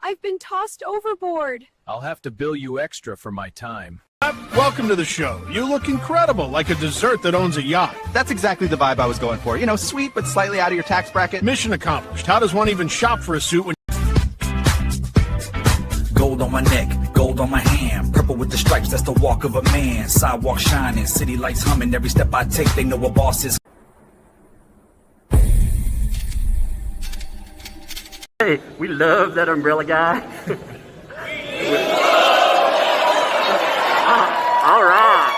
I've been tossed overboard. I'll have to bill you extra for my time. Welcome to the show. You look incredible, like a dessert that owns a yacht. That's exactly the vibe I was going for. You know, sweet but slightly out of your tax bracket. Mission accomplished. How does one even shop for a suit when... Gold on my neck, gold on my hand, purple with the stripes, that's the walk of a man. Sidewalk shining, city lights humming, every step I take, they know a boss is. Hey, we love that umbrella guy. All right.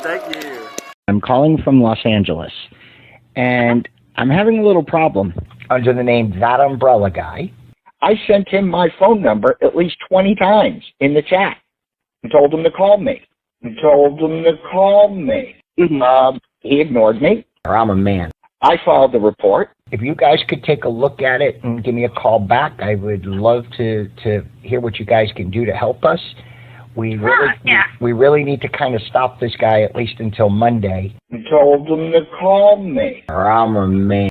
Thank you. I'm calling from Los Angeles, and I'm having a little problem under the name ThATuMBRELLAgUy. I sent him my phone number at least 20 times in the chat and told him to call me. He ignored me, or I'm a man. I filed the report. If you guys could take a look at it and give me a call back, I would love to hear what you guys can do to help us. We really need to kind of stop this guy at least until Monday. I told him to call me, or I'm a man.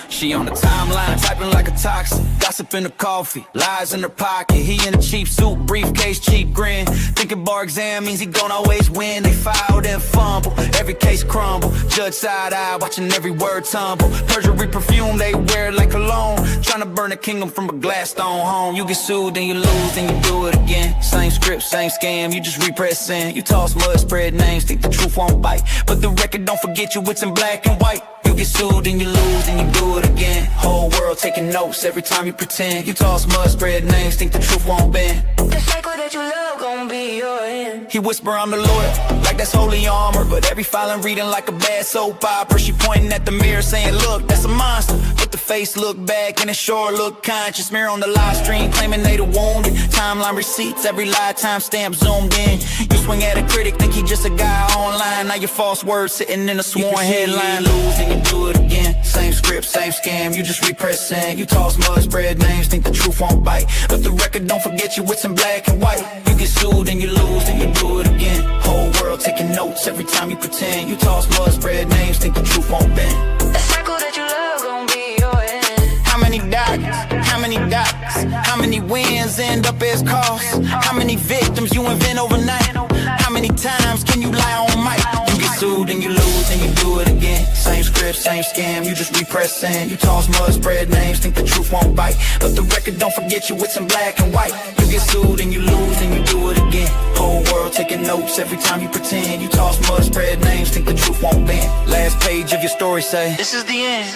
She on the timeline, typing like a toxic. Gossip in the coffee, lies in her pocket. He in a cheap suit, briefcase, cheap grin. Thinking bar exam means he gon' always win. They foul, then fumble, every case crumble. Judge side eye, watching every word tumble. Perjury perfume, they wear it like cologne. Trying to burn a kingdom from a glass stone home. You get sued, then you lose, then you do it again. Same script, same scam, you just repress in. You toss mud, spread names, think the truth won't bite. But the record don't forget you, it's in black and white. You get sued, then you lose, then you do it again. Whole world taking notes every time you pretend. You toss mud, spread names, think the truth won't bend. The cycle that you love gon' be your end. He whisper on the lawyer, like that's holy armor. But every filing reading like a bad soap opera. She pointing at the mirror saying, look, that's a monster. But the face look back and it sure look conscious. Mirror on the live stream claiming they the wounded. Timeline receipts, every live time stamp zoomed in. You swing at a critic, think he just a guy online. Now your false words sitting in a sworn headline. Lose and you do it again. Same script, same scam, you just repress in. You toss mud, spread names, think the truth won't bite. But the record don't forget you, it's in black and white. You get sued and you lose, then you do it again. Whole world taking notes every time you pretend. You toss mud, spread names, think the truth won't bend. The cycle that you love gon' be your end. How many dockets? How many dockets? How many wins end up as costs? How many victims you invent overnight? How many times can you lie on mic? You get sued and you lose and you do it again. Same script, same scam, you just repress in. You toss mud, spread names, think the truth won't bite. But the record don't forget you, it's in black and white. You get sued and you lose and you do it again. Whole world taking notes every time you pretend. You toss mud, spread names, think the truth won't bend. Last page of your story say, this is the end.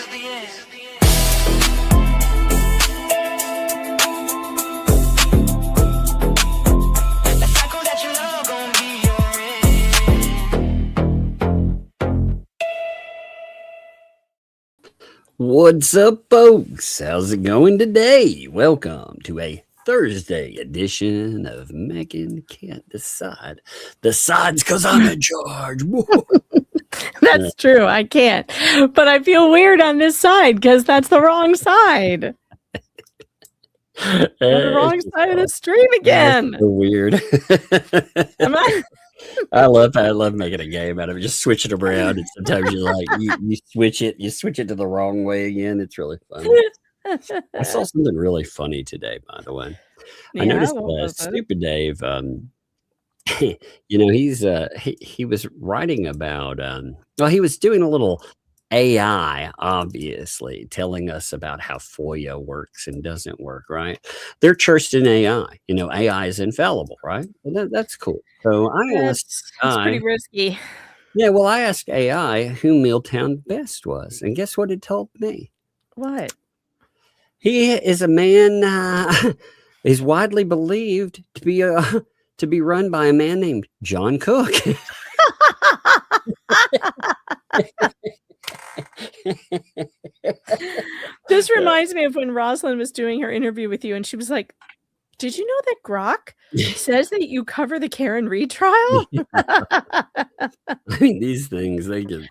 What's up, folks? How's it going today? Welcome to a Thursday edition of Megan Can't Decide. Decides because I'm in charge. That's true. I can't. But I feel weird on this side because that's the wrong side. The wrong side of the stream again. That's so weird. Am I? I love making a game out of it. Just switch it around, and sometimes you switch it to the wrong way again. It's really fun. I saw something really funny today, by the way. I Yeah, noticed what was it? Stupid Dave. He was writing about. Well, he was doing a little AI, obviously, telling us about how FOIA works and doesn't work. Right? They're churched in AI. AI is infallible, right? Well, that's cool. So I asked That's pretty risky. Yeah, well, I asked AI who Milltown Best was, and guess what it told me? What? He is a man is widely believed to be run by a man named John Cook. This reminds me of when Rosalind was doing her interview with you, and she was like, "Did you know that Grok says that you cover the Karen Reed trial?" I mean, these things, they get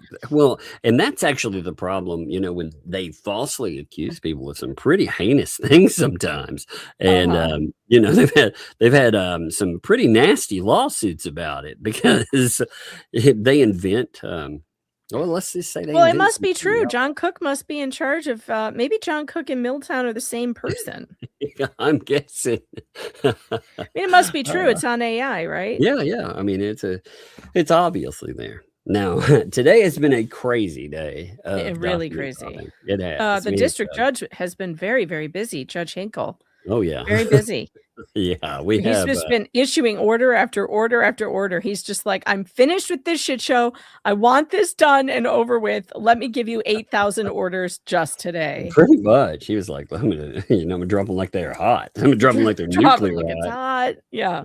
and that's actually the problem, when they falsely accuse people of some pretty heinous things sometimes. And they've had some pretty nasty lawsuits about it because they invent let's just say Well, it must be true. John Cook must be in charge of maybe John Cook and Milltown are the same person. I'm guessing. I mean, it must be true. It's on AI, right? Yeah. I mean, it's obviously there. Now, today has been a crazy day. Really crazy. It has. The district judge has been very, very busy. Judge Hinkle. Oh yeah, very busy. Yeah, He's just been issuing order after order after order. He's just like, I'm finished with this shit show. I want this done and over with. Let me give you 8,000 orders just today. Pretty much. He was like, I'm gonna drop them like they're hot. I'm gonna drop them like they're nuclear like it's hot. Yeah.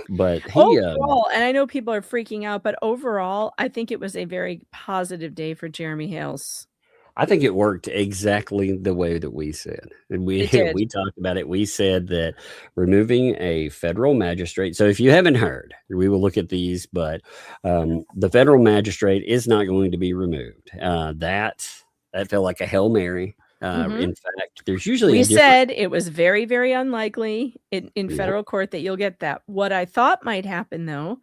But overall, and I know people are freaking out, but overall, I think it was a very positive day for Jeremy Hales. I think it worked exactly the way that we said. And we talked about it. We said that removing a federal magistrate. So if you haven't heard, we will look at these, but the federal magistrate is not going to be removed. That felt like a Hail Mary. In fact, there's usually we said it was very, very unlikely in federal court that you'll get that. What I thought might happen, though,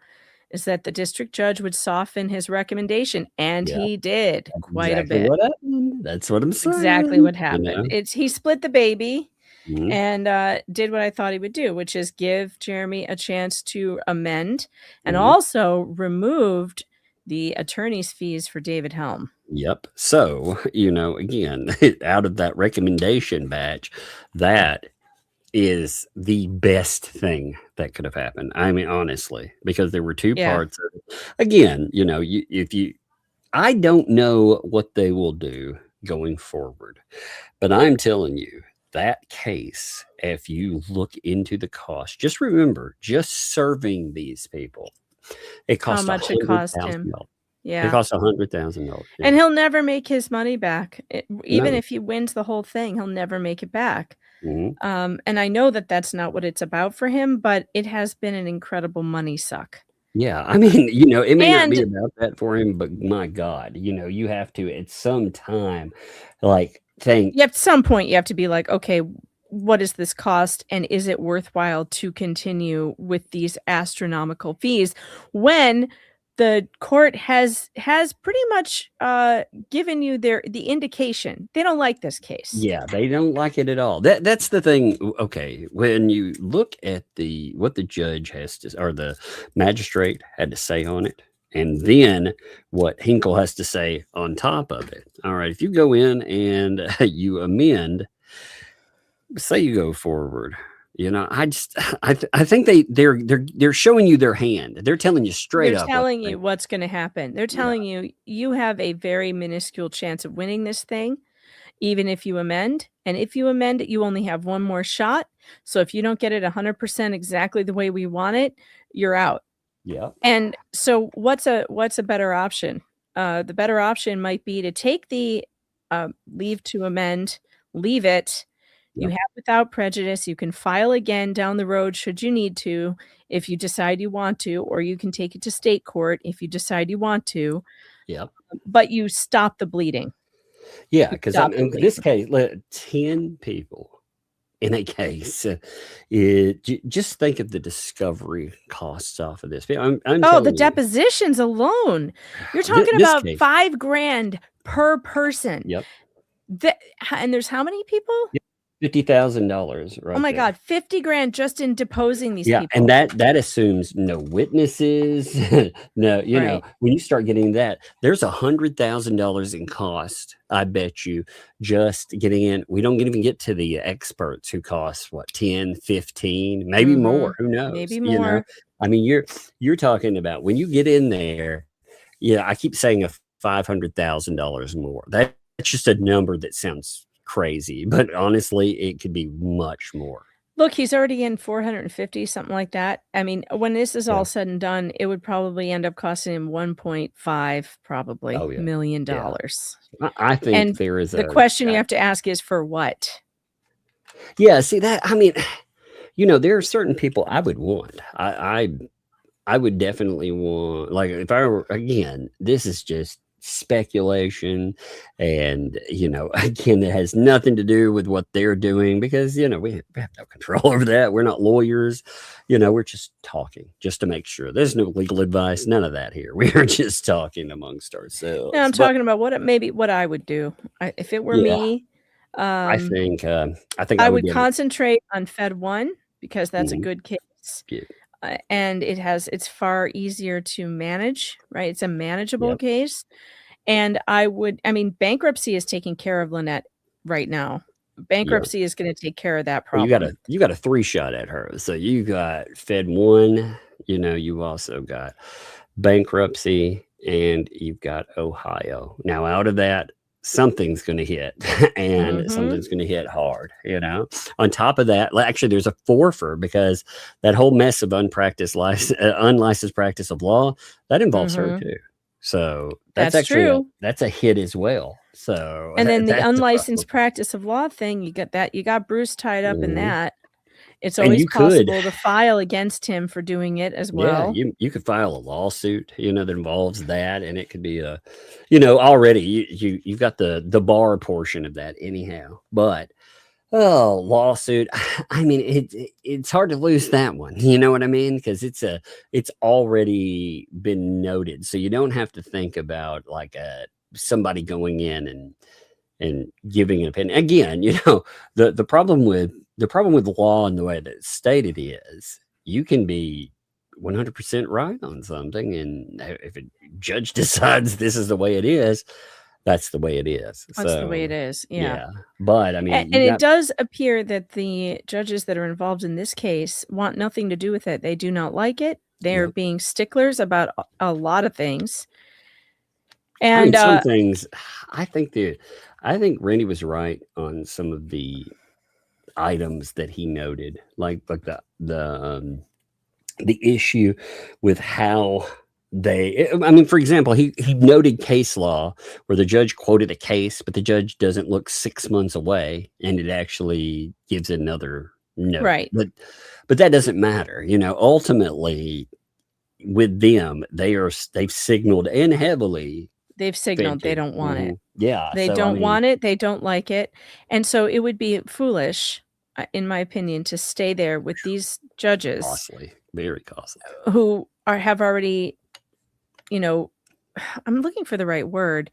is that the district judge would soften his recommendation, and he did quite a bit. That's what I'm saying. Exactly what happened. He split the baby and did what I thought he would do, which is give Jeremy a chance to amend, and also removed the attorney's fees for David Helm. Yep. So, again, out of that recommendation batch, that is the best thing that could have happened. I mean, honestly, because there were two parts of it. Again, I don't know what they will do going forward, but I'm telling you that case, if you look into the cost, just remember, just serving these people, it costs how much it cost him. Yeah, it costs $100,000, and he'll never make his money back. Even if he wins the whole thing, he'll never make it back. And I know that that's not what it's about for him, but it has been an incredible money suck. Yeah, I mean, it may not be about that for him, but my God, you have to at some time, at some point you have to be like, okay, what does this cost, and is it worthwhile to continue with these astronomical fees when the court has pretty much given you the indication they don't like this case. Yeah, they don't like it at all. That's the thing. Okay, when you look at what the judge has to, or the magistrate had to say on it, and then what Hinkle has to say on top of it. All right, if you go in and you amend, say you go forward. I think they're showing you their hand. They're telling you straight up. They're telling you what's going to happen. They're telling you have a very minuscule chance of winning this thing, even if you amend. And if you amend it, you only have one more shot. So if you don't get it 100% exactly the way we want it, you're out. Yeah. And so what's a better option? The better option might be to take the leave to amend, leave it. You have without prejudice. You can file again down the road should you need to, if you decide you want to, or you can take it to state court if you decide you want to. Yeah. But you stop the bleeding. Yeah, because in this case, 10 people in a case. Just think of the discovery costs off of this. The depositions alone. You're talking about $5,000 per person. Yep. And there's how many people? $50,000 right Oh my there. God, 50 grand just in deposing these Yeah, people. and that assumes no witnesses. No, you know, Right. when you start getting that, there's $100,000 in cost. I bet you just getting in. We don't even get to the experts who cost what 10, 15, maybe more. Who knows? Maybe You know, more. I mean, you're talking about when you get in there. Yeah, I keep saying a $500,000 more. That's just a number that sounds crazy, but honestly, it could be much more. Look, he's already in 450, something like that. I mean, when this is all said and done, it would probably end up costing him 1.5 probably million dollars. I think And there is the question you have to ask is for what? Yeah, see that, I mean, you know, there are certain people I would want. I would definitely want, like, if I were, again, this is just speculation, and you know, again, it has nothing to do with what they're doing, because you know, we have no control over that. We're not lawyers, you know, we're just talking just to make sure. There's no legal advice, none of that here. We are just talking amongst ourselves. No, I'm talking about what I would do if it were me. I think I would concentrate on Fed 1 because that's a good case. And it's far easier to manage, right? It's a manageable case. And I mean, bankruptcy is taking care of Lynette right now. Bankruptcy is going to take care of that problem. You got a 3-shot at her. So you got Fed 1, you know, you also got bankruptcy, and you've got Ohio. Now out of that, something's going to hit, and something's going to hit hard, you know. On top of that, actually there's a forfer, because that whole mess of unlicensed practice of law, that involves her too. So that's actually true. That's a hit as well. So, and then the unlicensed practice of law thing, you got Bruce tied up in that. It's always possible to file against him for doing it as well. Yeah, you could file a lawsuit, you know, that involves that, and it could be a, you know, already you've got the bar portion of that anyhow. But lawsuit, I mean, it's hard to lose that one. You know what I mean? Because it's already been noted, so you don't have to think about like somebody going in and giving an opinion. Again, you know, the problem with law and the way that it's stated is you can be 100% right on something, and if a judge decides this is the way it is, that's the way it is. That's the way it is. Yeah. But I mean, and it does appear that the judges that are involved in this case want nothing to do with it. They do not like it. They're being sticklers about a lot of things. And I mean, some things, I think Randy was right on some of the items that he noted, like the issue with how I mean, for example, he noted case law where the judge quoted a case, but the judge doesn't look 6 months away, and it actually gives another note. Right. But that doesn't matter. You know, ultimately with them, they've signaled, and heavily they've signaled they don't want it. Yeah. They don't want it. They don't like it. And so it would be foolish, in my opinion, to stay there with these judges. Costly, very costly. Who have already, you know, I'm looking for the right word.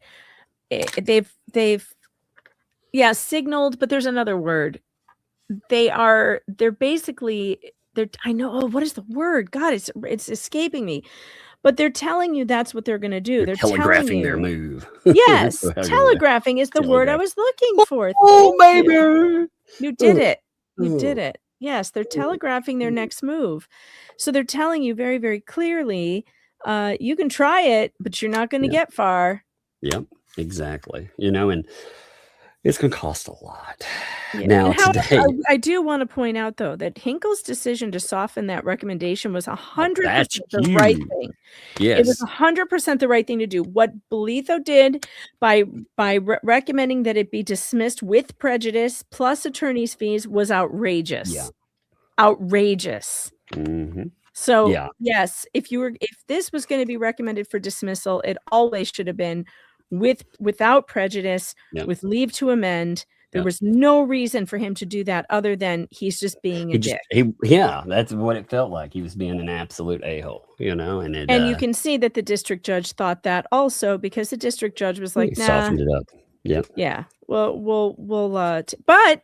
They've signaled, but there's another word. They're basically, I know, what is the word? God, it's escaping me. But they're telling you that's what they're going to do. They're telegraphing their move. Yes, telegraphing is the word I was looking for. Oh, baby. You did it. You did it. Yes, they're telegraphing their next move. So they're telling you very, very clearly, you can try it, but you're not going to get far. Yep, exactly. You know, and it's going to cost a lot. Yeah. Now, today, I do want to point out, though, that Hinkle's decision to soften that recommendation was 100% the right thing. Yes. It was 100% the right thing to do. What Bolitho did by recommending that it be dismissed with prejudice plus attorney's fees was outrageous. Yeah. Outrageous. Mm-hmm. So, yes, if this was going to be recommended for dismissal, it always should have been without prejudice, with leave to amend. There was no reason for him to do that other than he's just being a dick. That's what it felt like. He was being an absolute a-hole, you know. And you can see that the district judge thought that also, because the district judge was like, nah, softened it up. Yeah. Yeah. Well, but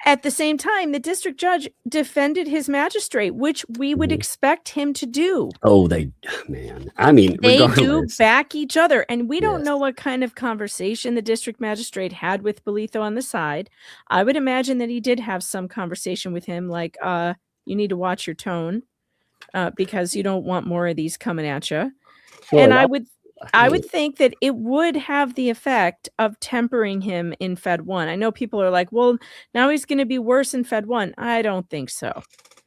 at the same time, the district judge defended his magistrate, which we would expect him to do. Oh, man. I mean, They do regardless. back each other. And we don't Yes. know what kind of conversation the district magistrate had with Bolitho on the side. I would imagine that he did have some conversation with him, like, you need to watch your tone because you don't want more of these coming at you. Well, And I would think that it would have the effect of tempering him in Fed 1. I know people are like, well, now he's going to be worse in Fed 1. I don't think so.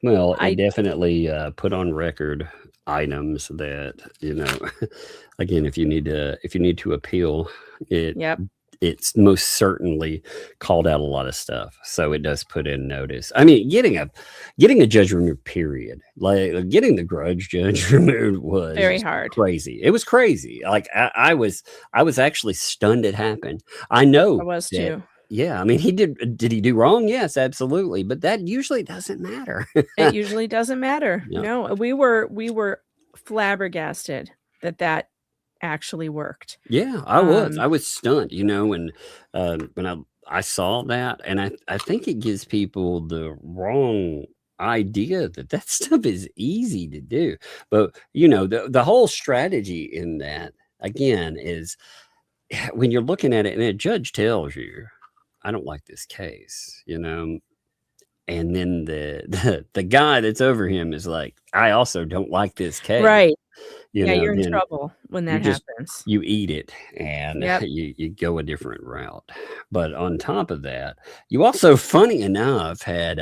Well, it definitely put on record items that, again, if you need to appeal, it's most certainly called out a lot of stuff. So it does put in notice. I mean, getting a judge removed, period. Like getting the grudge judge removed was very hard. Crazy. It was crazy. Like I was actually stunned it happened. I know I was too. Yeah, I mean, did he do wrong? Yes, absolutely. But that usually doesn't matter. It usually doesn't matter. Yeah. No, we were flabbergasted that actually worked. Yeah, I was stunned, when I saw that, and I think it gives people the wrong idea that stuff is easy to do. But the whole strategy in that, again, is when you're looking at it and a judge tells you, I don't like this case, and then the guy that's over him is like, I also don't like this case. Right. You're in trouble when that happens. You eat it and you go a different route. But on top of that, you also, funny enough, had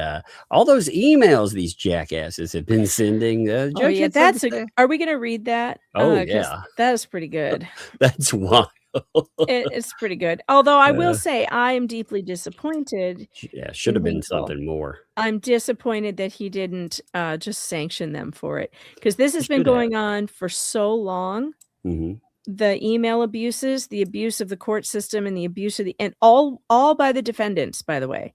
all those emails these jackasses have been sending. Are we going to read that? Oh, yeah. That is pretty good. That's wild. It's pretty good. Although I will say I am deeply disappointed. Yeah, should have been something more. I'm disappointed that he didn't just sanction them for it, because this has been going on for so long. Mm-hmm. The email abuses, the abuse of the court system, and the abuse of and all by the defendants, by the way.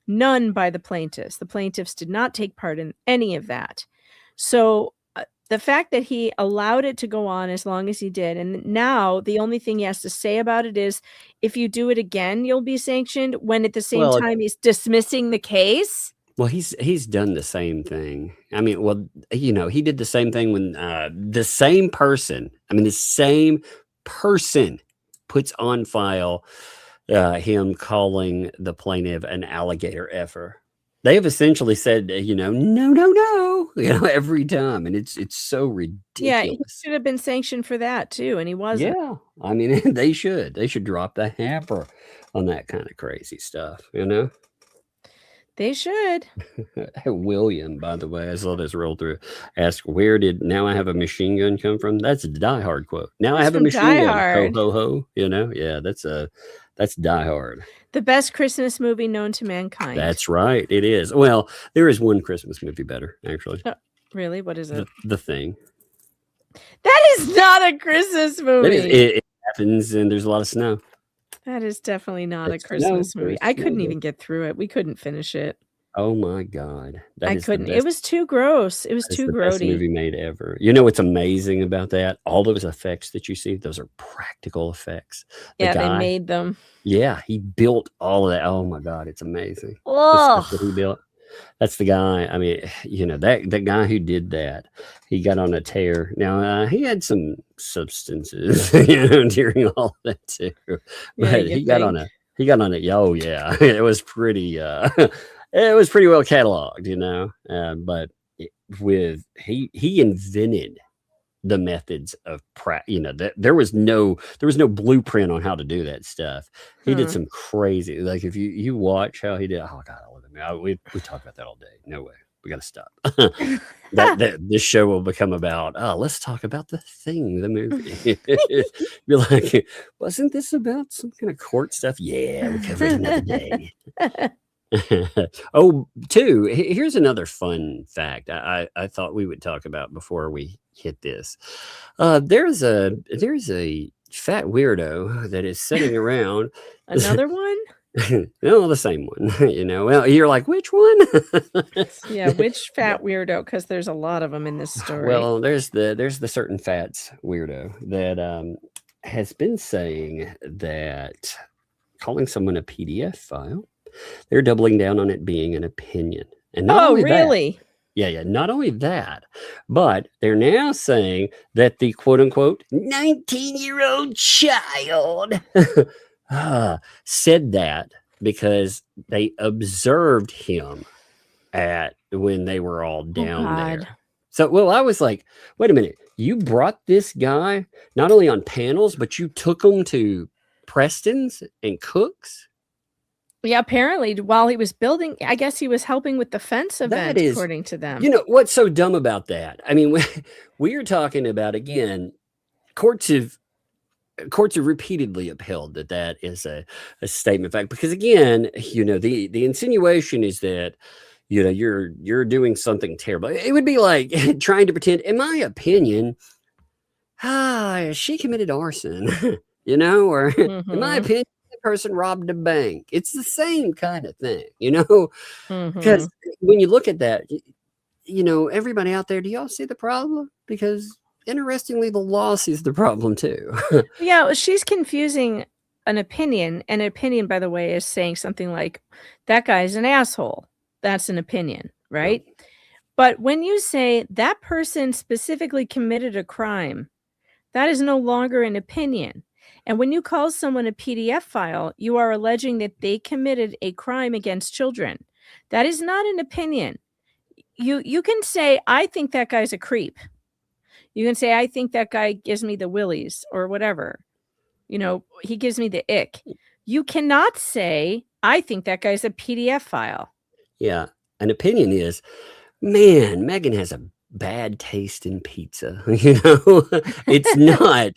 None by the plaintiffs. The plaintiffs did not take part in any of that. So the fact that he allowed it to go on as long as he did, and now the only thing he has to say about it is, if you do it again, you'll be sanctioned, when at the same time he's dismissing the case. Well, he's done the same thing. I mean, he did the same thing when the same person puts on file him calling the plaintiff an alligator effer. They have essentially said, no, every time. And it's so ridiculous. Yeah, he should have been sanctioned for that too. And he wasn't. Yeah. I mean, they should drop the hamper on that kind of crazy stuff, They should. William, by the way, I saw this roll through. Ask, where did "Now I Have a Machine Gun" come from? That's a Die Hard quote. Now I have a machine gun. Ho, ho, ho. Yeah, that's Die Hard. The best Christmas movie known to mankind. That's right. It is. Well, there is one Christmas movie better, actually. Really? What is it? The Thing. That is not a Christmas movie. It happens, and there's a lot of snow. That is definitely not a Christmas movie. I couldn't even get through it. We couldn't finish it. Oh my God. I couldn't. It was too gross. It was too grody. Best movie made ever. You know what's amazing about that? All those effects that you see, those are practical effects. They made them. Yeah, he built all of that. Oh my God, it's amazing. Oh, the stuff that he built. That's the guy. I mean, that guy who did that, he got on a tear. Now, he had some substances, during all of that too. But he got on it. Oh yeah, it was pretty. It was pretty well cataloged, But he invented the methods of there was no blueprint on how to do that stuff. He did some crazy, like if you watch how he did. Oh God, I love him. We talk about that all day. No way. We got to stop. This show will become about, let's talk about The Thing, the movie. You're like, wasn't this about some kind of court stuff? Yeah, we covered it another day. Here's another fun fact I thought we would talk about before we hit this. There's a fat weirdo that is sitting around. Another one? No, the same one. Well, you're like, which one? Yeah, which fat weirdo? Because there's a lot of them in this story. Well, there's the certain fats weirdo that has been saying that calling someone a PDF file. They're doubling down on it being an opinion. And not only really? That, yeah. Not only that, but they're now saying that the quote unquote 19-year-old child said that because they observed him when they were all down there. So, well, I was like, wait a minute. You brought this guy not only on panels, but you took him to Preston's and Cook's? Yeah, apparently while he was building, I guess he was helping with the fence event, according to them. You know, what's so dumb about that? I mean, we are talking about, again, courts have repeatedly upheld that is a statement of fact. Because, again, you know, the insinuation is that, you know, you're doing something terrible. It would be like trying to pretend, in my opinion, she committed arson, you know, or in my opinion, the person robbed a bank. It's the same kind of thing, you know, because when you look at that, you know, everybody out there, do y'all see the problem? Because interestingly, the law sees the problem too. Yeah, well, she's confusing an opinion. An opinion, by the way, is saying something like, that guy's an asshole. That's an opinion, right? Yeah. But when you say that person specifically committed a crime, that is no longer an opinion. And when you call someone a PDF file, you are alleging that they committed a crime against children. That is not an opinion. You can say, I think that guy's a creep. You can say, I think that guy gives me the willies or whatever. You know, he gives me the ick. You cannot say, I think that guy's a PDF file. Yeah. An opinion is, man, Megan has a bad taste in pizza. You know, it's not,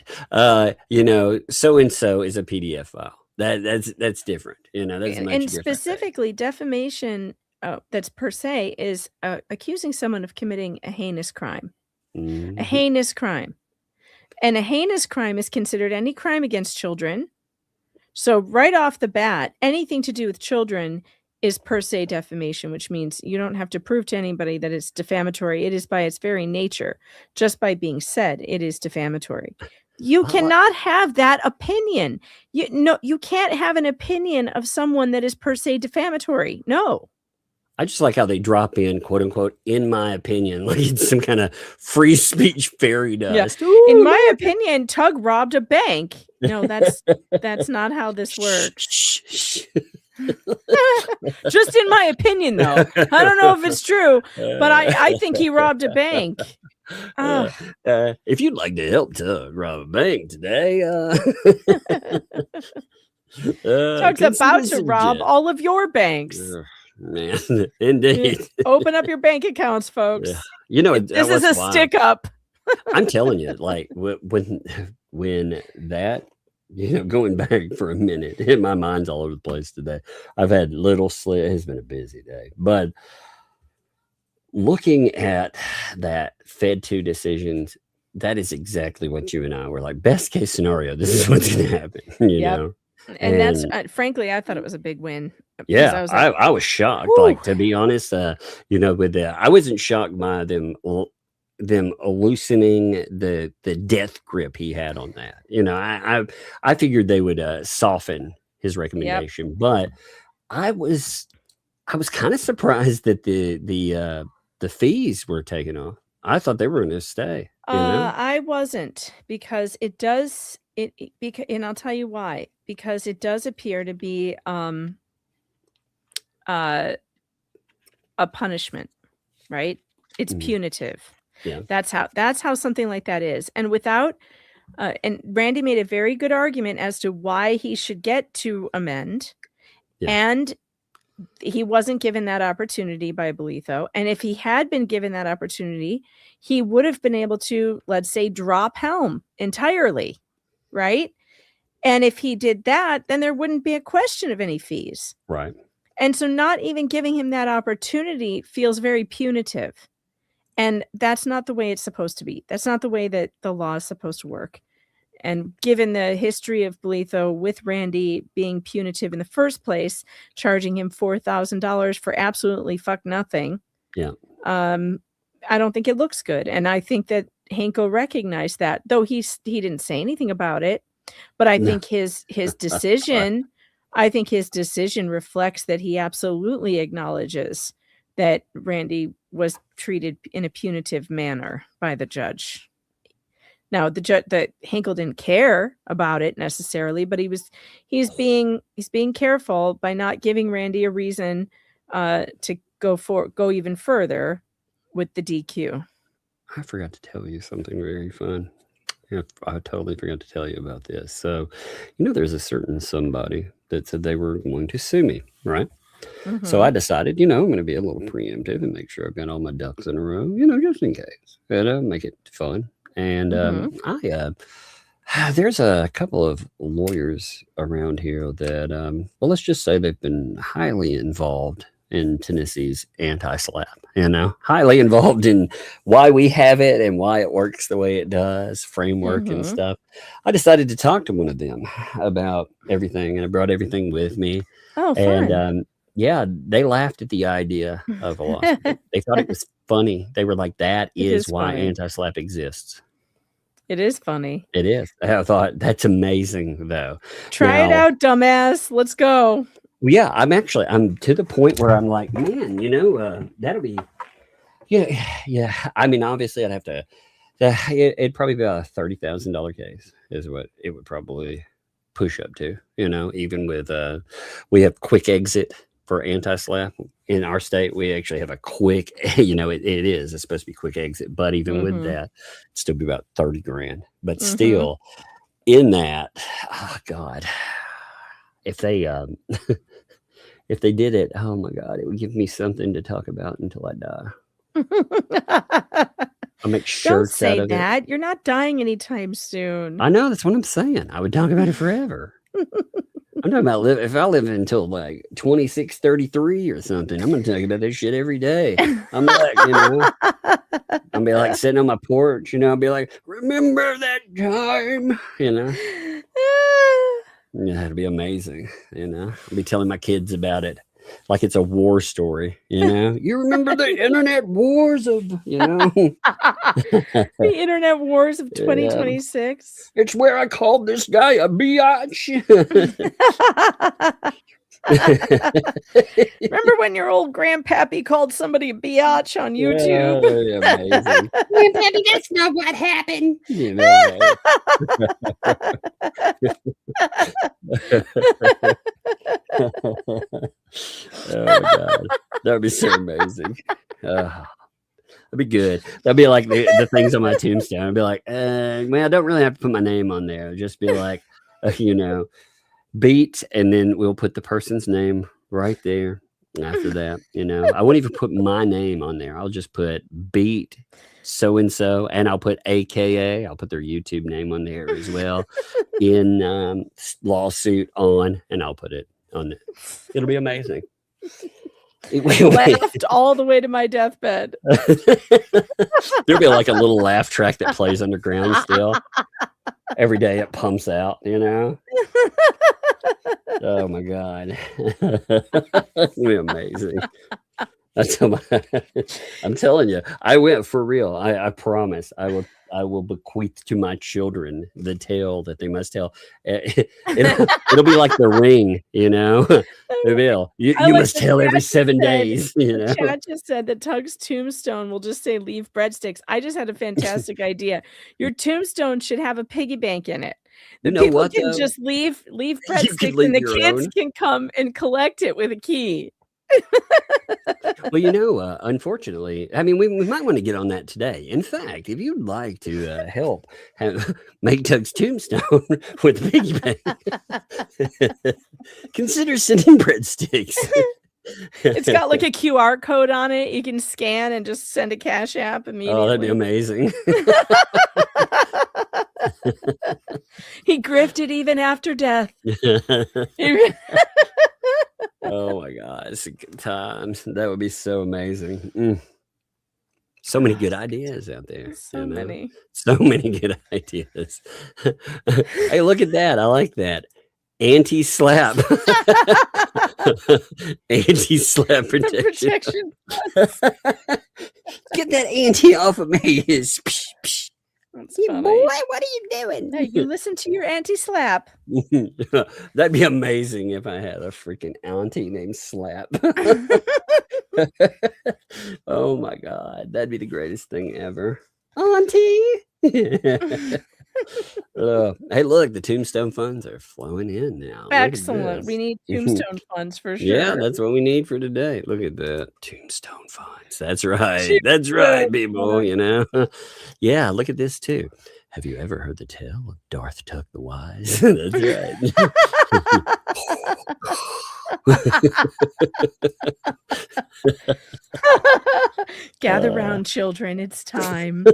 you know, so-and-so is a PDF file. That's different. You know, that's much and different specifically thing. Defamation that's per se is accusing someone of committing a heinous crime. A heinous crime. And a heinous crime is considered any crime against children. So right off the bat, anything to do with children is per se defamation, which means you don't have to prove to anybody that it's defamatory. It is by its very nature, just by being said, it is defamatory. You cannot have that opinion. You can't have an opinion of someone that is per se defamatory. No. I just like how they drop in, quote unquote, in my opinion, like it's some kind of free speech fairy dust. Yeah. Ooh, in my opinion, Tug robbed a bank. No, that's not how this works. Just in my opinion, though. I don't know if it's true, but I think he robbed a bank. If you'd like to help Tug rob a bank today, Tug's about to rob all of your banks. Man, indeed. Open up your bank accounts, folks. Yeah. You know, this is a stick up. I'm telling you, like when that, you know, going back for a minute, my mind's all over the place today. I've had little slip. It's been a busy day, but looking at that Fed 2 decisions, that is exactly what you and I were like. Best case scenario, this is what's going to happen. You know. And that's frankly, I thought it was a big win. Yeah, I was, like, I was shocked. Woo! Like, to be honest, you know, with I wasn't shocked by them loosening the death grip he had on that. You know, I figured they would soften his recommendation, but I was kind of surprised that the fees were taken off. I thought they were going to stay. You know? I wasn't, because it does. And I'll tell you why. Because it does appear to be a punishment, right? It's punitive. Yeah, that's how something like that is. And without, and Randy made a very good argument as to why he should get to amend, and he wasn't given that opportunity by Bolitho. And if he had been given that opportunity, he would have been able to, let's say, drop Helm entirely. Right. And if he did that, then there wouldn't be a question of any fees. Right. And so not even giving him that opportunity feels very punitive. And that's not the way it's supposed to be. That's not the way that the law is supposed to work. And given the history of Bolitho with Randy being punitive in the first place, charging him $4,000 for absolutely fuck nothing. Yeah. I don't think it looks good. And I think that Hanko recognized that, though he didn't say anything about it. But I think his decision I think his decision reflects that he absolutely acknowledges that Randy was treated in a punitive manner by the judge. Now, the Hinkle didn't care about it necessarily, but he's being careful by not giving Randy a reason to go even further with the DQ. I forgot to tell you something very fun. Yeah, I totally forgot to tell you about this. So, there's a certain somebody that said they were going to sue me, right? So I decided, I'm going to be a little preemptive and make sure I've got all my ducks in a row, just in case, make it fun. And there's a couple of lawyers around here that, let's just say they've been highly involved in Tennessee's anti-SLAPP, highly involved in why we have it and why it works the way it does, framework and stuff. I decided to talk to one of them about everything, and I brought everything with me. Oh, fun. And yeah, they laughed at the idea of a lawsuit. They thought it was funny. They were like, that is why funny. anti-SLAPP exists. It is funny. It is. I thought that's amazing, though. Try it out, dumbass. Let's go. Yeah, I'm to the point where I'm like, man, that'll be, yeah. I mean, obviously I'd have to, it'd probably be a $30,000 case is what it would probably push up to, even with, we have quick exit for anti-SLAPP in our state. We actually have a quick, it's supposed to be quick exit, but even with that, it'd still be about 30 grand, but still in that, oh God, if they did it, oh my God, it would give me something to talk about until I die. I'll make shirts Don't say out of that. it. You're not dying anytime soon. I know, that's what I'm saying. I would talk about it forever. I'm talking about if I live until like 26, 33 or something, I'm going to talk about this shit every day. I'm like, I'll be like sitting on my porch, I'll be like, remember that time, Yeah, it'd be amazing, I'll be telling my kids about it like it's a war story, You remember the internet wars of, The internet wars of 2026. It's where I called this guy a biatch. Remember when your old grandpappy called somebody a biatch on YouTube? Yeah, amazing. Grandpappy, that's not what happened. Oh my God, that would be so amazing. That'd be good. That'd be like the things on my tombstone. I'd be like, I don't really have to put my name on there. Just be like, beat, and then we'll put the person's name right there after that. I won't even put my name on there. I'll just put beat so and so, and I'll put AKA. I'll put their YouTube name on there as well in lawsuit on, and I'll put it on there. It'll be amazing. Laughed all the way to my deathbed. There'll be like a little laugh track that plays underground still. Every day it pumps out, Oh my God. It'll be amazing. I'm telling you, I went for real. I promise. I will bequeath to my children the tale that they must tell. It'll be like The Ring, You must tell every 7 days. Chad just said that Tug's tombstone will just say "leave breadsticks." I just had a fantastic idea. Your tombstone should have a piggy bank in it. People can just leave breadsticks, and the kids can come and collect it with a key. Well, unfortunately, I mean, we might want to get on that today. In fact, if you'd like to help make Doug's tombstone with piggy bank, consider sending breadsticks. It's got like a QR code on it. You can scan and just send a Cash App immediately. Oh, that'd be amazing. He grifted even after death. Oh my God, it's good times. That would be so amazing. So many good ideas out there. So many good ideas. Hey, look at that. I like that. Anti-SLAPP. Anti-SLAPP protection. Get that anti off of me. That's You funny. boy, what are you doing? Hey, you listen to your anti-slap. That'd be amazing if I had a freaking auntie named Slap. Oh my God, that'd be the greatest thing ever. Auntie. Hey, look, the Tombstone funds are flowing in now. Look at Excellent. We this. need Tombstone funds for sure. Yeah, that's what we need for today. Look at that. Tombstone funds. That's right. That's right, people. You know? Yeah, look at this too. Have you ever heard the tale of Darth Tuck the Wise? That's right. Gather round, children. It's time.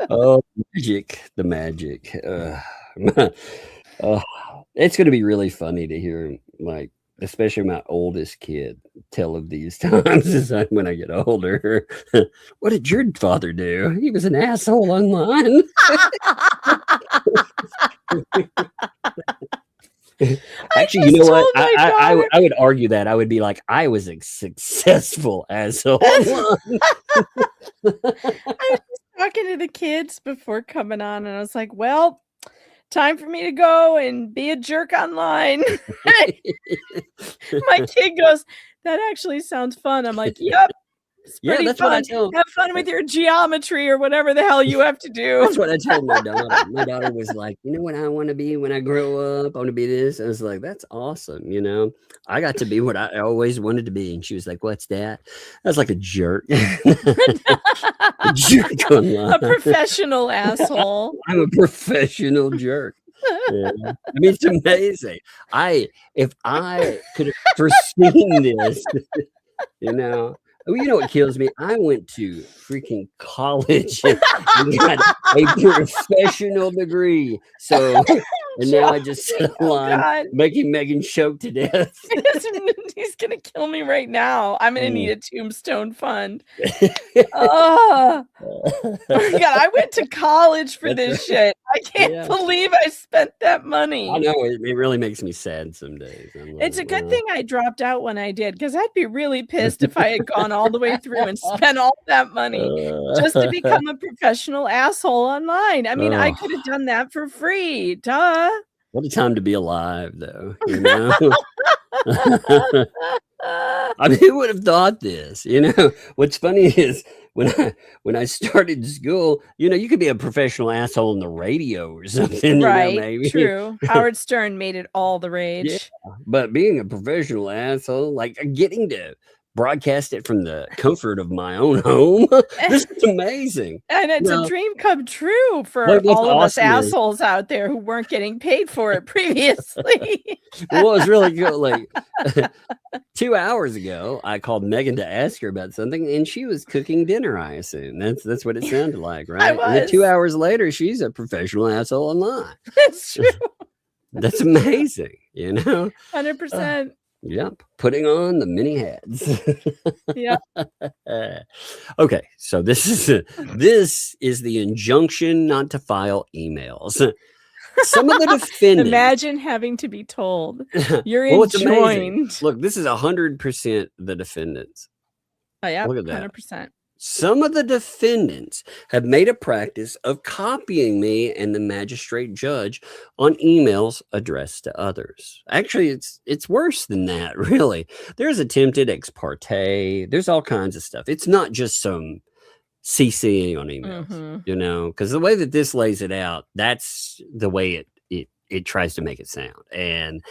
Oh, magic. The magic. It's going to be really funny to hear, like, especially my oldest kid tell of these times when I get older. What did your father do? He was an asshole online. Actually, you know what? I would argue that. I would be like, I was a successful asshole. I was just talking to the kids before coming on, and I was like, well, time for me to go and be a jerk online. My kid goes, that actually sounds fun. I'm like, yep. It's pretty that's fun. what I tell. Have fun with your geometry or whatever the hell you have to do. That's what I told my daughter. My daughter was like, you know what I want to be when I grow up? I want to be this. I was like, that's awesome. You know, I got to be what I always wanted to be. And she was like, what's that? I was like a jerk. A jerk online. A professional asshole. I'm a professional jerk. Yeah. I mean, it's amazing. If I could have foreseen this, you know. Well, you know what kills me? I went to freaking college and got a professional degree. So, and now I just sit online making Megan choke to death. He's going to kill me right now. I'm going to need a Tombstone fund. Oh my God. I went to college for this shit. I can't believe I spent that money. I know. It really makes me sad some days. It's a good thing I dropped out when I did, because I'd be really pissed if I had gone all the way through and spent all that money just to become a professional asshole online. I mean, I could have done that for free. Duh. What a time to be alive, though. You know? I mean, who would have thought this? You know, what's funny is when I started school, you know, you could be a professional asshole on the radio or something. Right. You know, maybe. True. Howard Stern made it all the rage. Yeah, but being a professional asshole, like getting to broadcast it from the comfort of my own home, this is amazing. And it's a dream come true for all of us assholes out there who weren't getting paid for it previously. Well, it's really good. Like 2 hours ago, I called Megan to ask her about something, and she was cooking dinner, I assume. That's what it sounded like, right? And then 2 hours later, she's a professional asshole online. That's true. That's amazing, you know? 100%. Yep. Putting on the many hats. Yeah. Okay. So this is the injunction not to file emails. Some of the defendants. Imagine having to be told you're enjoined. Look, this is 100% the defendants. Oh, yeah. Look at that. 100%. Some of the defendants have made a practice of copying me and the magistrate judge on emails addressed to others. Actually, it's worse than that, really. There's attempted ex parte. There's all kinds of stuff. It's not just some CCing on emails, you know, because the way that this lays it out, that's the way it tries to make it sound. And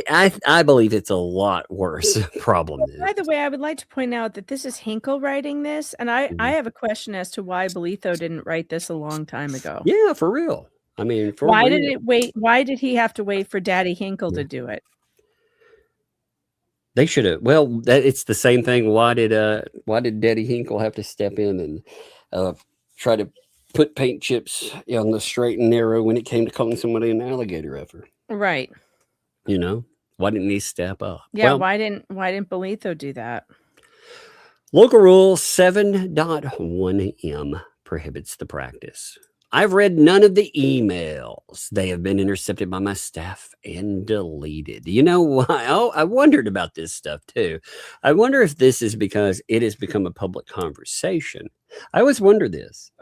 I believe it's a lot worse problem. By the way, I would like to point out that this is Hinkle writing this. And I have a question as to why Belitho didn't write this a long time ago. Yeah, for real. I mean, why did it wait? Why did he have to wait for Daddy Hinkle to do it? They should have. Well, it's the same thing. Why did Daddy Hinkle have to step in and try to put paint chips on the straight and narrow when it came to calling somebody an alligator ever? Right. You know, why didn't he step up? Yeah. Well, why didn't Belitho do that? Local rule 7.1M prohibits the practice. I've read none of the emails. They have been intercepted by my staff and deleted. You know why? Oh, I wondered about this stuff too. I wonder if this is because it has become a public conversation. I always wonder this.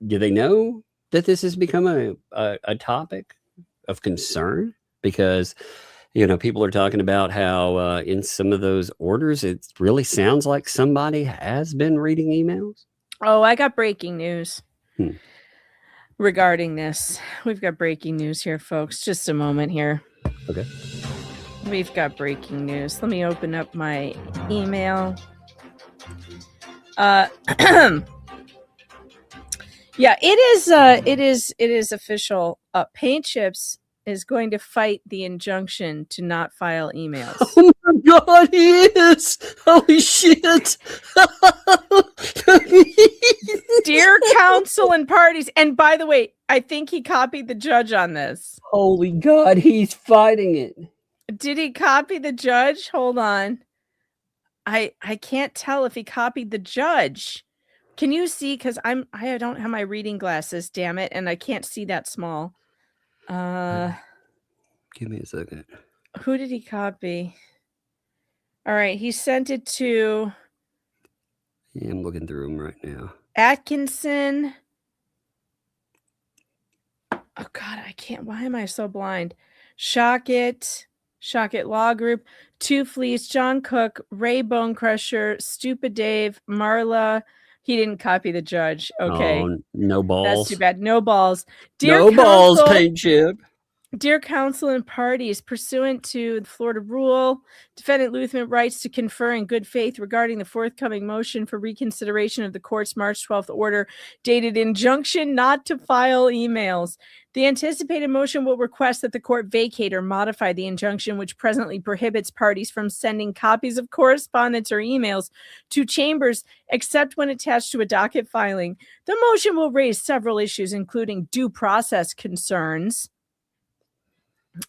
do they know that this has become a topic of concern? Because, people are talking about how in some of those orders, it really sounds like somebody has been reading emails. Oh, I got breaking news regarding this. We've got breaking news here, folks. Just a moment here. Okay. We've got breaking news. Let me open up my email. Yeah, it is official. Paint Chips is going to fight the injunction to not file emails. Oh my God, he is! Holy shit! Dear counsel and parties, and by the way, I think he copied the judge on this. Holy God, he's fighting it. Did he copy the judge? Hold on. I can't tell if he copied the judge. Can you see? Because I don't have my reading glasses, damn it, and I can't see that small. Give me a second. Who did he copy? All right, he sent it to Yeah, I'm looking through them right now. Atkinson. Oh God, I can't. Why am I so blind? Shockett Law Group, Two Fleece, John Cook, Ray Bone Crusher, Stupid Dave, Marla. He didn't copy the judge. Okay. Oh, no balls. That's too bad. No balls. Balls, Paint Chip. Dear counsel and parties, pursuant to the Florida rule, defendant Luthman writes to confer in good faith regarding the forthcoming motion for reconsideration of the court's March 12th order dated injunction not to file emails. The anticipated motion will request that the court vacate or modify the injunction which presently prohibits parties from sending copies of correspondence or emails to chambers except when attached to a docket filing. The motion will raise several issues, including due process concerns.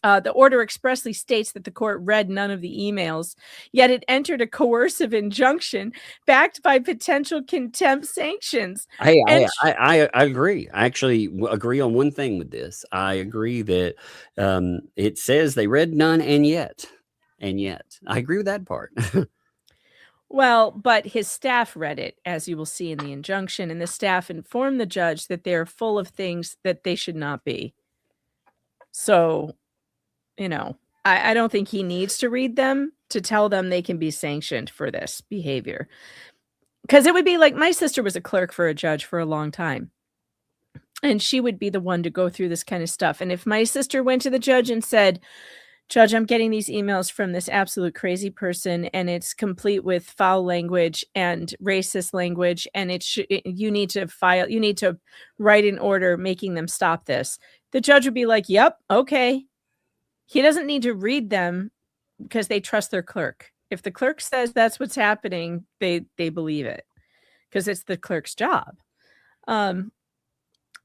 The order expressly states that the court read none of the emails, yet it entered a coercive injunction backed by potential contempt sanctions. Hey, I agree. I actually agree on one thing with this. I agree that it says they read none and yet. I agree with that part. Well, but his staff read it, as you will see in the injunction, and the staff informed the judge that they're full of things that they should not be. So, I don't think he needs to read them to tell them they can be sanctioned for this behavior. Because it would be like my sister was a clerk for a judge for a long time. And she would be the one to go through this kind of stuff. And if my sister went to the judge and said, Judge, I'm getting these emails from this absolute crazy person, and it's complete with foul language and racist language, and you need to write an order making them stop this. The judge would be like, yep, okay. He doesn't need to read them because they trust their clerk. If the clerk says that's what's happening, they believe it because it's the clerk's job.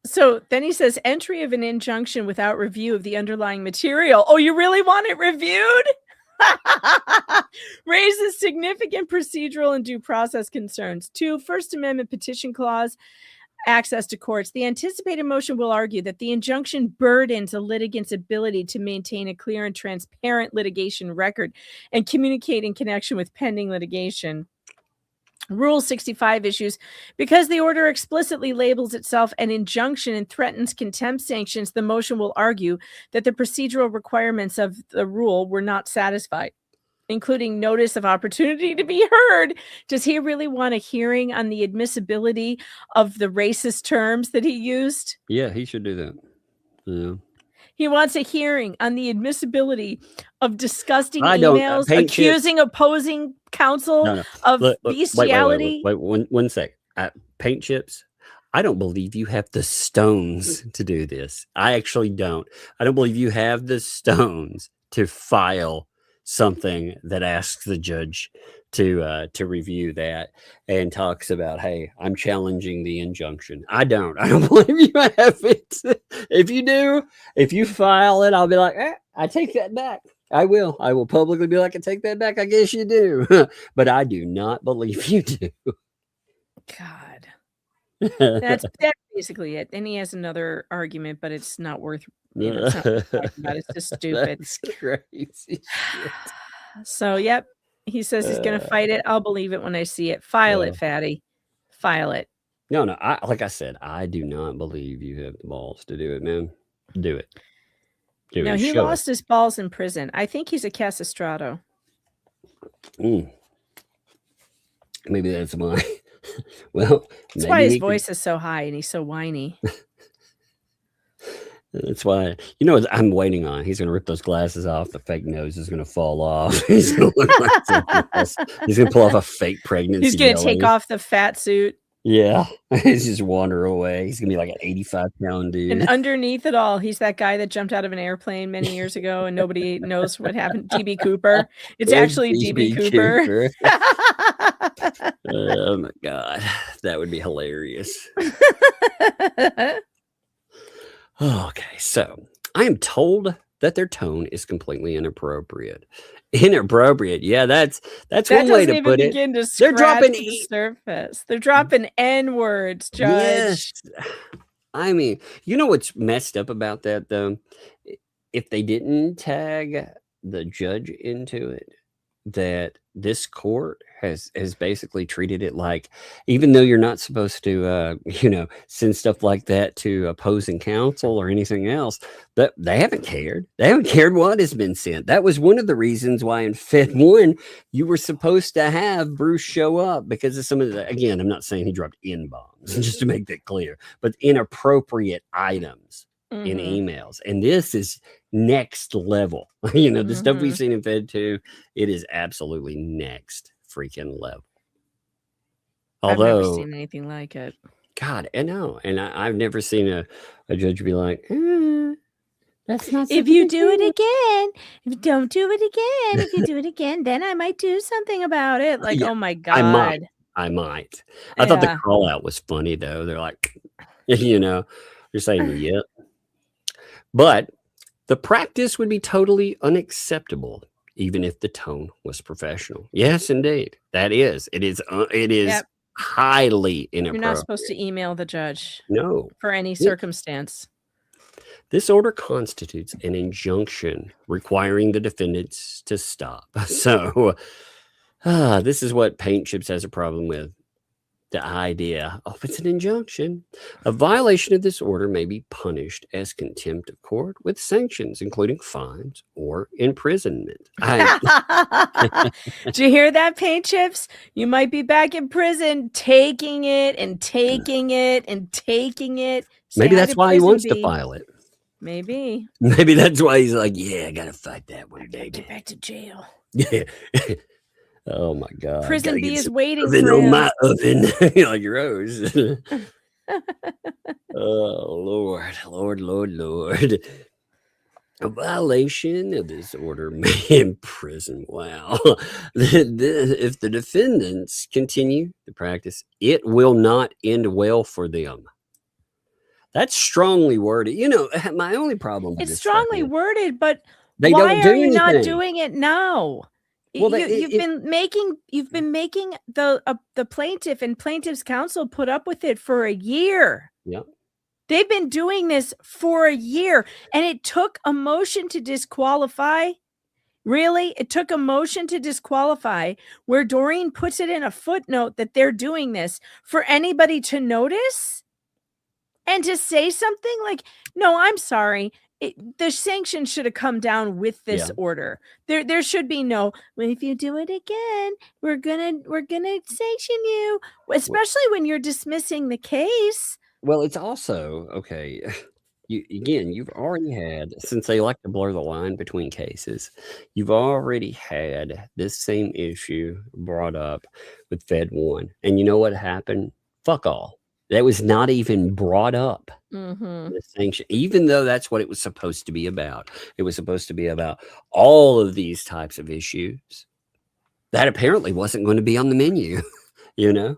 So then he says entry of an injunction without review of the underlying material. Oh, you really want it reviewed? Raises significant procedural and due process concerns. 2, First Amendment petition clause. Access to courts. The anticipated motion will argue that the injunction burdens a litigant's ability to maintain a clear and transparent litigation record and communicate in connection with pending litigation. Rule 65 issues. Because the order explicitly labels itself an injunction and threatens contempt sanctions, the motion will argue that the procedural requirements of the rule were not satisfied, including notice of opportunity to be heard. Does he really want a hearing on the admissibility of the racist terms that he used? Yeah, he should do that. Yeah. He wants a hearing on the admissibility of disgusting emails accusing opposing counsel of bestiality. Wait, one sec. Paint Chips. I don't believe you have the stones to do this. I actually don't. I don't believe you have the stones to file something that asks the judge to review that and talks about, hey, I'm challenging the injunction. I don't believe you have it. If you do, if you file it, I'll be like, I take that back. I will publicly be like, I take that back. I guess you do. But I do not believe you do. God. That's basically it. And he has another argument, but it's not worth it's not worth talking about. It's just stupid. That's crazy. So, yep. He says he's going to fight it. I'll believe it when I see it. File it, fatty. File it. No, like I said, I do not believe you have the balls to do it, man. Do it. Do No, it. he Show lost his balls in prison. I think he's a Cassistrato. Maybe that's why. Well, that's why his voice is so high and he's so whiny. That's why, you know what I'm waiting on? He's going to rip those glasses off. The fake nose is going to fall off. He's going to look like something else. He's going to pull off a fake pregnancy. He's going to take off the fat suit. Yeah. He's just wander away. He's going to be like an 85-pound dude. And underneath it all, he's that guy that jumped out of an airplane many years ago and nobody knows what happened. DB Cooper. It's actually DB Cooper. Oh my God. That would be hilarious. Okay, so I am told that their tone is completely inappropriate. Inappropriate, yeah, that's one way to put it. They're dropping the surface. They're dropping N words, Judge. Yes. I mean, you know what's messed up about that though? If they didn't tag the judge into it, that this court has basically treated it like, even though you're not supposed to send stuff like that to opposing counsel or anything else, that they haven't cared. They haven't cared what has been sent. That was one of the reasons why in Fed 1 you were supposed to have Bruce show up, because of some of the, again, I'm not saying he dropped N-bombs, just to make that clear, but inappropriate items in emails. And this is next level. The stuff we've seen in Fed 2, it is absolutely next freaking level. Although I've never seen anything like it. God, I know. And I've never seen a judge be like, that's not. If you do it again, if you don't do it again, if you do it again, then I might do something about it. Like, oh my God. I might. I thought the call out was funny though. They're like, you're saying yep. But the practice would be totally unacceptable, even if the tone was professional. Yes, indeed. That is. It is. It is highly inappropriate. You're not supposed to email the judge. No. For any circumstance. This order constitutes an injunction requiring the defendants to stop. So, this is what Paint Chips has a problem with. The idea of it's an injunction. A violation of this order may be punished as contempt of court with sanctions, including fines or imprisonment. Did you hear that, Paint Chips? You might be back in prison taking it and taking it and taking it. Maybe that's why he wants to file it. Maybe. Maybe that's why he's like, yeah, I got to fight that one day. Get back to jail. Yeah. Oh my God! Prison B is waiting for him. On my oven, like Rose. Oh Lord! A violation of this order may imprison. Wow! If the defendants continue the practice, it will not end well for them. That's strongly worded. My only problem with it's this strongly worded, but they why don't do are you anything. not doing it now? Well, you've been making the plaintiff and plaintiff's counsel put up with it for a year. Yeah, they've been doing this for a year, and it took a motion to disqualify. Really, it took a motion to disqualify where Doreen puts it in a footnote that they're doing this for anybody to notice and to say something like, "No, I'm sorry." The sanctions should have come down with this order. There should be no, well, if you do it again, we're gonna sanction you, especially when you're dismissing the case. Well, it's also okay. You've already had, since they like to blur the line between cases, you've already had this same issue brought up with Fed 1, and you know what happened? Fuck all. That was not even brought up. The sanction, even though that's what it was supposed to be about. It was supposed to be about all of these types of issues. That apparently wasn't going to be on the menu. It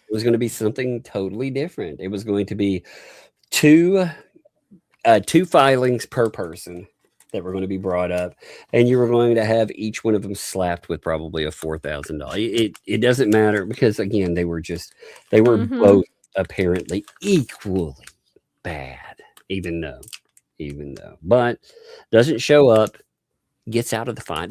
was going to be something totally different. It was going to be two filings per person that were going to be brought up, and you were going to have each one of them slapped with probably a $4,000. It doesn't matter, because again, they were both apparently equally bad, even though, but doesn't show up gets out of the fine.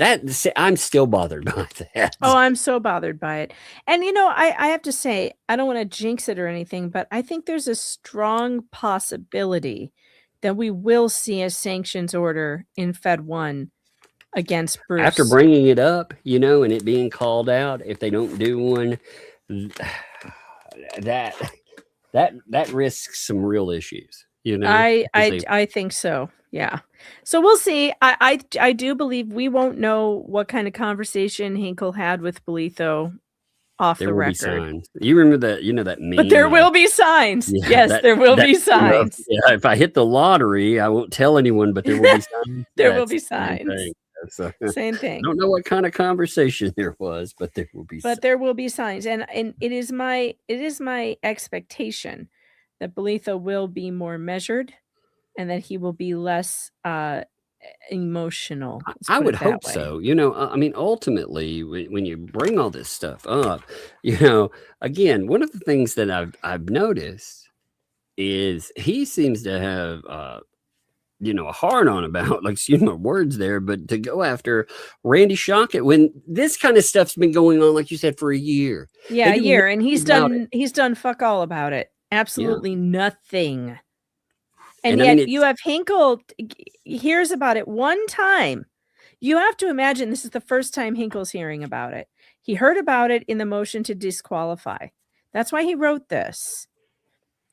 I'm still bothered by that. Oh, I'm so bothered by it. And, I have to say, I don't want to jinx it or anything, but I think there's a strong possibility that we will see a sanctions order in Fed 1 against Bruce. After bringing it up, and it being called out, if they don't do one, that risks some real issues. I think so. Yeah. So we'll see. I do believe we won't know what kind of conversation Hinkle had with Bolitho off the record. Signs. You remember that, that meme? But there will be signs. Yeah, yes, there will be signs. If I hit the lottery, I won't tell anyone, but there will be signs. There will be signs. Same I thing. don't know what kind of conversation there was, but there will be. But there will be signs, and it is my expectation that Bolitho will be more measured, and that he will be less emotional. I would hope so. Ultimately, when you bring all this stuff up, again, one of the things that I've noticed is he seems to have a hard on about, like, excuse my words there, but to go after Randy Shockett when this kind of stuff's been going on, like you said, for a year. Yeah, a year, and he's done fuck all about it. Absolutely nothing. And yet you have Hinkle hears about it one time. You have to imagine this is the first time Hinkle's hearing about it. He heard about it in the motion to disqualify. That's why he wrote this.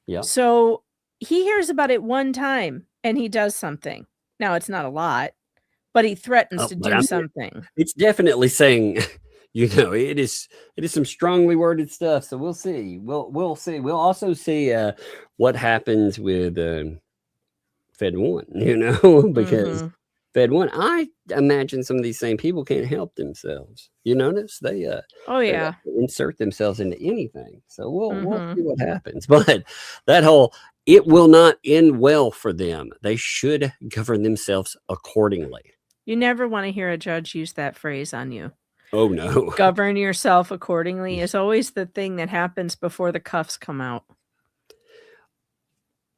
Yeah. So he hears about it one time and he does something. Now, it's not a lot, but he threatens to do something. It's definitely saying, it is some strongly worded stuff. So we'll see. We'll see. We'll also see what happens with Fed 1, because Fed 1, I imagine some of these same people can't help themselves. You notice they they insert themselves into anything. So we'll see what happens. But it will not end well for them. They should govern themselves accordingly. You never want to hear a judge use that phrase on you. Oh no. Govern yourself accordingly is always the thing that happens before the cuffs come out.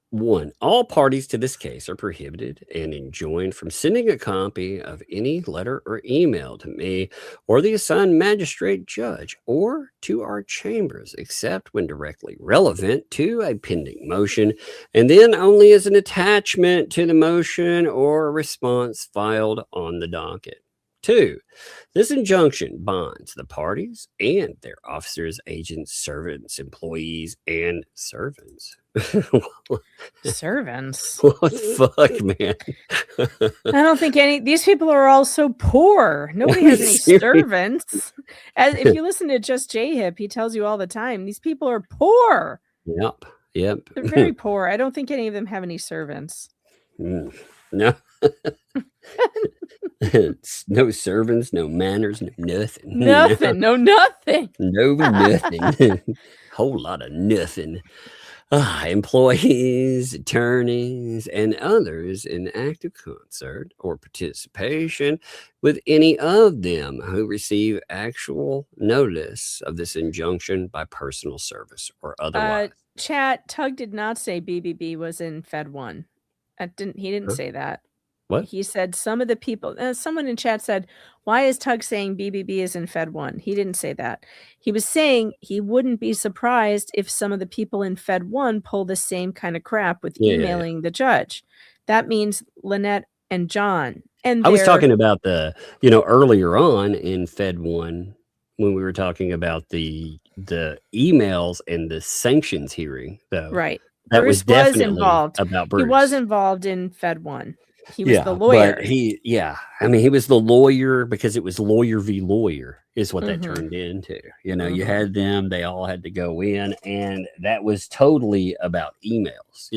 1, all parties to this case are prohibited and enjoined from sending a copy of any letter or email to me or the assigned magistrate judge or to our chambers, except when directly relevant to a pending motion, and then only as an attachment to the motion or a response filed on the docket. 2, this injunction binds the parties and their officers, agents, servants, employees, and servants. Servants? What the fuck, man? I don't think these people are all so poor. Nobody has any servants. If you listen to Just J-Hip, he tells you all the time, these people are poor. Yep. They're very poor. I don't think any of them have any servants. No. No servants, no manners, no nothing. Nothing. No nothing. No nothing. Whole lot of nothing. Employees, attorneys, and others in active concert or participation with any of them who receive actual notice of this injunction by personal service or otherwise. Chat, Tug did not say BBB was in Fed 1. He didn't say that. What? He said some of the people, someone in chat said, why is Tug saying BBB is in Fed 1? He didn't say that. He was saying he wouldn't be surprised if some of the people in Fed 1 pull the same kind of crap with emailing the judge. That means Lynette and John. And I was talking about earlier on in Fed 1 when we were talking about the emails and the sanctions hearing, though. Right. That Bruce was definitely involved. About Bruce. He was involved in Fed 1. He was the lawyer. But he was the lawyer because it was lawyer v. lawyer is what that turned into. You had them, they all had to go in, and that was totally about emails.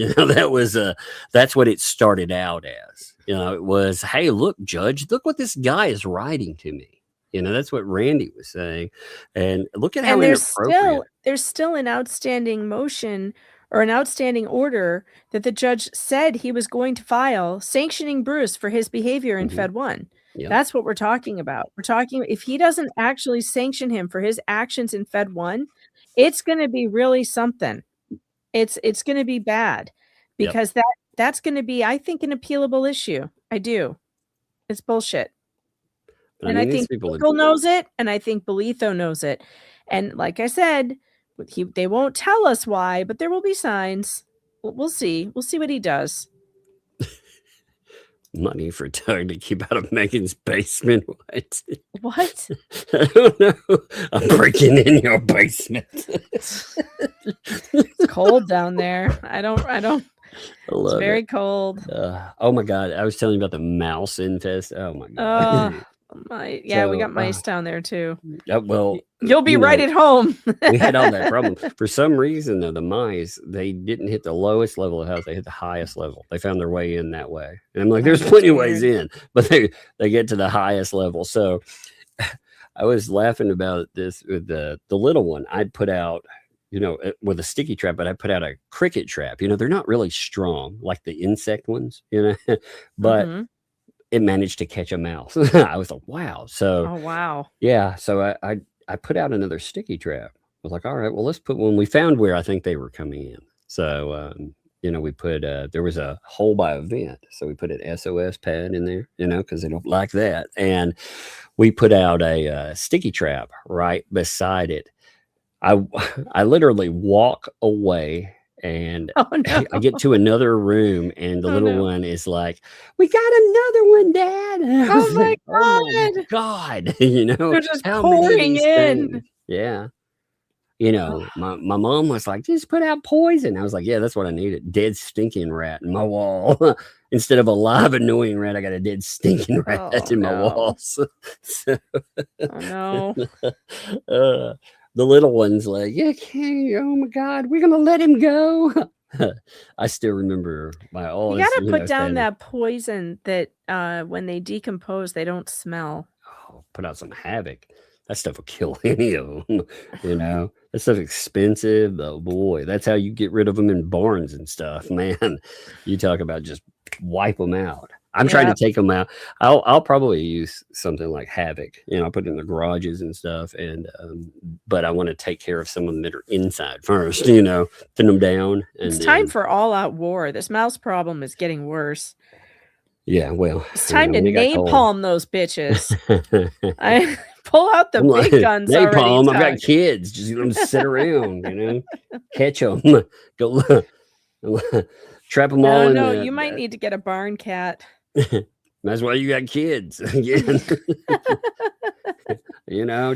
That's what it started out as. It was, hey, look, judge, look what this guy is writing to me. That's what Randy was saying. And look at how inappropriate. There's still an outstanding motion or an outstanding order that the judge said he was going to file sanctioning Bruce for his behavior in Fed 1. Yep. That's what we're talking about. We're talking, if he doesn't actually sanction him for his actions in Fed 1, it's going to be really something. It's going to be bad because that's going to be, I think, an appealable issue. I do. It's bullshit. But And I these think people Michael knows it, and I think Belitho knows it. And like I said, they won't tell us why, but there will be signs. We'll see. We'll see what he does. money for Doug to keep out of Megan's basement. What? What? I don't know. I'm breaking in your basement. It's cold down there. I don't. I It's love very it. cold. Oh my God. I was telling you about the mouse infest. Oh my God. Yeah, we got mice down there too. Well, You'll be right at home. we had all that problem. For some reason, though, the mice, they didn't hit the lowest level of the house. They hit the highest level. They found their way in that way. And I'm like, there's plenty of ways in, but they get to the highest level. So I was laughing about this with the little one. I'd put out, with a sticky trap, but I put out a cricket trap. They're not really strong like the insect ones, but it managed to catch a mouse. I was like, wow. So, oh, wow. Yeah. So I put out another sticky trap. I was like, all right, well, let's put one. We found where I think they were coming in. So, we put, there was a hole by a vent. So we put an SOS pad in there, because they don't like that. And we put out a sticky trap right beside it. I literally walk away and I get to another room and the little one is like, we got another one, Dad. And I was like, oh my God. They're just how many of pouring these in. things? Yeah. My mom was like, just put out poison. I was like, yeah, that's what I needed. Dead stinking rat in my wall. Instead of a live annoying rat, I got a dead stinking rat in my walls. So, oh no. The little one's like, yeah, oh my God, we're gonna let him go. I still remember my oldest. You gotta put down that poison that when they decompose, they don't smell. Oh, put out some havoc. That stuff will kill any of them. That stuff's expensive. Oh boy, that's how you get rid of them in barns and stuff, man. You talk about just wipe them out. I'm trying to take them out. I'll probably use something like havoc. I'll put it in the garages and stuff. And but I want to take care of some of them that are inside first. Thin them down. And it's time for all-out war. This mouse problem is getting worse. Yeah, well, it's time to napalm those bitches. I pull out the big guns already. Napalm. I've got kids. Just let them sit around. Catch them. Go trap them all. No, you might need to get a barn cat. That's why you got kids again.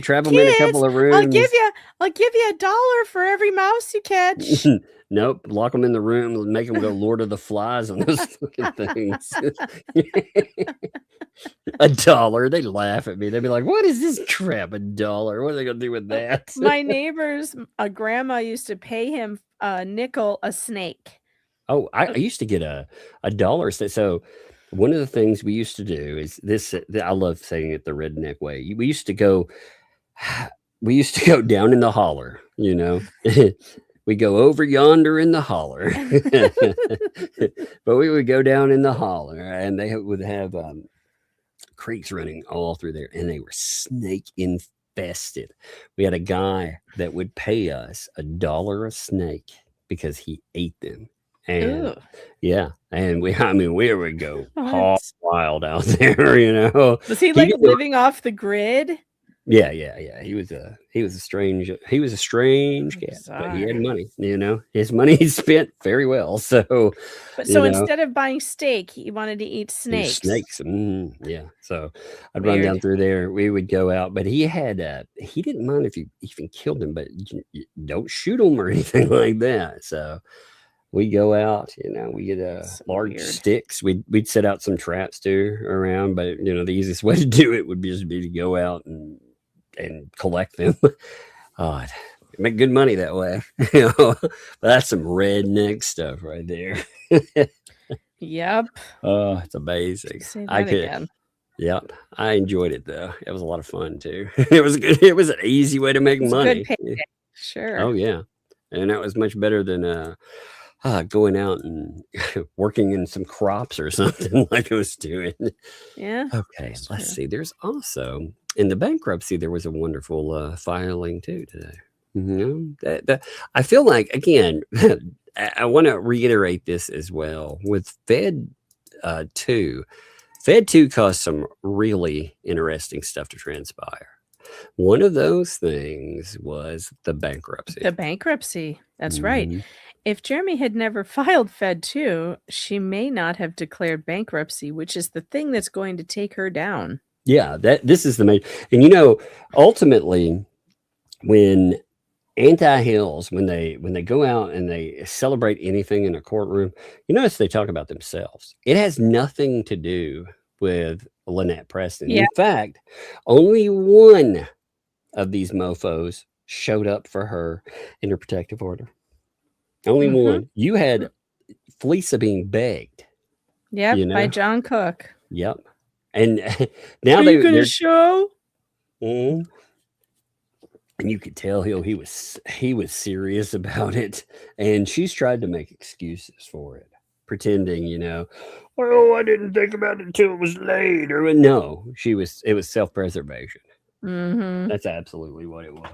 Trap them in a couple of rooms. I'll give you $1 for every mouse you catch. Nope, lock them in the room and make them go Lord of the Flies on those fucking things. $1, they laugh at me. They'd be like, "What is this crap? $1? What are they gonna do with that?" My neighbor's grandma used to pay him a nickel a snake. Oh, I used to get a $1. So one of the things we used to do is this. I love saying it the redneck way. We used to go down in the holler. We go over yonder in the holler, but we would go down in the holler, and they would have creeks running all through there, and they were snake infested. We had a guy that would pay us $1 a snake because he ate them. And yeah, and we would go all wild out there, Was he like living off the grid? Yeah. He was a strange cat, but he had money, his money he spent very well. So, instead of buying steak, he wanted to eat snakes. Yeah. So I'd run down through there. We would go out, but he didn't mind if you even killed him, but you don't shoot him or anything like that. So we go out, we get large sticks. We'd set out some traps too around, but the easiest way to do it would just be to go out and collect them. Make good money that way. But that's some redneck stuff right there. Yep. Oh, it's amazing. Say that again. Yep. I enjoyed it though. It was a lot of fun too. It was good. It was an easy way to make money. Good payday. Sure. Oh yeah. And that was much better than going out and working in some crops or something like I was doing. Yeah. Okay, let's see. There's also in the bankruptcy, there was a wonderful filing too today. I feel like, again, I want to reiterate this as well with Fed 2. Fed 2 caused some really interesting stuff to transpire. One of those things was the bankruptcy. The bankruptcy. That's right. If Jeremy had never filed Fed 2, she may not have declared bankruptcy, which is the thing that's going to take her down. Yeah, this is the main. And ultimately, when anti-Hales, when they go out and they celebrate anything in a courtroom, you notice they talk about themselves. It has nothing to do with Lynette Preston. Yeah. In fact, only one of these mofos showed up for her in her protective order. Only one. You had Fleesa being begged. Yep, by John Cook. Yep. And now they're going to show. And you could tell he was serious about it, and she's tried to make excuses for it, pretending, oh, I didn't think about it until it was late. Or no, it was self-preservation. That's absolutely what it was.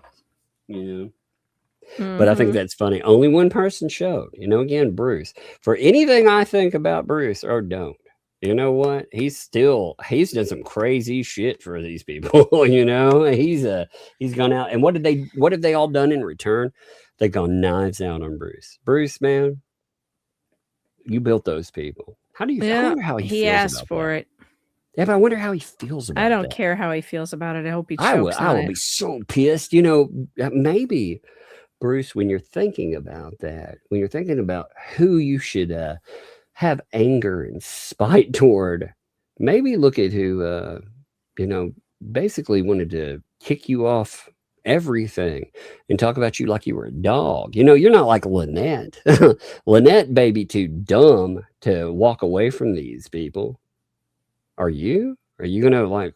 But I think that's funny. Only one person showed. Again, Bruce. For anything I think about Bruce or don't, you know what? He's done some crazy shit for these people. He's gone out, and what have they all done in return? They've gone knives out on Bruce. Bruce, man, you built those people. How do you? I wonder how he feels asked about for that. it. Yeah, but I wonder how he feels about it. I don't care how he feels about it. I hope he chokes I on will it. be so pissed. Maybe, Bruce, when you're thinking about that, when you're thinking about who you should have anger and spite toward, maybe look at who, basically wanted to kick you off everything and talk about you like you were a dog. You're not like Lynette. Lynette, baby, too dumb to walk away from these people. Are you? Are you gonna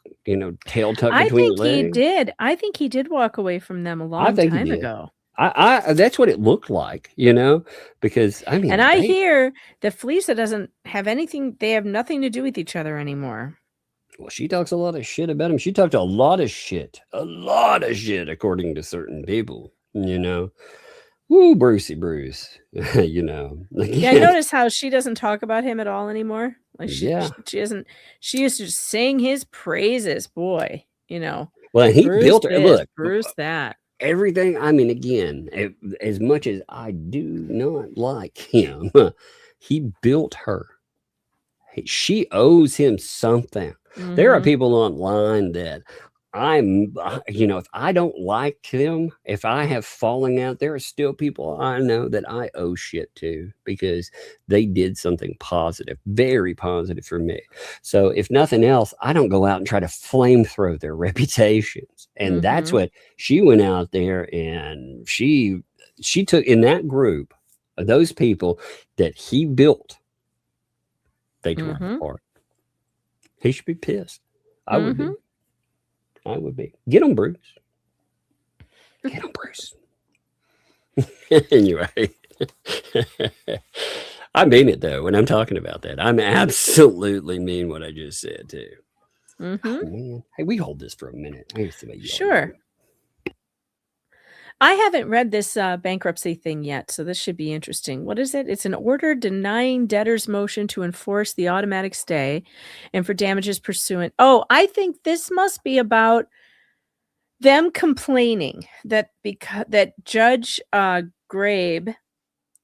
tail tuck between your legs? He did. I think he did walk away from them a long time ago. I that's what it looked like, because I mean, and I hear that Fleesa doesn't have anything. They have nothing to do with each other anymore. Well, she talks a lot of shit about him. She talked a lot of shit, according to certain people. Woo, Brucey Bruce. Yeah, notice how she doesn't talk about him at all anymore. Like she doesn't. She used to sing his praises, boy. Well, he Bruce built her. Look, Bruce that. Everything. I mean, again, as much as I do not like him, he built her. She owes him something. There are people online that if I don't like them, if I have falling out, there are still people I know that I owe shit to because they did something positive, very positive for me. So if nothing else, I don't go out and try to flamethrow their reputations. And that's what she went out there and she took in that group of those people that he built. They tore him apart. He should be pissed. I would be. I would be. Get him, Bruce. Get him, Bruce. Anyway. I mean it, though, when I'm talking about that. I'm absolutely mean what I just said, too. Oh, man. Hey, we hold this for a minute. I used to make Sure. I haven't read this bankruptcy thing yet, so this should be interesting. What is it? It's an order denying debtor's motion to enforce the automatic stay and for damages pursuant. Oh, I think this must be about them complaining that Judge Grabe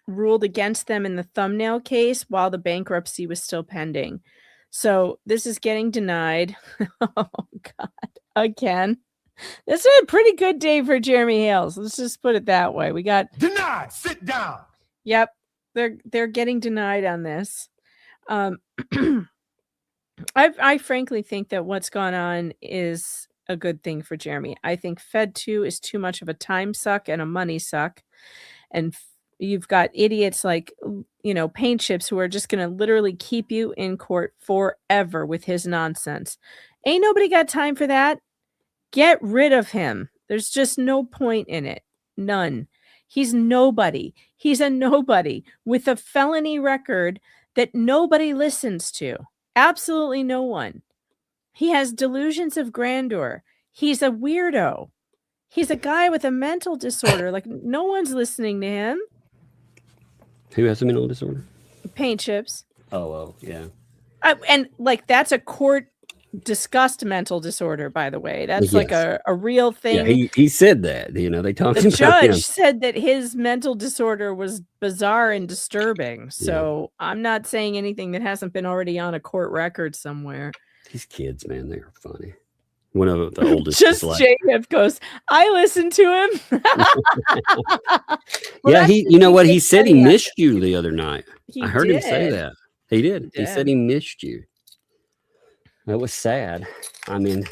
ruled against them in the thumbnail case while the bankruptcy was still pending. So this is getting denied. Oh, God. Again. This is a pretty good day for Jeremy Hales. Let's just put it that way. We got denied. Sit down. Yep, they're getting denied on this. I frankly think that what's gone on is a good thing for Jeremy. I think Fed 2 is too much of a time suck and a money suck, and you've got idiots like paint chips who are just going to literally keep you in court forever with his nonsense. Ain't nobody got time for that. Get rid of him. There's just no point in it. None. He's nobody. He's a nobody with a felony record that nobody listens to. Absolutely no one. He has delusions of grandeur. He's a weirdo. He's a guy with a mental disorder. Like, no one's listening to him. Who has a mental disorder? Paint chips. Oh, yeah. And like that's a court discussed mental disorder, by the way. That's like a real thing. Yeah, he said that. They talked The about him. judge said that his mental disorder was bizarre and disturbing. So I'm not saying anything that hasn't been already on a court record somewhere. These kids, man, they're funny. One of the oldest Just is like, Jacob goes, I listened to him. Well, yeah, that's you know what? He just said he funny. missed you the other night. He I heard him say did. that. He did. He He said did. he missed you. That was sad. I mean,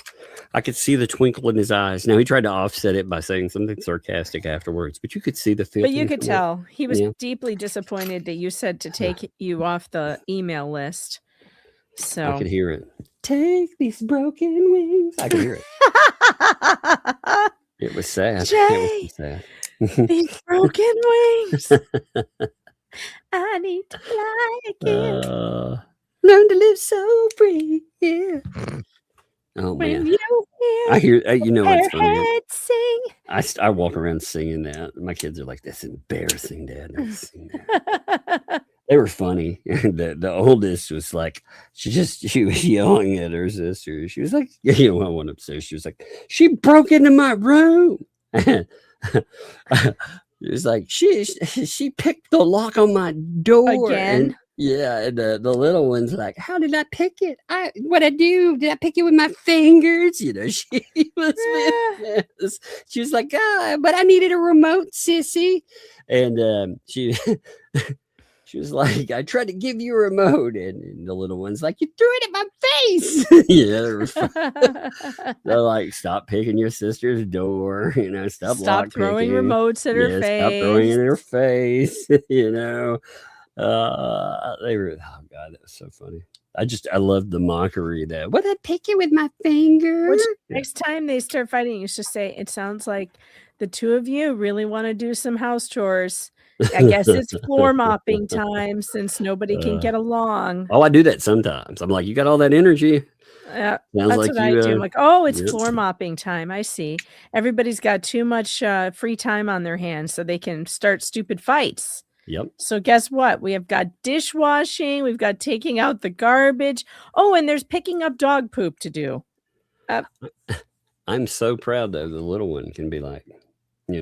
I could see the twinkle in his eyes. Now, he tried to offset it by saying something sarcastic afterwards, but you could see the feel. But you could tell he was deeply disappointed that you said to take you off the email list. So I could hear it. Take these broken wings. I could hear it. It was sad. It was sad. These broken wings. I need to fly again. Learn to live so free. Yeah. Oh When man. you I hear you know what's funny. Airhead sing. I walk around singing that. My kids are like, "That's embarrassing, Dad." Don't sing that. They were funny. The oldest was like, she was yelling at her sister. She was like, I went upstairs. She was like, she broke into my room. It was like she picked the lock on my door Again? And the little one's like, how did I pick it? What I do? Did I pick it with my fingers? She was this. She was like, but I needed a remote, sissy. And she was like, I tried to give you a remote, and the little one's like, you threw it at my face. They're like, stop picking your sister's door, stop throwing picking. remotes at her face. Stop throwing it in her face. They were, oh God, that was so funny. I loved the mockery that, what I pick it with my finger. Next time they start fighting, you should say, it sounds like the two of you really want to do some house chores. I guess it's floor mopping time since nobody can get along. Oh, I do that sometimes. I'm like, you got all that energy. Yeah, Sounds that's like what I you, do. I'm like, oh, it's yep. floor mopping time. I see. Everybody's got too much free time on their hands, so they can start stupid fights. Yep. So guess what? We have got dishwashing. We've got taking out the garbage. Oh, and there's picking up dog poop to do. I'm so proud though. The little one can be like, what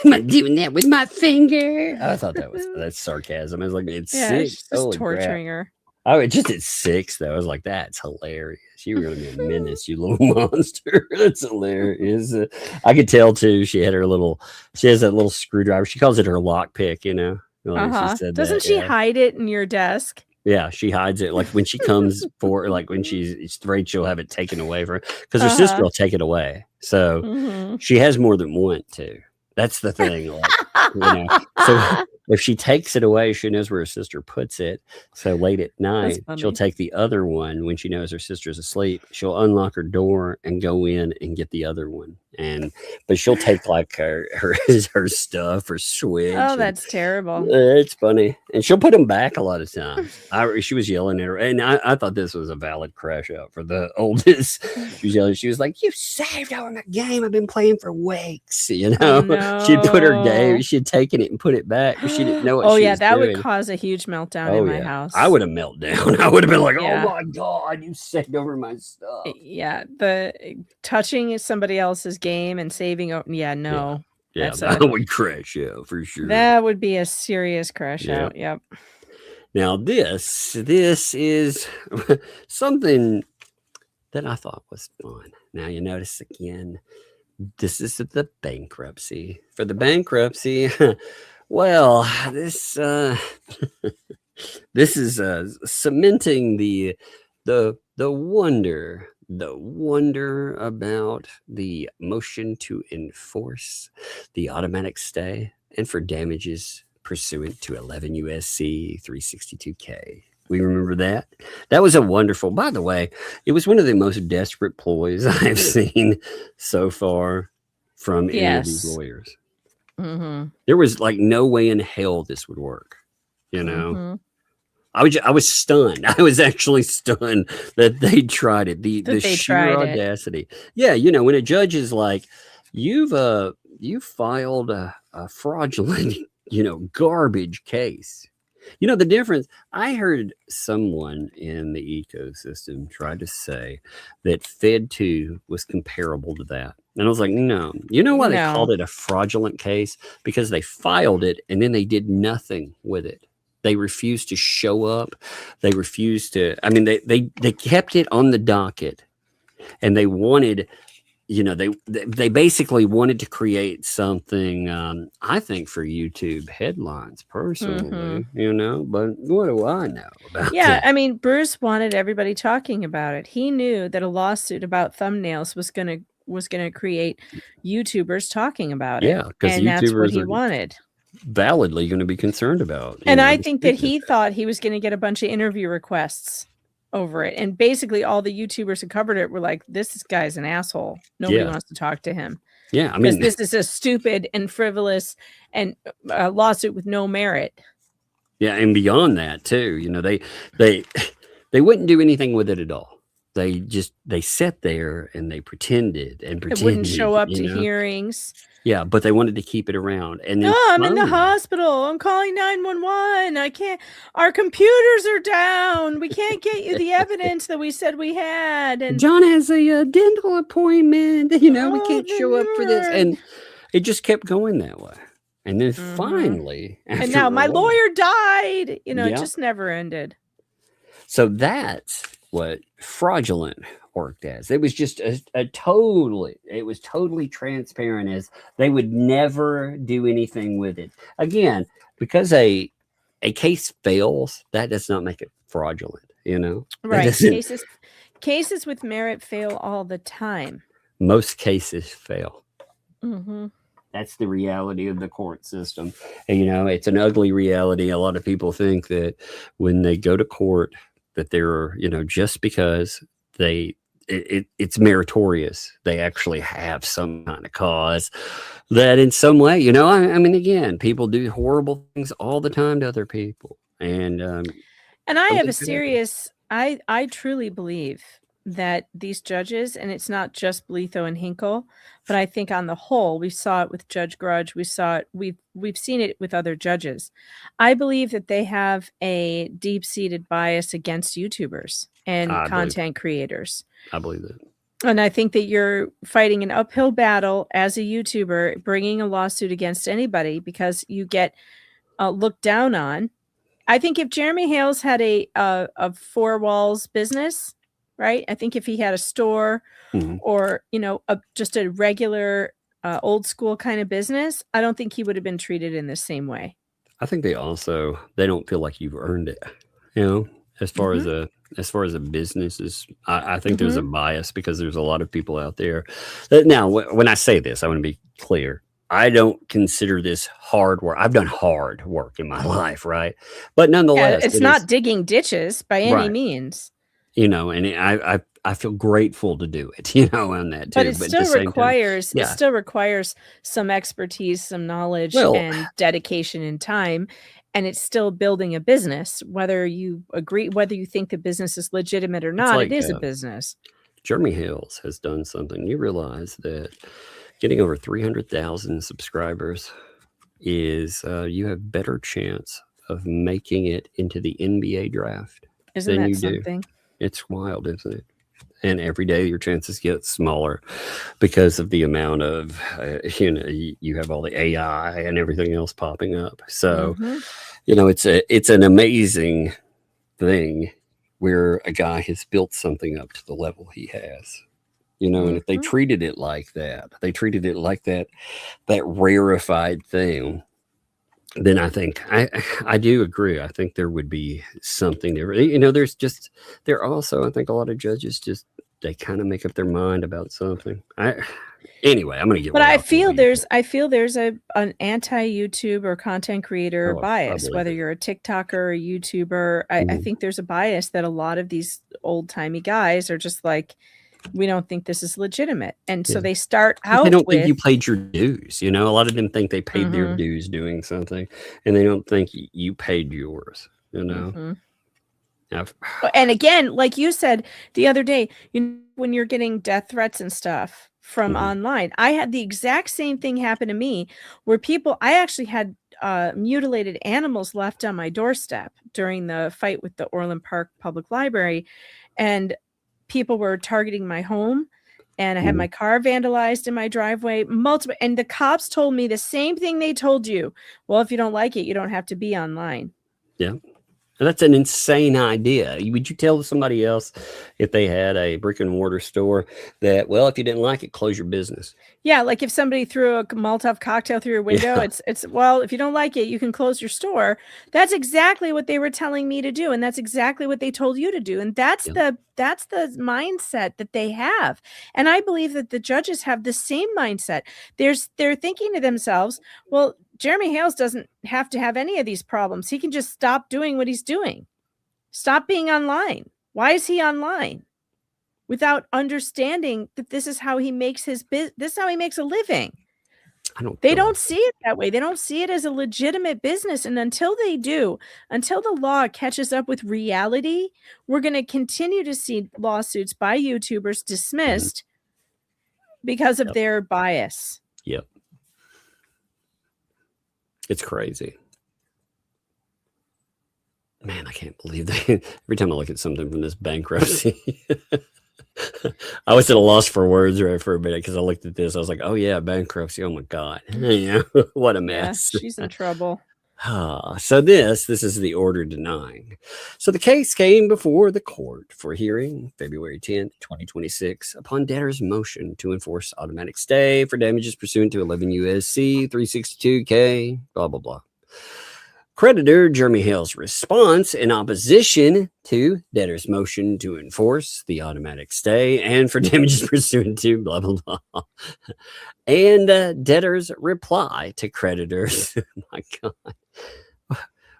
am I doing that with my finger? I thought that's sarcasm. I was like, it's sick. She's just torturing her. Oh, just at 6 though. I was like, that's hilarious. You were gonna be a menace, you little monster. That's hilarious. I could tell too. She has that little screwdriver. She calls it her lock pick. She said Doesn't she hide it in your desk? Yeah, she hides it. Like when she comes for, like when she's afraid she'll have it taken away from her, because her sister will take it away. So she has more than one too. That's the thing. So if she takes it away, she knows where her sister puts it. So late at night, she'll take the other one when she knows her sister's asleep. She'll unlock her door and go in and get the other one. But she'll take like her stuff, her switch. Oh, that's terrible. It's funny. And she'll put them back a lot of times. She was yelling at her. And I thought this was a valid crash out for the oldest. She was yelling. She was like, you saved our game I've been playing for weeks. Oh, no. She'd put her game. She'd taken it and put it back. But she didn't know what she was that doing. would cause a huge meltdown in my house. I would have melted down. I would have been like, oh my God, you saved over my stuff. Yeah. The touching somebody else's game and saving. Yeah, that would crash out for sure. That would be a serious crash out. Yep. Now this is something that I thought was fun. Now you notice again, this is the bankruptcy. For the bankruptcy, well, this this is cementing the wonder about the motion to enforce the automatic stay and for damages pursuant to 11 USC 362K. We remember that. That was a wonderful, by the way, it was one of the most desperate ploys I've seen so far from any of these lawyers. There was like no way in hell this would work, I was stunned. I was actually stunned that they tried it. The sheer audacity. Yeah, when a judge is like, you filed a fraudulent, garbage case. You know, the difference, I heard someone in the ecosystem try to say that Fed 2 was comparable to that. And I was like, no. You know why they called it a fraudulent case? Because they filed it and then they did nothing with it. They refused to show up. They refused to, I mean, they kept it on the docket, and they wanted, you know, they basically wanted to create something, I think, for YouTube headlines personally, you know, but what do I know about that? I mean, Bruce wanted everybody talking about it. He knew that a lawsuit about thumbnails was gonna create YouTubers talking about it. Yeah, because and that's what YouTubers he are wanted. validly going to be concerned about. And I think that he thought he was going to get a bunch of interview requests over it. And basically all the YouTubers who covered it were like, this guy's an asshole. Nobody wants to talk to him. Yeah, I Because mean, this is a stupid and frivolous and a lawsuit with no merit. yeah, and beyond that too, you know, they wouldn't do anything with it at all. They sat there and they pretended. It wouldn't show up to you know? hearings. Yeah, but they wanted to keep it around. And then No, I'm in the hospital. I'm calling 911. I can't. Our computers are down. We can't get you the evidence that we said we had. And John has a dental appointment. You know, we can't show up for this. And it just kept going that way. And then finally, and now my lawyer died. You know, Yeah. it just never ended. So that's what fraudulent worked as. It was just it was totally transparent, as they would never do anything with it. Again, because a case fails, that does not make it fraudulent, you know? Right. Cases with merit fail all the time. Most cases fail. Mm-hmm. That's the reality of the court system. And, you know, it's an ugly reality. A lot of people think that when they go to court, that they're, you know, just because it's meritorious, they actually have some kind of cause, that in some way, you know, I mean, again, people do horrible things all the time to other people. And I have a serious, I truly believe that these judges, and it's not just Blitho and Hinkle, but I think on the whole, we saw it with Judge Grudge. We saw it, we've seen it with other judges. I believe that they have a deep-seated bias against YouTubers and content creators. I believe that. And I think that you're fighting an uphill battle as a YouTuber, bringing a lawsuit against anybody because you get looked down on. I think if Jeremy Hales had a four walls business, right? I think if he had a store or, you know, just a regular old school kind of business, I don't think he would have been treated in the same way. I think they don't feel like you've earned it, you know, as far as a business is. I think there's a bias because there's a lot of people out there that, now when I say this, I want to be clear. I don't consider this hard work. I've done hard work in my life, right? But nonetheless, it's not digging ditches by any means. You know, and I feel grateful to do it, you know, on that too. But it still requires some expertise, some knowledge, and dedication and time. And it's still building a business, whether you think the business is legitimate or not. It is a business. Jeremy Hales has done something. You realize that getting over 300,000 subscribers is you have better chance of making it into the NBA draft Isn't than that you something? do. It's wild, isn't it? And every day your chances get smaller because of the amount of, you know, you have all the AI and everything else popping up. So, you know, it's an amazing thing where a guy has built something up to the level he has, you know, and if they treated it like that, that rarefied thing, then I think I do agree. I think there would be something there. You know, there also, I think a lot of judges they kind of make up their mind about something. Anyway, I'm going to get. But I feel there's an anti-YouTube or content creator bias, whether you're a TikToker or a YouTuber. I think there's a bias that a lot of these old timey guys are just like, we don't think this is legitimate. And so they start out. They don't think you paid your dues. You know, a lot of them think they paid their dues doing something, and they don't think you paid yours, you know? And again, like you said the other day, when you're getting death threats and stuff from online, I had the exact same thing happen to me where I actually had mutilated animals left on my doorstep during the fight with the Orland Park Public Library, and people were targeting my home, and I had my car vandalized in my driveway, multiple, and the cops told me the same thing they told you. Well, if you don't like it, you don't have to be online. Yeah. That's an insane idea. Would you tell somebody else if they had a brick and mortar store that, well, if you didn't like it, close your business? Yeah, like if somebody threw a Molotov cocktail through your window, it's well, if you don't like it, you can close your store. That's exactly what they were telling me to do, and that's exactly what they told you to do. And that's the mindset that they have. And I believe that the judges have the same mindset. They're thinking to themselves, well, Jeremy Hales doesn't have to have any of these problems. He can just stop doing what he's doing. Stop being online. Why is he online? Without understanding that this is how he makes his this is how he makes a living. They don't see it that way. They don't see it as a legitimate business. And until they do, until the law catches up with reality, we're going to continue to see lawsuits by YouTubers dismissed because of their bias. Yep. It's crazy. Man, I can't believe that. Every time I look at something from this bankruptcy, I was at a loss for words right for a minute because I looked at this. I was like, oh, yeah, bankruptcy. Oh, my God. What a mess. Yeah, she's in trouble. So this is the order denying. So the case came before the court for hearing February 10th, 2026, upon debtor's motion to enforce automatic stay for damages pursuant to 11 U.S.C. 362K, blah, blah, blah. Creditor Jeremy Hale's response in opposition to debtor's motion to enforce the automatic stay and for damages pursuant to blah, blah, blah. And debtor's reply to creditors. My God.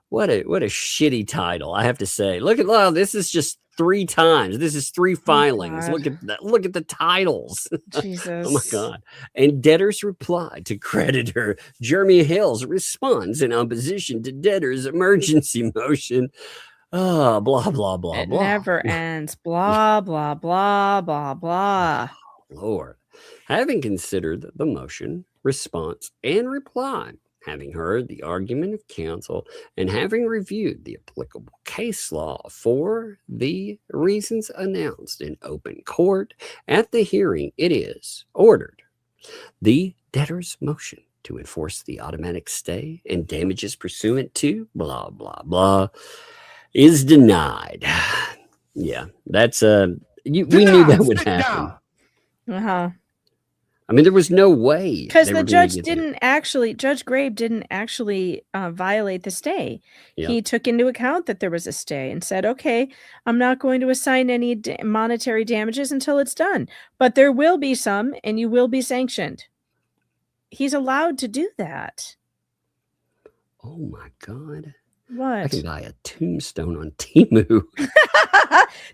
What a shitty title, I have to say. Look at this is just 3 times. This is 3 filings. Look at that. Look at the titles. Jesus. Oh my God. And debtor's reply to creditor Jeremy Hale's response in opposition to debtor's emergency motion. Oh, blah, blah, blah, it blah. Never ends. Blah, blah, blah, blah, blah. Lord. Having considered the motion, response, and reply, having heard the argument of counsel, and having reviewed the applicable case law for the reasons announced in open court at the hearing, it is ordered the debtor's motion to enforce the automatic stay and damages pursuant to blah, blah, blah is denied. Yeah, that's we knew that would happen. Uh-huh. I mean, there was no way. Because the judge Judge Grabe didn't actually violate the stay. Yeah. He took into account that there was a stay and said, okay, I'm not going to assign any monetary damages until it's done. But there will be some, and you will be sanctioned. He's allowed to do that. Oh, my God. What? I can buy a tombstone on Temu.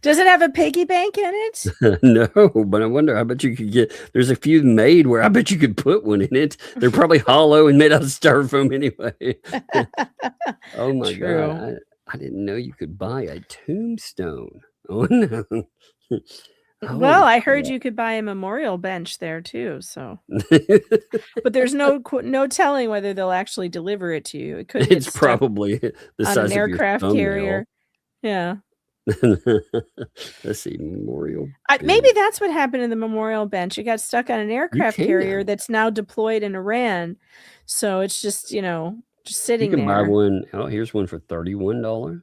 Does it have a piggy bank in it? No, but I wonder, I bet you could there's a few made where I bet you could put one in it. They're probably hollow and made out of styrofoam anyway. Oh my God. I didn't know you could buy a tombstone. Oh no. Well, I heard you could buy a memorial bench there too. So, but there's no telling whether they'll actually deliver it to you. It could. It's probably the size on of an aircraft carrier. Yeah. Let's see, memorial. Maybe that's what happened in the memorial bench. It got stuck on an aircraft carrier that's now deployed in Iran. So it's just just sitting there. You can buy one. Oh, here's one for $31.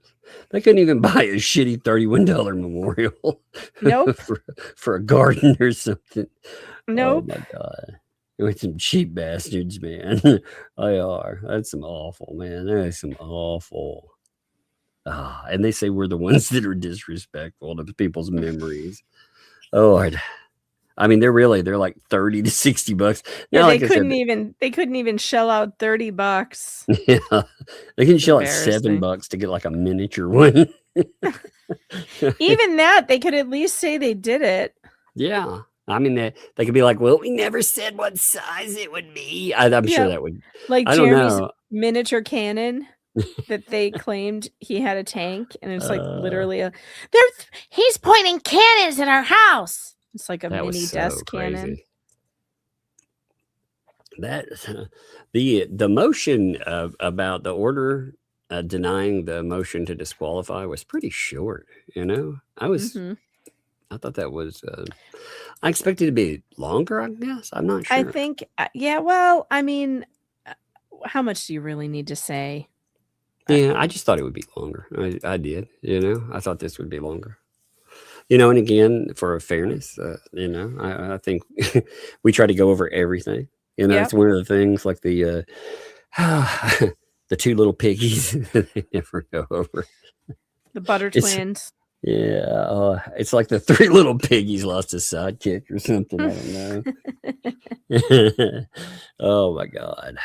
They couldn't even buy a shitty $31 memorial. Nope. for a garden or something. Nope. Oh my God. With some cheap bastards, man. They are. That's some awful, man. That is some awful. And they say we're the ones that are disrespectful to people's memories. Oh, Lord. I mean, they're like $30 to $60. Now, yeah, they couldn't even shell out $30. Yeah, they can shell out $7 to get like a miniature one. Even that, they could at least say they did it. Yeah. I mean, they could be like, well, we never said what size it would be. I'm sure that would. Like I don't Jeremy's know. miniature cannon that they claimed he had a tank. And it's like literally he's pointing cannons at our house. It's like a mini desk cannon. That the motion about the order denying the motion to disqualify was pretty short. I thought that was. I expected it to be longer. I guess I'm not sure. I think, yeah. Well, I mean, how much do you really need to say? Yeah, I just thought it would be longer. I did. I thought this would be longer. And again, for fairness, I think we try to go over everything. It's one of the things like the the two little piggies they never go over. The Butter Twins. Yeah, it's like the three little piggies lost a sidekick or something. I don't know. Oh my God.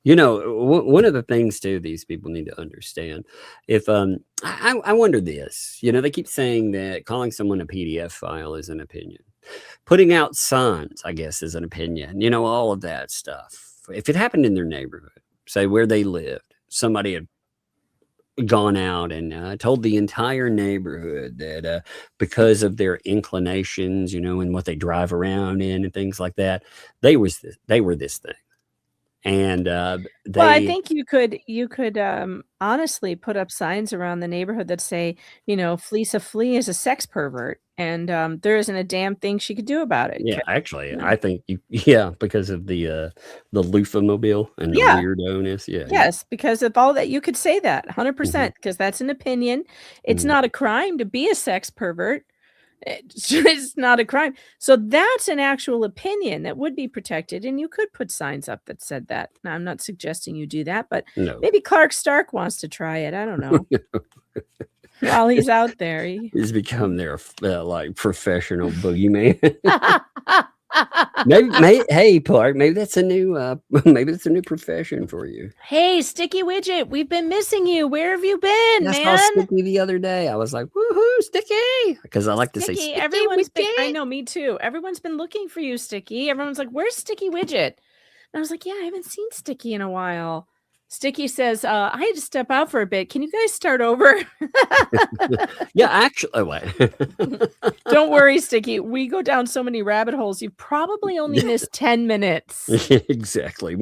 One of the things too, these people need to understand. If I wonder this, they keep saying that calling someone a PDF file is an opinion. Putting out signs, I guess, is an opinion. All of that stuff. If it happened in their neighborhood, say where they lived, somebody had gone out and told the entire neighborhood that because of their inclinations, and what they drive around in and things like that, they were this thing. And well, I think you could honestly put up signs around the neighborhood that say, Fleece a Flea is a sex pervert, and there isn't a damn thing she could do about it. Yeah, actually, I think because of the loofah-mobile and the weirdo-ness. Yeah. Yes, because of all that, you could say that 100% because that's an opinion. It's not a crime to be a sex pervert. It's not a crime. So that's an actual opinion that would be protected, and you could put signs up that said that. Now, I'm not suggesting you do that, but maybe Clark Stark wants to try it. I don't know. While he's out there, he's become their like professional boogeyman. maybe, hey, Clark, maybe that's a new profession for you. Hey, Sticky Widget, we've been missing you. Where have you been, I man? saw Sticky the other day. I was like, woohoo, Sticky, because I like to say Sticky. I know, me too. Everyone's been looking for you, Sticky. Everyone's like, where's Sticky Widget? And I was like, yeah, I haven't seen Sticky in a while. Sticky says, I had to step out for a bit. Can you guys start over? Yeah, actually, wait. Don't worry, Sticky. We go down so many rabbit holes. You probably only missed 10 minutes. Exactly.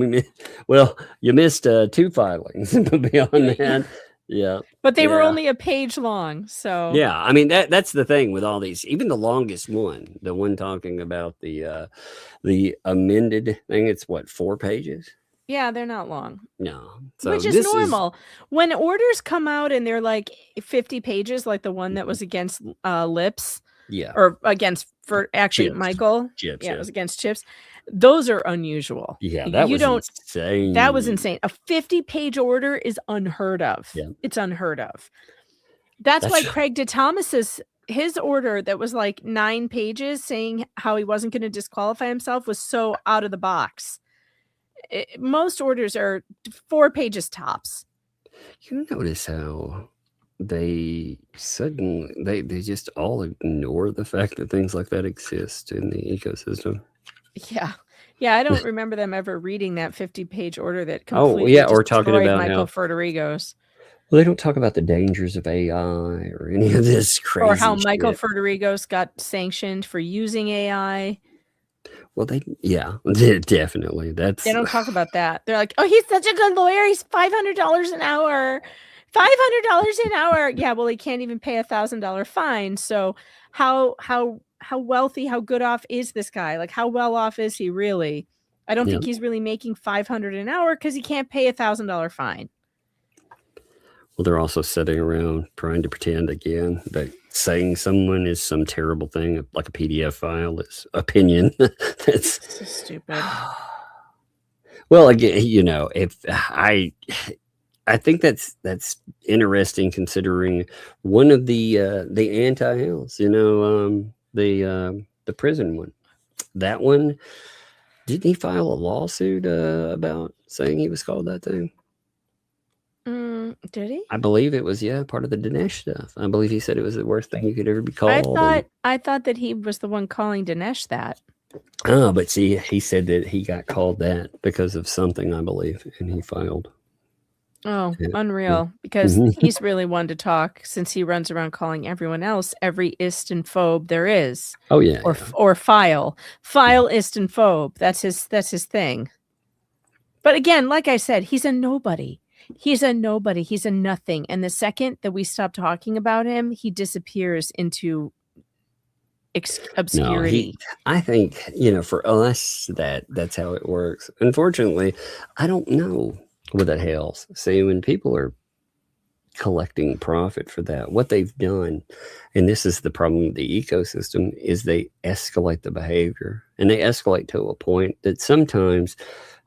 You missed 2 filings beyond that. Yeah. But they were only a page long. So yeah, I mean that's the thing with all these, even the longest one, the one talking about the amended thing, it's what, 4 pages? Yeah, they're not long. No. So which is normal. When orders come out and they're like 50 pages, like the one that was against Lips. Yeah. Or against, for actually, Chips. Michael. Chips, yeah, it was against Chips. Those are unusual. Yeah, that was insane. That was insane. A 50-page order is unheard of. Yeah. It's unheard of. That's why Craig DeThomas's his order that was like 9 pages saying how he wasn't going to disqualify himself was so out of the box. Most orders are 4 pages tops. You notice how they suddenly they just all ignore the fact that things like that exist in the ecosystem. Yeah. I don't remember them ever reading that 50-page order that completely or talking about Michael Federigo's. Well, they don't talk about the dangers of AI or any of this crazy or how shit. Michael Federigo's got sanctioned for using AI. Well, definitely. They don't talk about that. They're like, oh, he's such a good lawyer. He's $500 an hour. $500 an hour. Yeah, well, he can't even pay $1,000 fine. So how wealthy, how good off is this guy? Like, how well off is he really? I don't think he's really making $500 an hour because he can't pay $1,000 fine. Well, they're also sitting around trying to pretend again that saying someone is some terrible thing, like a PDF file, is opinion. That's so stupid. Well, again, if I think that's interesting, considering one of the Anti-SLAPP, the prison one. That one, didn't he file a lawsuit about saying he was called that thing? Did he? I believe it was, part of the Dinesh stuff. I believe he said it was the worst thing you could ever be called. I thought that he was the one calling Dinesh that. Oh, but see, he said that he got called that because of something, I believe, and he filed. Oh, unreal. Because he's really one to talk, since he runs around calling everyone else every ist and phobe there is. Oh, yeah. Or file ist and phobe. That's his thing. But again, like I said, he's a nobody. He's a nobody. He's a nothing. And the second that we stop talking about him, he disappears into obscurity. I think, you know, for us, that's how it works. Unfortunately, I don't know what that Hales. See, when people are collecting profit for that, what they've done, and this is the problem with the ecosystem, is they escalate the behavior, and they escalate to a point that sometimes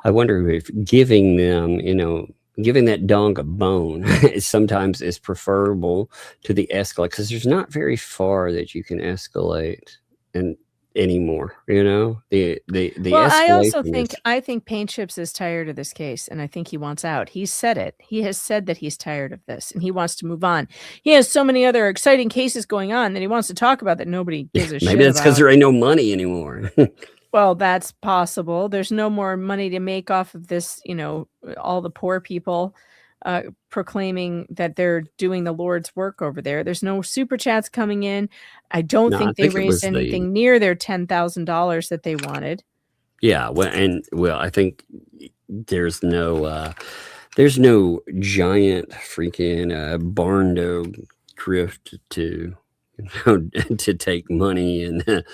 I wonder if giving them, you know, giving that dog a bone sometimes is preferable to the escalate, because there's not very far that you can escalate and anymore, you know, the well, escalation I think Paint Chips is tired of this case, and I think he wants out. He's said it. He has said that he's tired of this and he wants to move on. He has so many other exciting cases going on that he wants to talk about that nobody gives a shit maybe that's because about. there ain't no money anymore. Well, that's possible. There's no more money to make off of this, you know, all the poor people proclaiming that they're doing the Lord's work over there. There's no super chats coming in. I don't think they raised anything near their $10,000 that they wanted. Yeah, well, I think there's no giant freaking barn dog grift to, you know, to take money and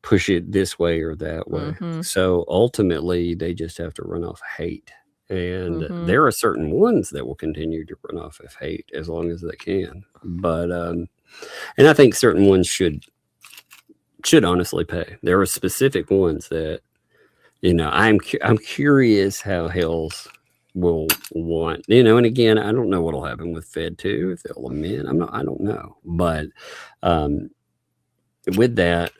push it this way or that way. So ultimately, they just have to run off hate. And there are certain ones that will continue to run off of hate as long as they can. But and I think certain ones should honestly pay. There are specific ones that, you know, I'm curious how Hales will want, you know, and again, I don't know what'll happen with Fed 2, if they'll amend. I don't know. But with that,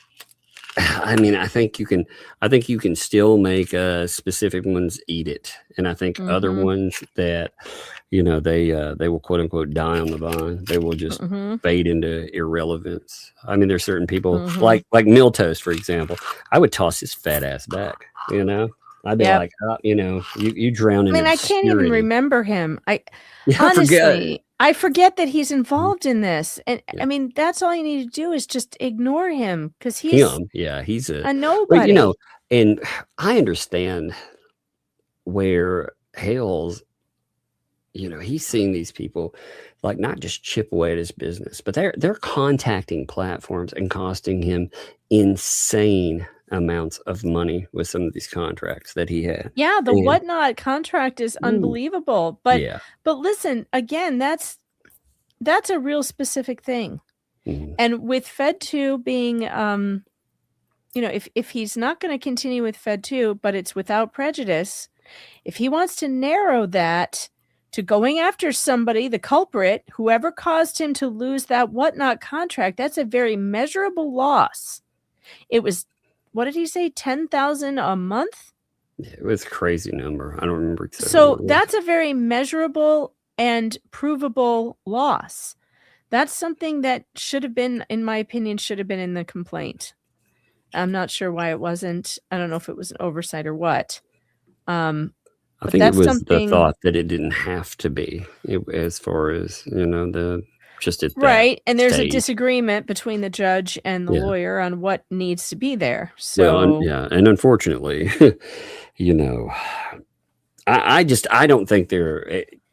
I mean, I think you can still make specific ones eat it, and I think other ones that, you know, they will quote unquote die on the vine. They will just fade into irrelevance. I mean, there's certain people like Miltoast, for example. I would toss his fat ass back. You know, I'd be like, oh, you know, you drown in. I mean, I can't even remember him. Honestly, I forget that he's involved in this. And I mean, that's all you need to do is just ignore him, because he's a nobody. But, you know, and I understand where Hale's, you know, he's seeing these people like not just chip away at his business, but they're contacting platforms and costing him insane amounts of money with some of these contracts that he had. Yeah, the whatnot contract is unbelievable. But listen, again, that's a real specific thing. And with Fed 2 being you know, if he's not going to continue with Fed 2, but it's without prejudice, if he wants to narrow that to going after somebody, the culprit, whoever caused him to lose that whatnot contract, that's a very measurable loss. It was, what did he say, 10,000 a month? It was a crazy number. I don't remember exactly. So that's a very measurable and provable loss. That's something that should have been, in my opinion, should have been in the complaint. I'm not sure why it wasn't. I don't know if it was an oversight or what. I think it was the thought that it didn't have to be, as far as, you know, just at right. And there's stage. A disagreement between the judge and the lawyer on what needs to be there. So and unfortunately, you know, I don't think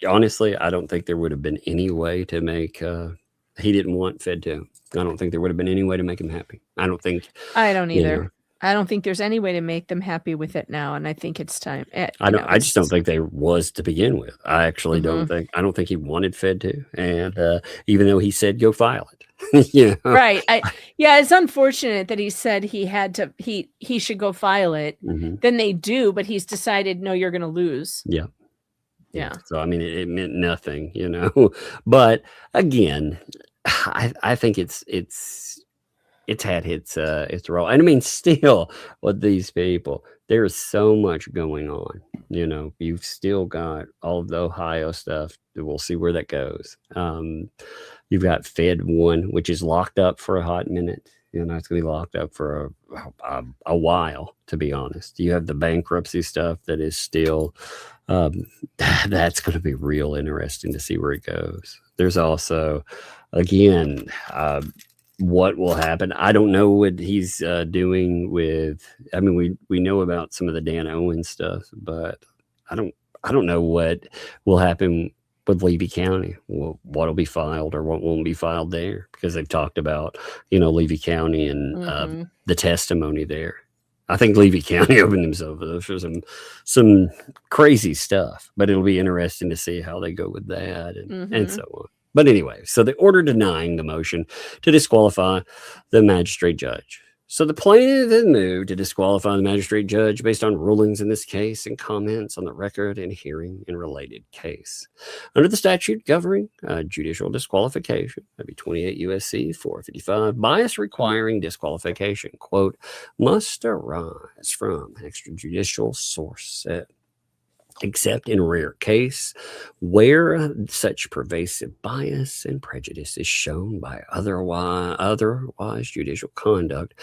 honestly, I don't think there would have been any way to make he didn't want Fed 2. I don't think there would have been any way to make him happy. I don't either. You know, I don't think there's any way to make them happy with it now, and I think it's time. I just don't think there was to begin with. I actually don't think. I don't think he wanted Fed 2, and even though he said go file it, you know? Right? It's unfortunate that he said he had to. He should go file it. Then they do, but he's decided no, you're going to lose. Yeah. So I mean, it meant nothing, you know. But again, I think it's had its role. And I mean, still with these people, there's so much going on. You know, you've still got all of the Ohio stuff. We'll see where that goes. You've got Fed 1, which is locked up for a hot minute. You know, it's going to be locked up for a while, to be honest. You have the bankruptcy stuff that is still, that's going to be real interesting to see where it goes. There's also, again, what will happen. I don't know what he's doing with, I mean, we know about some of the Dan Owen stuff, but I don't know what will happen with Levy County, what'll be filed or what won't be filed there, because they've talked about, Levy County and the testimony there. I think Levy County opened themselves up for some crazy stuff, but it'll be interesting to see how they go with that and so on. But anyway, so the order denying the motion to disqualify the magistrate judge. So the plaintiff has moved to disqualify the magistrate judge based on rulings in this case and comments on the record and hearing in related case. Under the statute governing judicial disqualification, that'd be 28 U.S.C. 455, bias requiring disqualification, quote, must arise from extrajudicial source, except in rare case where such pervasive bias and prejudice is shown by otherwise judicial conduct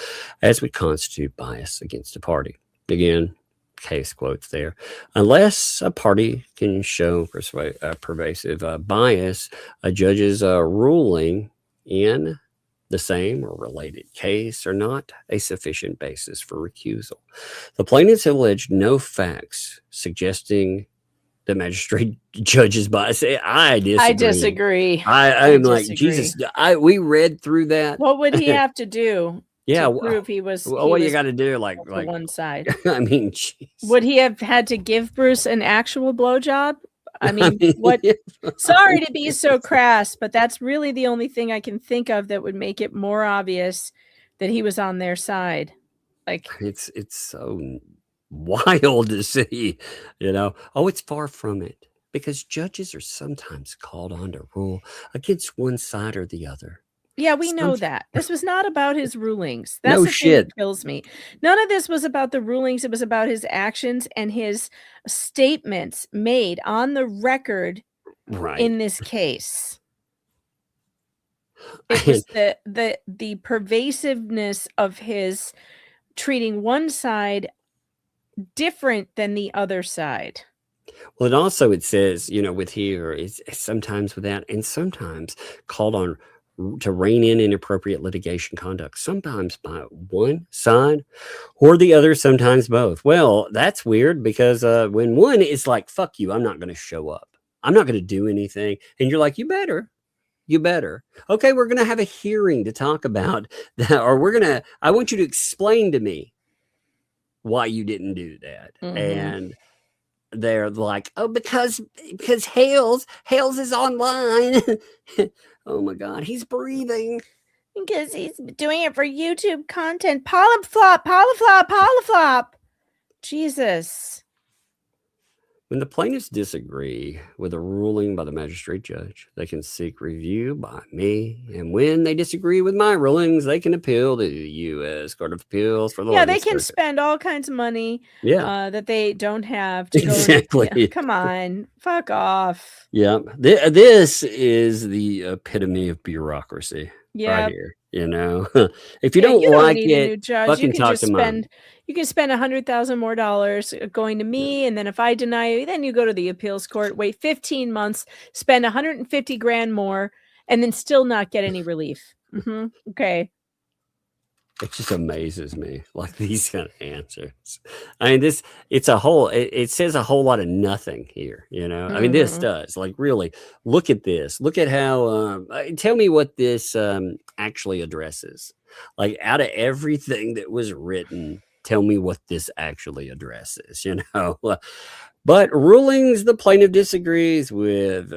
as would constitute bias against a party. Again, case quotes there. Unless a party can show pervasive bias, a judge's ruling in the same or related case are not a sufficient basis for recusal. The plaintiffs have alleged no facts suggesting the magistrate judge's bias. I disagree. I'm like, Jesus, we read through that. What would he have to do to prove he was? What you got to do, like one side? I mean, geez. Would he have had to give Bruce an actual blowjob? I mean, what? Sorry to be so crass, but that's really the only thing I can think of that would make it more obvious that he was on their side. Like, it's so wild to see, Oh, it's far from it, because judges are sometimes called on to rule against one side or the other. Yeah, we know that. This was not about his rulings. That's the thing that kills me. None of this was about the rulings. It was about his actions and his statements made on the record in this case. It was the pervasiveness of his treating one side different than the other side. Well, and also it says, with here, it's sometimes with that and sometimes called on to rein in inappropriate litigation conduct, sometimes by one side or the other, sometimes both. Well, that's weird, because when one is like, fuck you, I'm not going to show up, I'm not going to do anything, and you're like, you better. Okay, we're going to have a hearing to talk about that, or I want you to explain to me why you didn't do that. And they're like, oh, because Hales is online. Oh my God, he's breathing. Because he's doing it for YouTube content. Polyflop. Jesus. When the plaintiffs disagree with a ruling by the magistrate judge, they can seek review by me. And when they disagree with my rulings, they can appeal to the U.S. Court of Appeals for the they can spend all kinds of money that they don't have to exactly. Come on, fuck off. Yeah, this is the epitome of bureaucracy right here. If you don't like it, fucking talk to mom. You can spend $100,000 more going to me, and then if I deny you, then you go to the appeals court, wait 15 months, spend $150,000 more, and then still not get any relief. Okay. It just amazes me, like these kind of answers. I mean, it says a whole lot of nothing here, I mean, this does, like, really look at this. Look at how, tell me what this actually addresses. Like, out of everything that was written, tell me what this actually addresses, But rulings the plaintiff disagrees with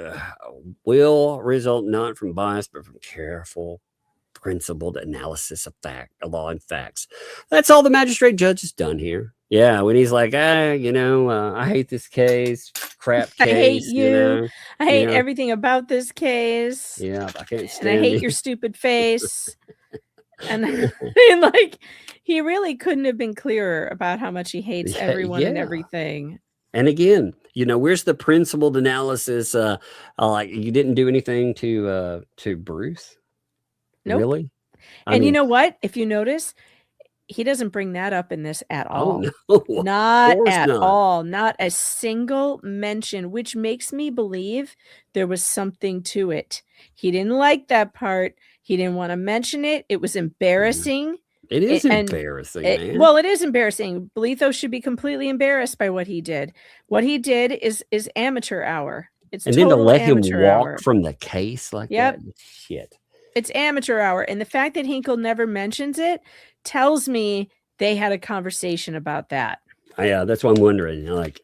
will result not from bias, but from careful, principled analysis of law and facts. That's all the magistrate judge has done here. Yeah, when he's like, I hate this case, crap case. I hate you. I hate everything about this case. Yeah, I can't stand and I hate your stupid face. And like, he really couldn't have been clearer about how much he hates everyone and everything. And again, where's the principled analysis? Like, you didn't do anything to Bruce. Nope. Really? I mean, you know what? If you notice, he doesn't bring that up in this at all. Oh, no. Not at all. Not a single mention, which makes me believe there was something to it. He didn't like that part. He didn't want to mention it. It was embarrassing It is And embarrassing, man. well, it is embarrassing. Belito should be completely embarrassed by what he did. What he did is amateur hour. It's and then to total let him walk amateur hour. from the case like Yep. that. Shit. It's amateur hour. And the fact that Hinkle never mentions it tells me they had a conversation about that. Yeah, that's what I'm wondering. You know, like,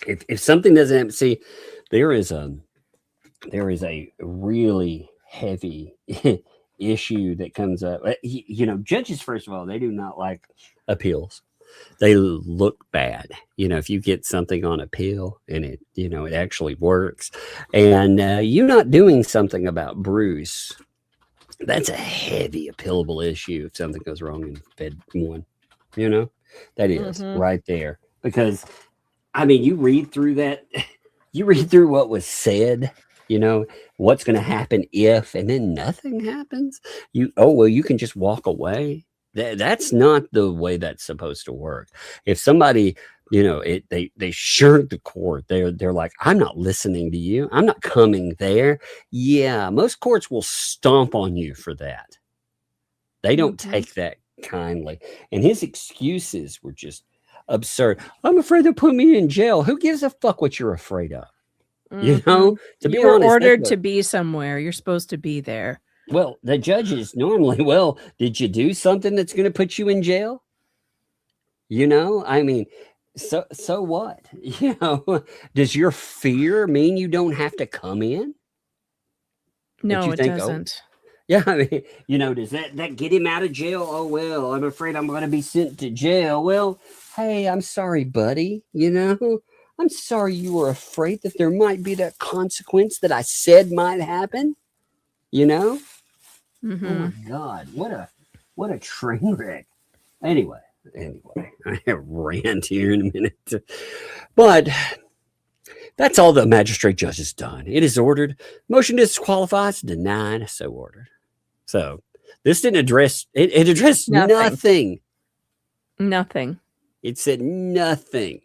if something doesn't happen, see, there is a really heavy issue that comes up. You know, judges, first of all, they do not like appeals. They look bad. You know, if you get something on appeal and it, you know, it actually works, and you're not doing something about Bruce, that's a heavy appealable issue if something goes wrong in Fed 1. You know, that is right there. Because, I mean, you read through that, you read through what was said, you know, what's going to happen if, and then nothing happens. You can just walk away. That's not the way that's supposed to work. If somebody, you know, they shirk the court, they're like, I'm not listening to you. I'm not coming there. Yeah, most courts will stomp on you for that. They don't take that kindly. And his excuses were just absurd. I'm afraid they'll put me in jail. Who gives a fuck what you're afraid of? You know, to be honest, ordered to be somewhere. You're supposed to be there. Well, the judges normally, well, did you do something that's going to put you in jail? You know, I mean, so what? You know, does your fear mean you don't have to come in? No, it doesn't. Yeah, I mean, you know, does that get him out of jail? Oh, well, I'm afraid I'm going to be sent to jail. Well, hey, I'm sorry, buddy. You know, I'm sorry you were afraid that there might be that consequence that I said might happen. You know? Oh my God, what a train wreck. Anyway, I have rant here in a minute. But that's all the magistrate judge has done. It is ordered. Motion to disqualify is denied. So ordered. So this didn't address it addressed nothing. Nothing. It said nothing.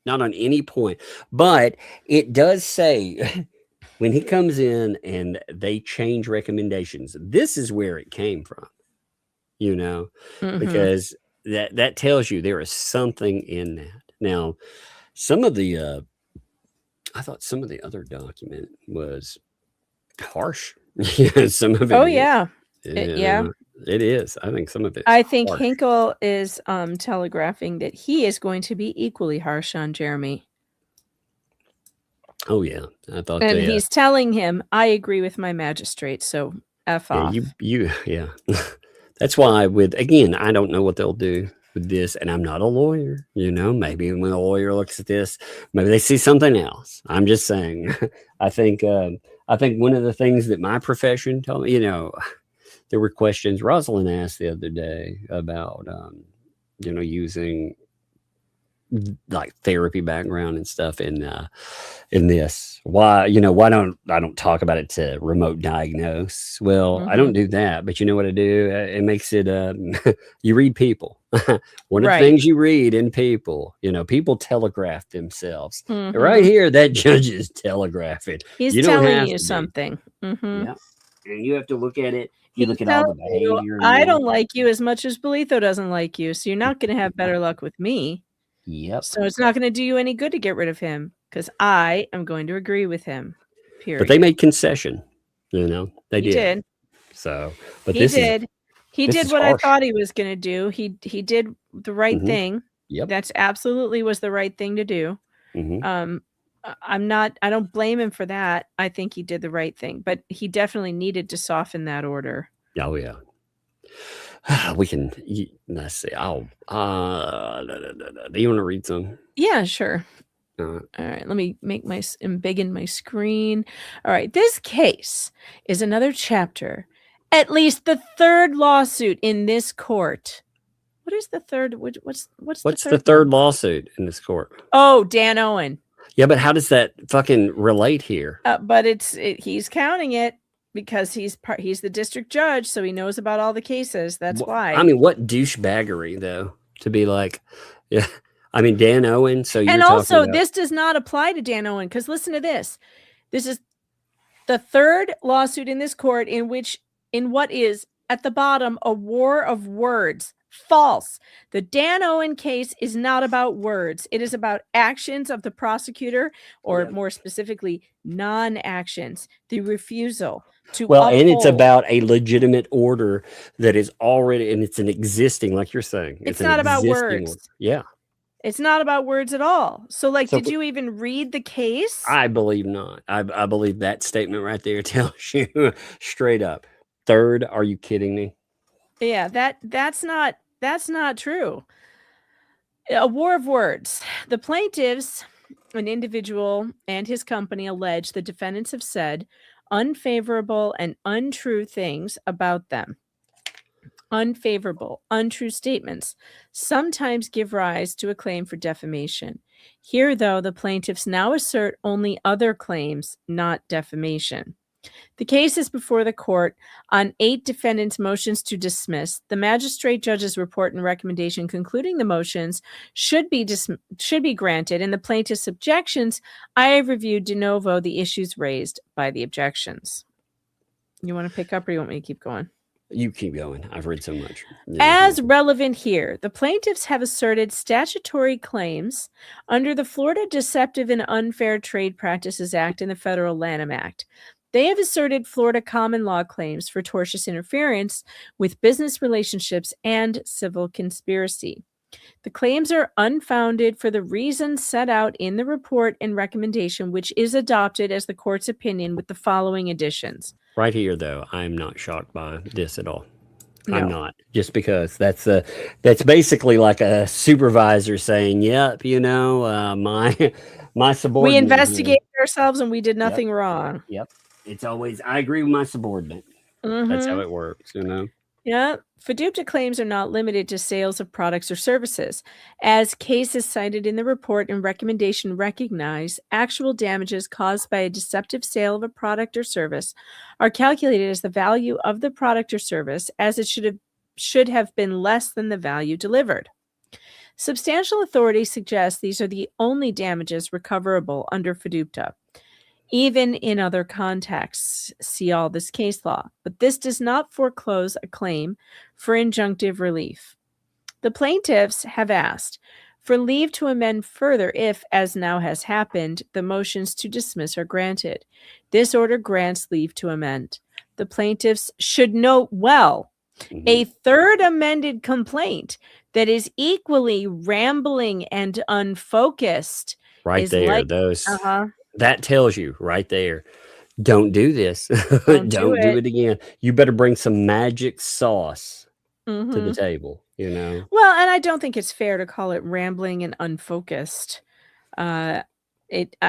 Not on any point. But it does say when he comes in and they change recommendations, this is where it came from, you know, because that tells you there is something in that. Now, some of the, I thought some of the other document was harsh. Some of it. Oh, yeah. Yeah. It is. I think some of it. I think Hinkle is telegraphing that he is going to be equally harsh on Jeremy. Oh yeah, I thought. And he's telling him, "I agree with my magistrate, so f off." Yeah. That's why again, I don't know what they'll do with this, and I'm not a lawyer. You know, maybe when a lawyer looks at this, maybe they see something else. I'm just saying. I think one of the things that my profession told me, you know, there were questions Rosalind asked the other day about, you know, using like therapy background and stuff in this. Why don't I don't talk about it to remote diagnose? Well, I don't do that, but you know what I do? It makes it you read people. One of the things you read in people, you know, people telegraph themselves. Right here, that judge is telegraphing. He's telling you something. Yeah. And you have to look at it. You look at all the behavior. I don't like you as much as Belito doesn't like you, so you're not going to have better luck with me. Yep. So it's not going to do you any good to get rid of him because I am going to agree with him. Period. But they made concession. You know, they did. So, but he did. He did what harsh. I thought he was going to do. He did the right thing. Yep. That's absolutely was the right thing to do. I don't blame him for that. I think he did the right thing, but he definitely needed to soften that order. Oh yeah. We can. Let's see. Do you want to read some? Yeah, sure. All right. Let me embiggen my screen. All right. This case is another chapter, at least the third lawsuit in this court. What is the third? What's the third lawsuit in this court? Oh, Dan Owen. Yeah, but how does that fucking relate here? But he's counting it. Because he's the district judge, so he knows about all the cases. That's why. I mean, what douchebaggery though to be like, yeah. I mean, Dan Owen. So and also this does not apply to Dan Owen because listen to this. This is the third lawsuit in this court in what is at the bottom, a war of words. False. The Dan Owen case is not about words. It is about actions of the prosecutor, or more specifically, non-actions, the refusal to uphold. And it's about a legitimate order that is already, and it's an existing, like you're saying. It's not about words. Order. Yeah. It's not about words at all. So, did you even read the case? I believe not. I believe that statement right there tells you straight up. Third, are you kidding me? Yeah, that's not true. A war of words. The plaintiffs, an individual and his company, allege the defendants have said unfavorable and untrue things about them. Unfavorable, untrue statements sometimes give rise to a claim for defamation. Here, though, the plaintiffs now assert only other claims, not defamation. The case is before the court on 8 defendants' motions to dismiss. The magistrate judge's report and recommendation concluding the motions should be granted, and the plaintiff's objections, I have reviewed de novo the issues raised by the objections. You want to pick up, or you want me to keep going? You keep going. I've read so much. As relevant here, the plaintiffs have asserted statutory claims under the Florida Deceptive and Unfair Trade Practices Act and the Federal Lanham Act. They have asserted Florida common law claims for tortious interference with business relationships and civil conspiracy. The claims are unfounded for the reasons set out in the report and recommendation, which is adopted as the court's opinion with the following additions. Right here, though, I'm not shocked by this at all. No. I'm not, just because that's basically like a supervisor saying, "Yep, my subordinate. We investigated ourselves and we did nothing wrong." Yep, it's always I agree with my subordinate. That's how it works, Yeah, FDUPTA claims are not limited to sales of products or services. As cases cited in the report and recommendation recognize, actual damages caused by a deceptive sale of a product or service are calculated as the value of the product or service, as it should have been less than the value delivered. Substantial authority suggests these are the only damages recoverable under FDUPTA. Even in other contexts, see all this case law, but this does not foreclose a claim for injunctive relief. The plaintiffs have asked for leave to amend further if, as now has happened, the motions to dismiss are granted. This order grants leave to amend. The plaintiffs should note well a third amended complaint that is equally rambling and unfocused. Right there, that tells you right there, don't do this. Don't do it again. You better bring some magic sauce to the table, Well, and I don't think it's fair to call it rambling and unfocused. I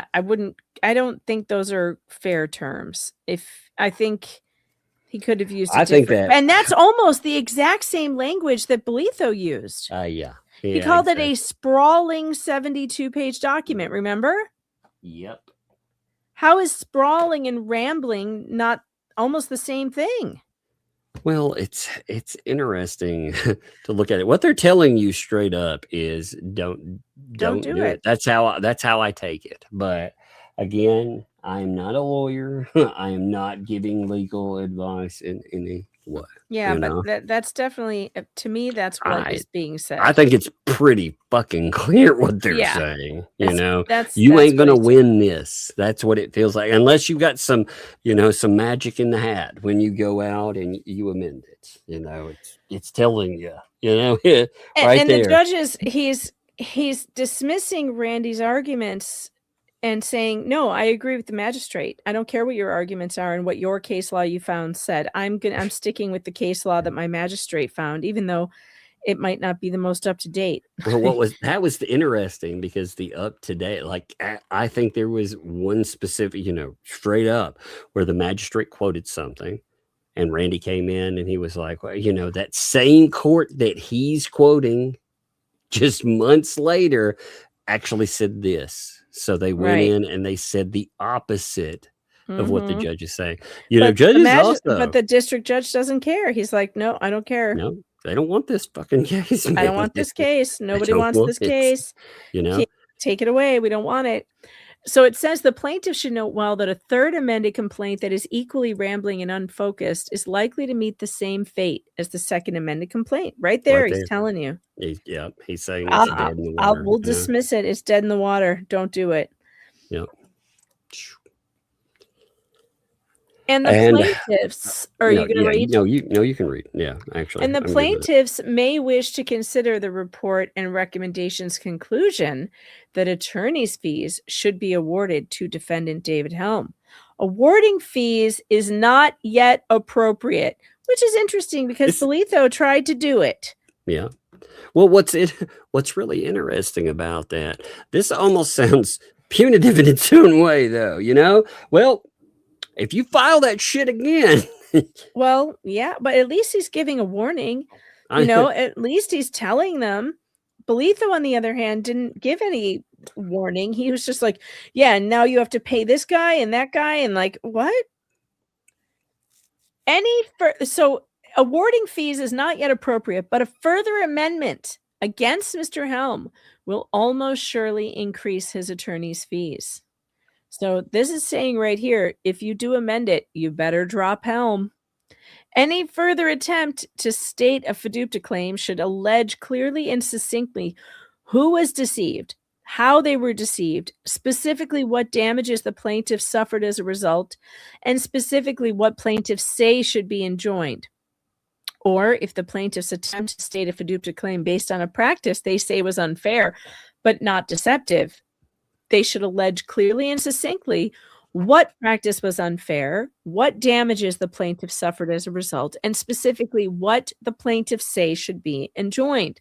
don't think those are fair terms. I think he could have used and that's almost the exact same language that Bolitho used. Yeah, he called it a sprawling 72-page document, remember? Yep. How is sprawling and rambling not almost the same thing? Well, it's interesting to look at it. What they're telling you straight up is don't do it. That's how I take it. But again, I am not a lawyer. I am not giving legal advice in any way. Yeah, but that's definitely, to me, that's what is being said. I think it's pretty fucking clear what they're saying. That's you ain't gonna win this. That's what it feels like, unless you got some, some magic in the hat when you go out and you amend it. It's telling you, right and there. The judge he's dismissing Randy's arguments and saying, no, I agree with the magistrate. I don't care what your arguments are and what your case law you found said. I'm sticking with the case law that my magistrate found, even though it might not be the most up to date. Well, that was interesting, because the up to date, like I think there was one specific, straight up, where the magistrate quoted something, and Randy came in and he was like, well, that same court that he's quoting just months later actually said this. So they went in and they said the opposite of what the judge is saying. Judges but the district judge doesn't care. He's like, no, I don't care. No, they don't want this fucking case. I don't want this case. Nobody wants this case. Take it away. We don't want it. So it says the plaintiff should note well that a third amended complaint that is equally rambling and unfocused is likely to meet the same fate as the second amended complaint. Right there, Right he's there. telling you. He's saying it's dead in the water. We'll dismiss it. It's dead in the water. Don't do it. Yep. And the plaintiffs, are you going to read? No, you can read. Yeah, actually. And the I'm good with it. plaintiffs may wish to consider the report and recommendations conclusion that attorney's fees should be awarded to defendant David Helm. Awarding fees is not yet appropriate, which is interesting because Bolitho tried to do it. Yeah. Well, what's really interesting about that, this almost sounds punitive in its own way, though, you know? Well, if you file that shit again. Well, yeah, but at least he's giving a warning. You know, at least he's telling them. Bolitho, on the other hand, didn't give any warning. He was just like, yeah, now you have to pay this guy and that guy. And like, what? So awarding fees is not yet appropriate, but a further amendment against Mr. Helm will almost surely increase his attorney's fees. So this is saying right here, if you do amend it, you better drop Helm. Any further attempt to state a FDUPTA claim should allege clearly and succinctly who was deceived, how they were deceived, specifically what damages the plaintiff suffered as a result, and specifically what plaintiffs say should be enjoined. Or if the plaintiffs attempt to state a FDUPTA claim based on a practice they say was unfair, but not deceptive, they should allege clearly and succinctly what practice was unfair, what damages the plaintiff suffered as a result, and specifically what the plaintiffs say should be enjoined.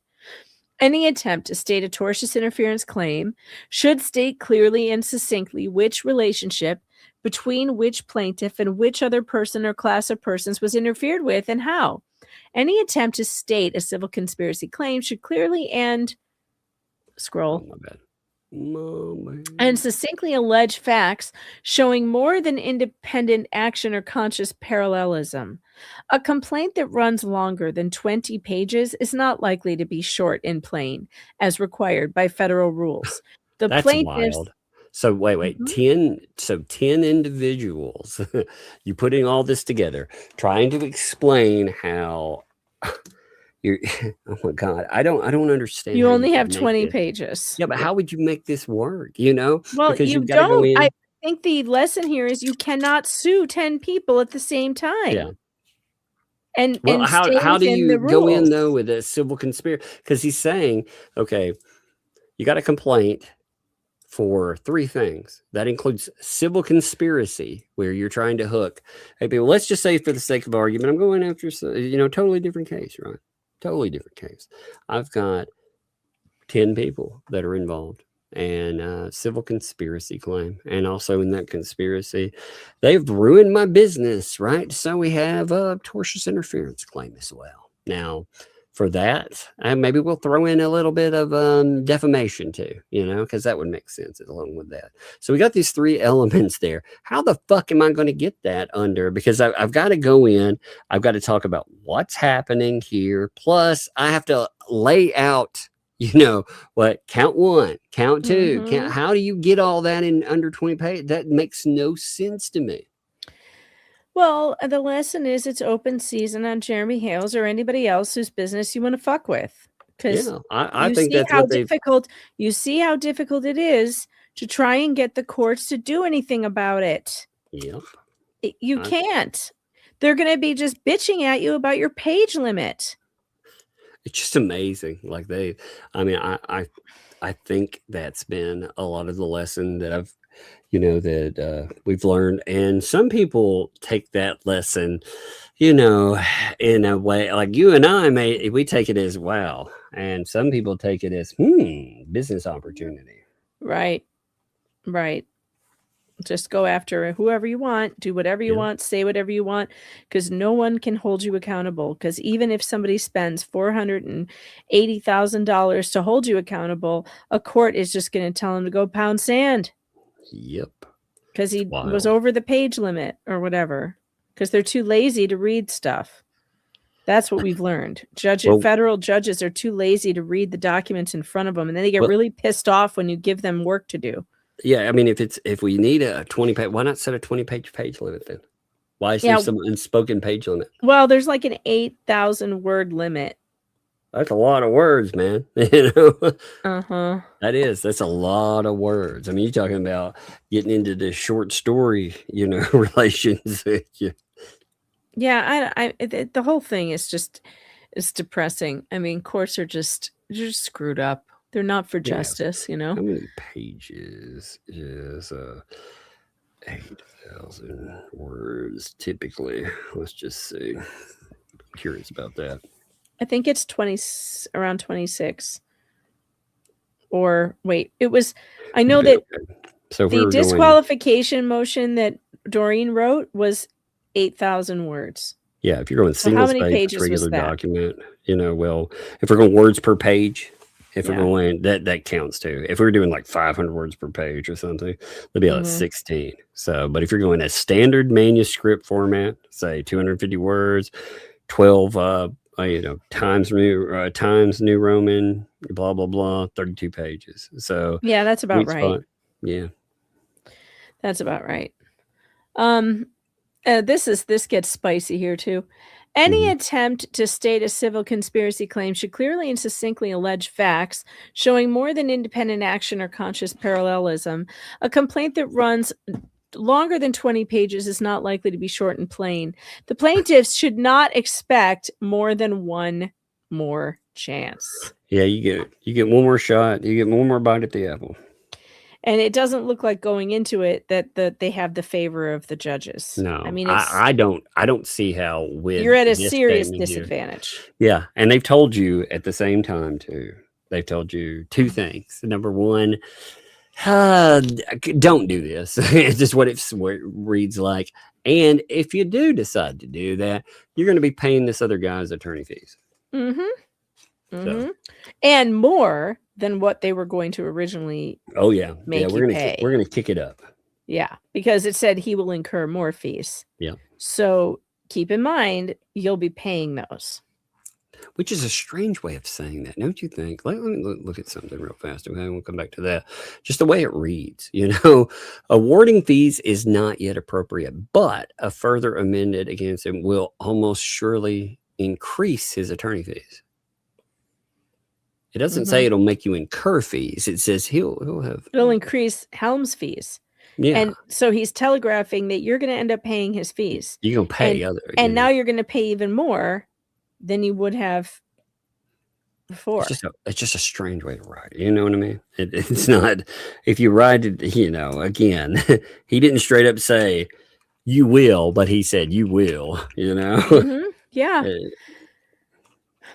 Any attempt to state a tortious interference claim should state clearly and succinctly which relationship between which plaintiff and which other person or class of persons was interfered with and how. Any attempt to state a civil conspiracy claim should clearly and and succinctly allege facts showing more than independent action or conscious parallelism. A complaint that runs longer than 20 pages is not likely to be short and plain, as required by federal rules. That's wild. So wait, 10 individuals, you putting all this together, trying to explain how you're, oh my God, I don't understand. You only have 20 pages. Yeah, but how would you make this work? You know? Well, because you don't. I think the lesson here is you cannot sue 10 people at the same time. Yeah. And how do you go in though with a civil conspiracy? Because he's saying, okay, you got a complaint for 3 things. That includes civil conspiracy, where you're trying to hook. Hey, people, let's just say for the sake of argument, I'm going after, totally different case, right? Totally different case. I've got 10 people that are involved and civil conspiracy claim. And also in that conspiracy, they've ruined my business, right? So we have a tortious interference claim as well. Now, for that, maybe we'll throw in a little bit of defamation too, because that would make sense along with that. So we got these 3 elements there. How the fuck am I going to get that under? Because I've got to go in, I've got to talk about what's happening here. Plus, I have to lay out, what count 1, count 2, how do you get all that in under 20 pages? That makes no sense to me. Well, the lesson is it's open season on Jeremy Hales or anybody else whose business you want to fuck with. Because I think that's how difficult. You see how difficult it is to try and get the courts to do anything about it. Yep. You can't. They're going to be just bitching at you about your page limit. It's just amazing. I think that's been a lot of the lesson that we've learned. And some people take that lesson, in a way like you and I we take it as wow. And some people take it as, business opportunity. Right. Just go after whoever you want, do whatever you want, say whatever you want, because no one can hold you accountable. Because even if somebody spends $480,000 to hold you accountable, a court is just going to tell him to go pound sand. Yep. Because he was over the page limit or whatever. Because they're too lazy to read stuff. That's what we've learned. Federal judges are too lazy to read the documents in front of them. And then they get really pissed off when you give them work to do. Yeah, I mean, if we need a 20-page, why not set a 20-page limit then? Why is there some unspoken page limit? Well, there's like an 8,000 word limit. That's a lot of words, man. You know? Uh-huh. That's a lot of words. I mean, you're talking about getting into the short story, relations. Yeah, the whole thing is depressing. I mean, courts are just screwed up. They're not for justice, How many pages is 8,000 words typically? Let's just see. I'm curious about that. I think it's around 26. Or wait, it was. I know that So the disqualification motion that Doreen wrote was 8,000 words. Yeah, if you're going So single how many space pages was regular that? document, well, if we're going words per page, if we're going that counts too. If we're doing like 500 words per page or something, it'll be like 16. So, but if you're going a standard manuscript format, say 250 words, 12 times New Roman, blah blah blah, 32 pages. So yeah, that's about right. Yeah, that's about right. This gets spicy here too. Any attempt to state a civil conspiracy claim should clearly and succinctly allege facts showing more than independent action or conscious parallelism. A complaint that runs longer than 20 pages is not likely to be short and plain. The plaintiffs should not expect more than one more chance. Yeah, you get one more shot. You get one more bite at the apple. And it doesn't look like going into it that they have the favor of the judges. No, I mean, I don't see how you're at a serious disadvantage. Yeah, and they've told you at the same time too. They've told you two things. Number one, don't do this. It's just what it reads like. And if you do decide to do that, you're going to be paying this other guy's attorney fees. So. And more than what they were going to originally. Oh yeah, we're gonna kick it up. Yeah, because it said he will incur more fees. Yeah. So keep in mind you'll be paying those. Which is a strange way of saying that, don't you think? Let me look at something real fast. Okay, we'll come back to that. Just the way it reads, awarding fees is not yet appropriate, but a further amended against him will almost surely increase his attorney fees. It doesn't say it'll make you incur fees. It says it'll increase Helm's fees. Yeah. And so he's telegraphing that you're going to end up paying his fees. You're going to pay and now you're going to pay even more than you would have before. It's just a strange way to write it. You know what I mean? It's not, if you write it, again, he didn't straight up say you will, but he said you will, Yeah.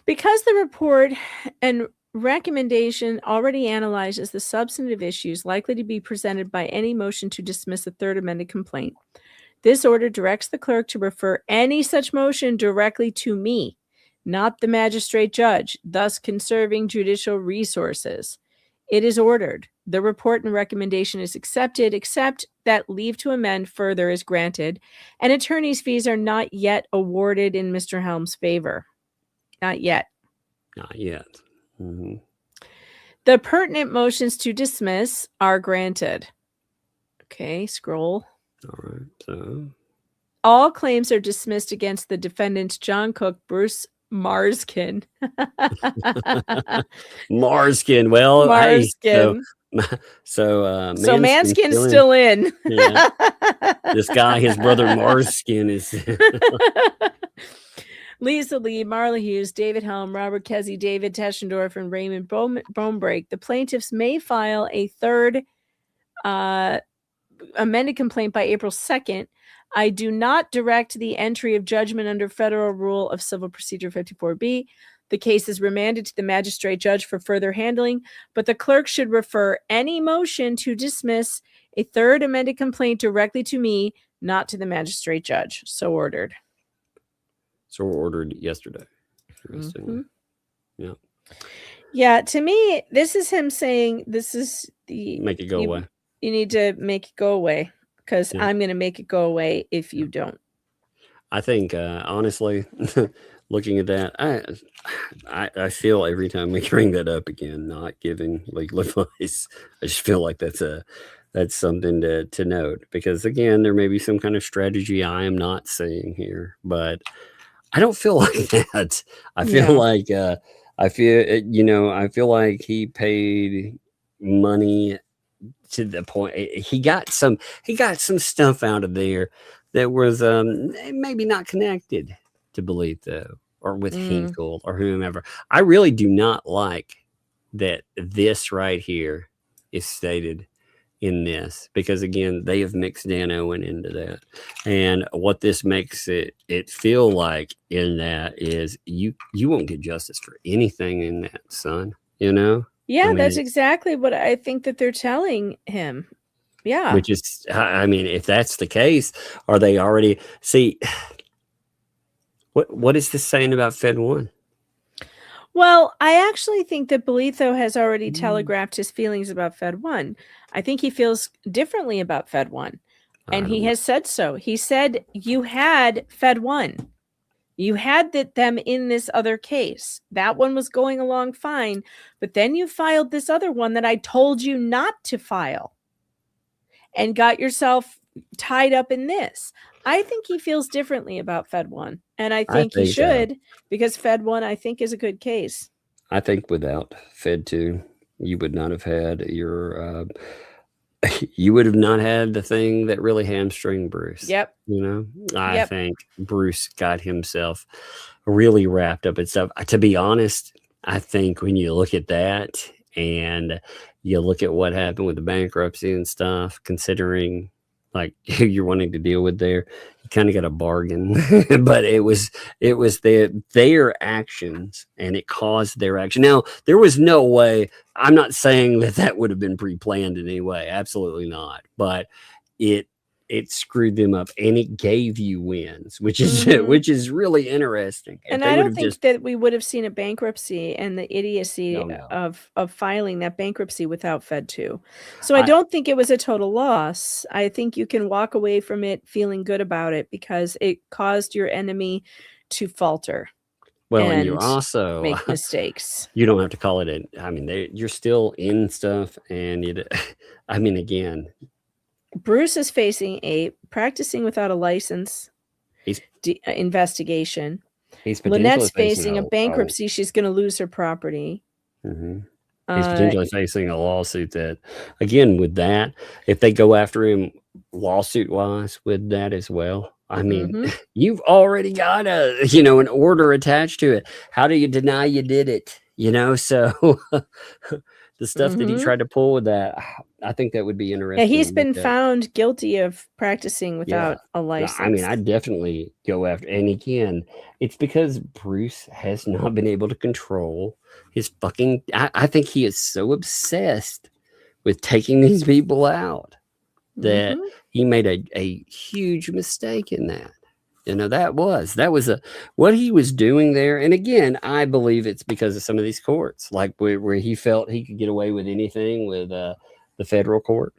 Because the report and recommendation already analyzes the substantive issues likely to be presented by any motion to dismiss a third amended complaint. This order directs the clerk to refer any such motion directly to me, not the magistrate judge, thus conserving judicial resources. It is ordered. The report and recommendation is accepted, except that leave to amend further is granted, and attorney's fees are not yet awarded in Mr. Helm's favor. Not yet. Not yet. The pertinent motions to dismiss are granted. Okay, scroll. All right. So all claims are dismissed against the defendants John Cook, Bruce Marskin. Marskin. Well, Marskin. So Manskin's still in. Yeah. This guy, his brother Marskin is. Lisa Lee, Marla Hughes, David Helm, Robert Kesey, David Teschendorf, and Raymond Bonebrake. The plaintiffs may file a third amended complaint by April 2nd. I do not direct the entry of judgment under Federal Rule of Civil Procedure 54B. The case is remanded to the magistrate judge for further handling, but the clerk should refer any motion to dismiss a third amended complaint directly to me, not to the magistrate judge. So ordered. So ordered yesterday. Yeah. Yeah. To me, this is him saying this is the make it go away. You need to make it go away because I'm going to make it go away if you don't. I think honestly, looking at that, I feel every time we bring that up again, not giving legal advice, I just feel like that's That's something to note, because again, there may be some kind of strategy I am not seeing here, but I don't feel like that. I feel like I feel like he paid money to the point he got some stuff out of there that was maybe not connected to Belito or with Hinkle or whomever. I really do not like that this right here is stated in this, because again, they have mixed Dan Owen into that, and what this makes it feel like in that is you won't get justice for anything in that, son. Yeah, that's exactly what I think that they're telling him. Yeah, which is, I mean, if that's the case, are they already see what is this saying about Fed 1? Well, I actually think that Belito has already telegraphed his feelings about Fed 1. I think he feels differently about Fed 1. And he has said so. He said, you had Fed 1. You had them in this other case. That one was going along fine. But then you filed this other one that I told you not to file and got yourself tied up in this. I think he feels differently about Fed 1. And I think he should, because Fed 1, I think, is a good case. I think without Fed 2, you would not have had your, you would have not had the thing that really hamstringed Bruce. Yep. I think Bruce got himself really wrapped up in stuff. To be honest, I think when you look at that and you look at what happened with the bankruptcy and stuff, considering like who you're wanting to deal with there, you kind of got a bargain. But it was their actions, and it caused their action. Now, there was no way, I'm not saying that would have been pre-planned in any way, absolutely not, but it screwed them up, and it gave you wins, which is really interesting. And I don't think that we would have seen a bankruptcy and the idiocy of filing that bankruptcy without Fed 2. So I don't think it was a total loss. I think you can walk away from it feeling good about it because it caused your enemy to falter. Well, and you also make mistakes. You don't have to call it you're still in stuff, and I mean, again, Bruce is facing a practicing without a license investigation. Lynette's facing a bankruptcy. She's going to lose her property. He's potentially facing a lawsuit that, again, with that, if they go after him lawsuit wise with that as well, I mean, you've already got an order attached to it. How do you deny you did it? So the stuff that he tried to pull with that, I think that would be interesting. Yeah, he's been found guilty of practicing without a license. I mean, I definitely go after, and again, it's because Bruce has not been able to control his fucking, I think he is so obsessed with taking these people out that he made a huge mistake in that. That was what he was doing there. And again, I believe it's because of some of these courts, like where he felt he could get away with anything with the federal court.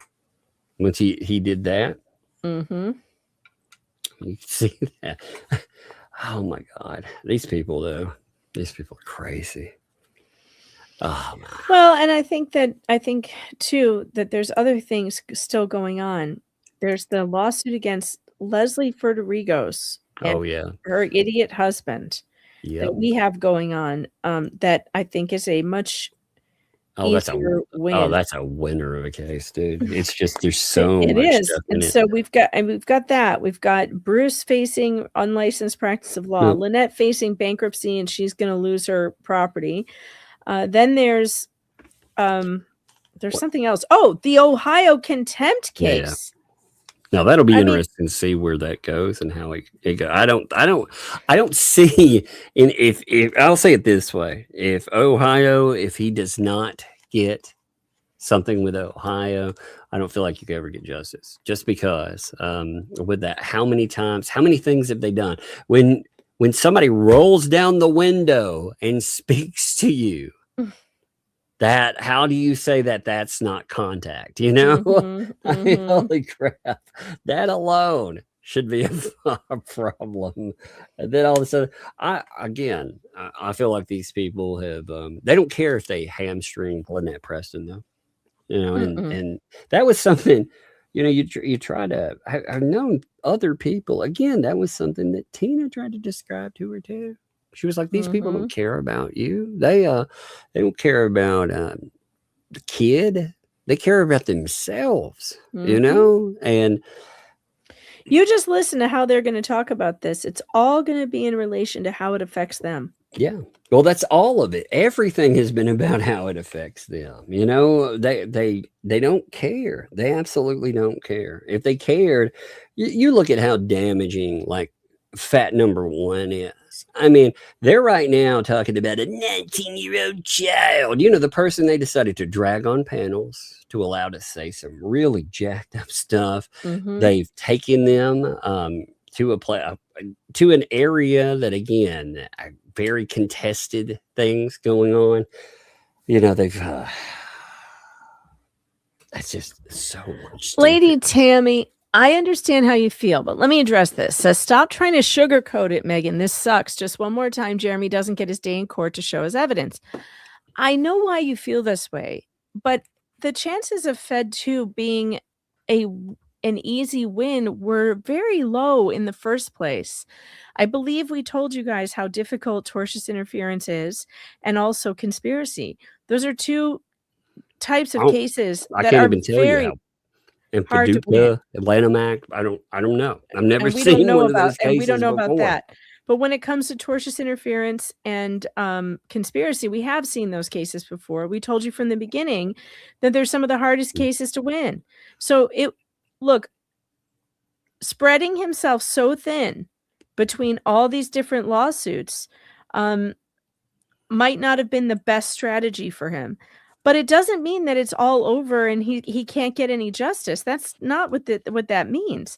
Once he did that, you can see that. Oh my God, these people are crazy. Oh man. Well, and I think too that there's other things still going on. There's the lawsuit against Leslie Federigo's and her idiot husband that we have going on, that I think is a much easier win. Oh, that's a winner of a case, dude. It's just there's so much stuff in it. So we've got that. We've got Bruce facing unlicensed practice of law, Lynette facing bankruptcy, and she's going to lose her property. Then there's something else. Oh, the Ohio contempt case. Now that'll be interesting to see where that goes and how it goes. I don't see if I'll say it this way: if Ohio, if he does not get something with Ohio, I don't feel like you can ever get justice. Just because with that, how many things have they done? When somebody rolls down the window and speaks to you, that how do you say that that's not contact? I mean, holy crap, that alone should be a problem. And then all of a sudden, I feel like these people have they don't care if they hamstring Lynette Preston though. you know, Mm-mm. and that was something, you know, you try to, I've known other people, again, that was something that Tina tried to describe to her too. She was like, these people Mhm. don't care about you. They don't care about the kid. They care about themselves, you Mhm. know? And You just listen to how they're going to talk about this. It's all going to be in relation to how it affects them. yeah, well, that's all of it. Everything has been about how it affects them. You know, they don't care. They absolutely don't care. If they cared, you look at how damaging like fat number one is. I mean, they're right now talking about a 19-year-old child. You know, the person they decided to drag on panels to allow to say some really jacked up stuff. Mhm. They've taken them to to an area that, again, very contested things going on. You know, they've that's just so much stupid. Lady Tammy, I understand how you feel, but let me address this. So stop trying to sugarcoat it, Megan. This sucks. Just one more time, Jeremy doesn't get his day in court to show his evidence. I know why you feel this way, but the chances of Fed 2 being an easy win were very low in the first place. I believe we told you guys how difficult tortious interference is, and also conspiracy. Those are two types of cases I that can't are even tell you very how. And hard to win. Paducah, Lanham Act, I don't know. I've never And we don't seen know one of about those cases we don't know about before. that. But when it comes to tortious interference and conspiracy, we have seen those cases before. We told you from the beginning that they're some of the hardest cases to win. So look, spreading himself so thin between all these different lawsuits might not have been the best strategy for him. But it doesn't mean that it's all over and he can't get any justice. That's not what that means.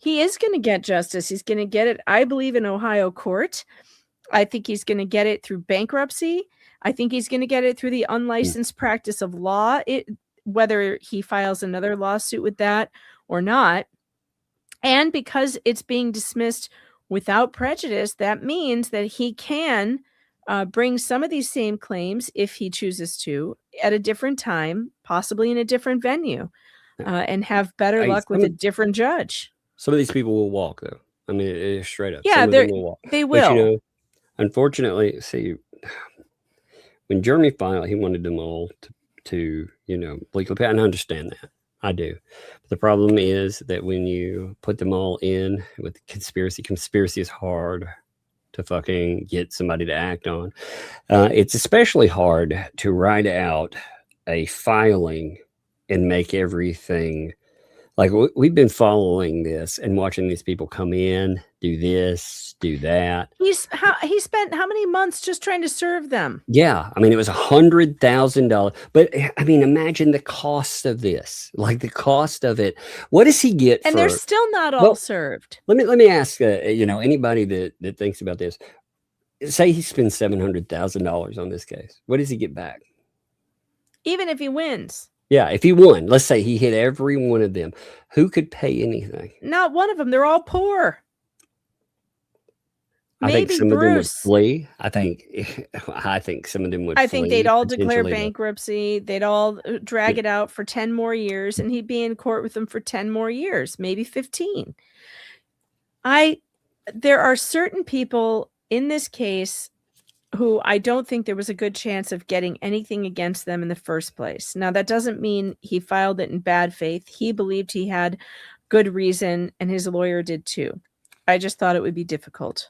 He is going to get justice. He's going to get it, I believe, in Ohio court. I think he's going to get it through bankruptcy. I think he's going to get it through the unlicensed practice of law, whether he files another lawsuit with that or not. And because it's being dismissed without prejudice, that means that he can bring some of these same claims, if he chooses to, at a different time, possibly in a different venue, and have better luck with a different judge. Some of these people will walk, though. I mean, straight up. Yeah, some of them will walk. they will. But, you know, unfortunately, see, when Jeremy filed, he wanted them all to you know, legally pay. And I understand that. I do. But the problem is that when you put them all in with conspiracy is hard to fucking get somebody to act on. It's especially hard to write out a filing and make everything like we've been following this and watching these people come in, do this, do that. He spent how many months just trying to serve them? Yeah, I mean, it was $100,000. But I mean, imagine the cost of this, like the cost of it. What does he get? And they're still not all served. Let me ask, you know, anybody that thinks about this. Say he spends $700,000 on this case. What does he get back? Even if he wins. Yeah, if he won, let's say he hit every one of them, who could pay anything? Not one of them. They're all poor. I think some of them would flee. I think some of them would. I think they'd all declare potentially, bankruptcy. They'd all drag it out for 10 more years, and he'd be in court with them for 10 more years, maybe 15. There are certain people in this case who I don't think there was a good chance of getting anything against them in the first place. Now, that doesn't mean he filed it in bad faith. He believed he had good reason, and his lawyer did too. I just thought it would be difficult.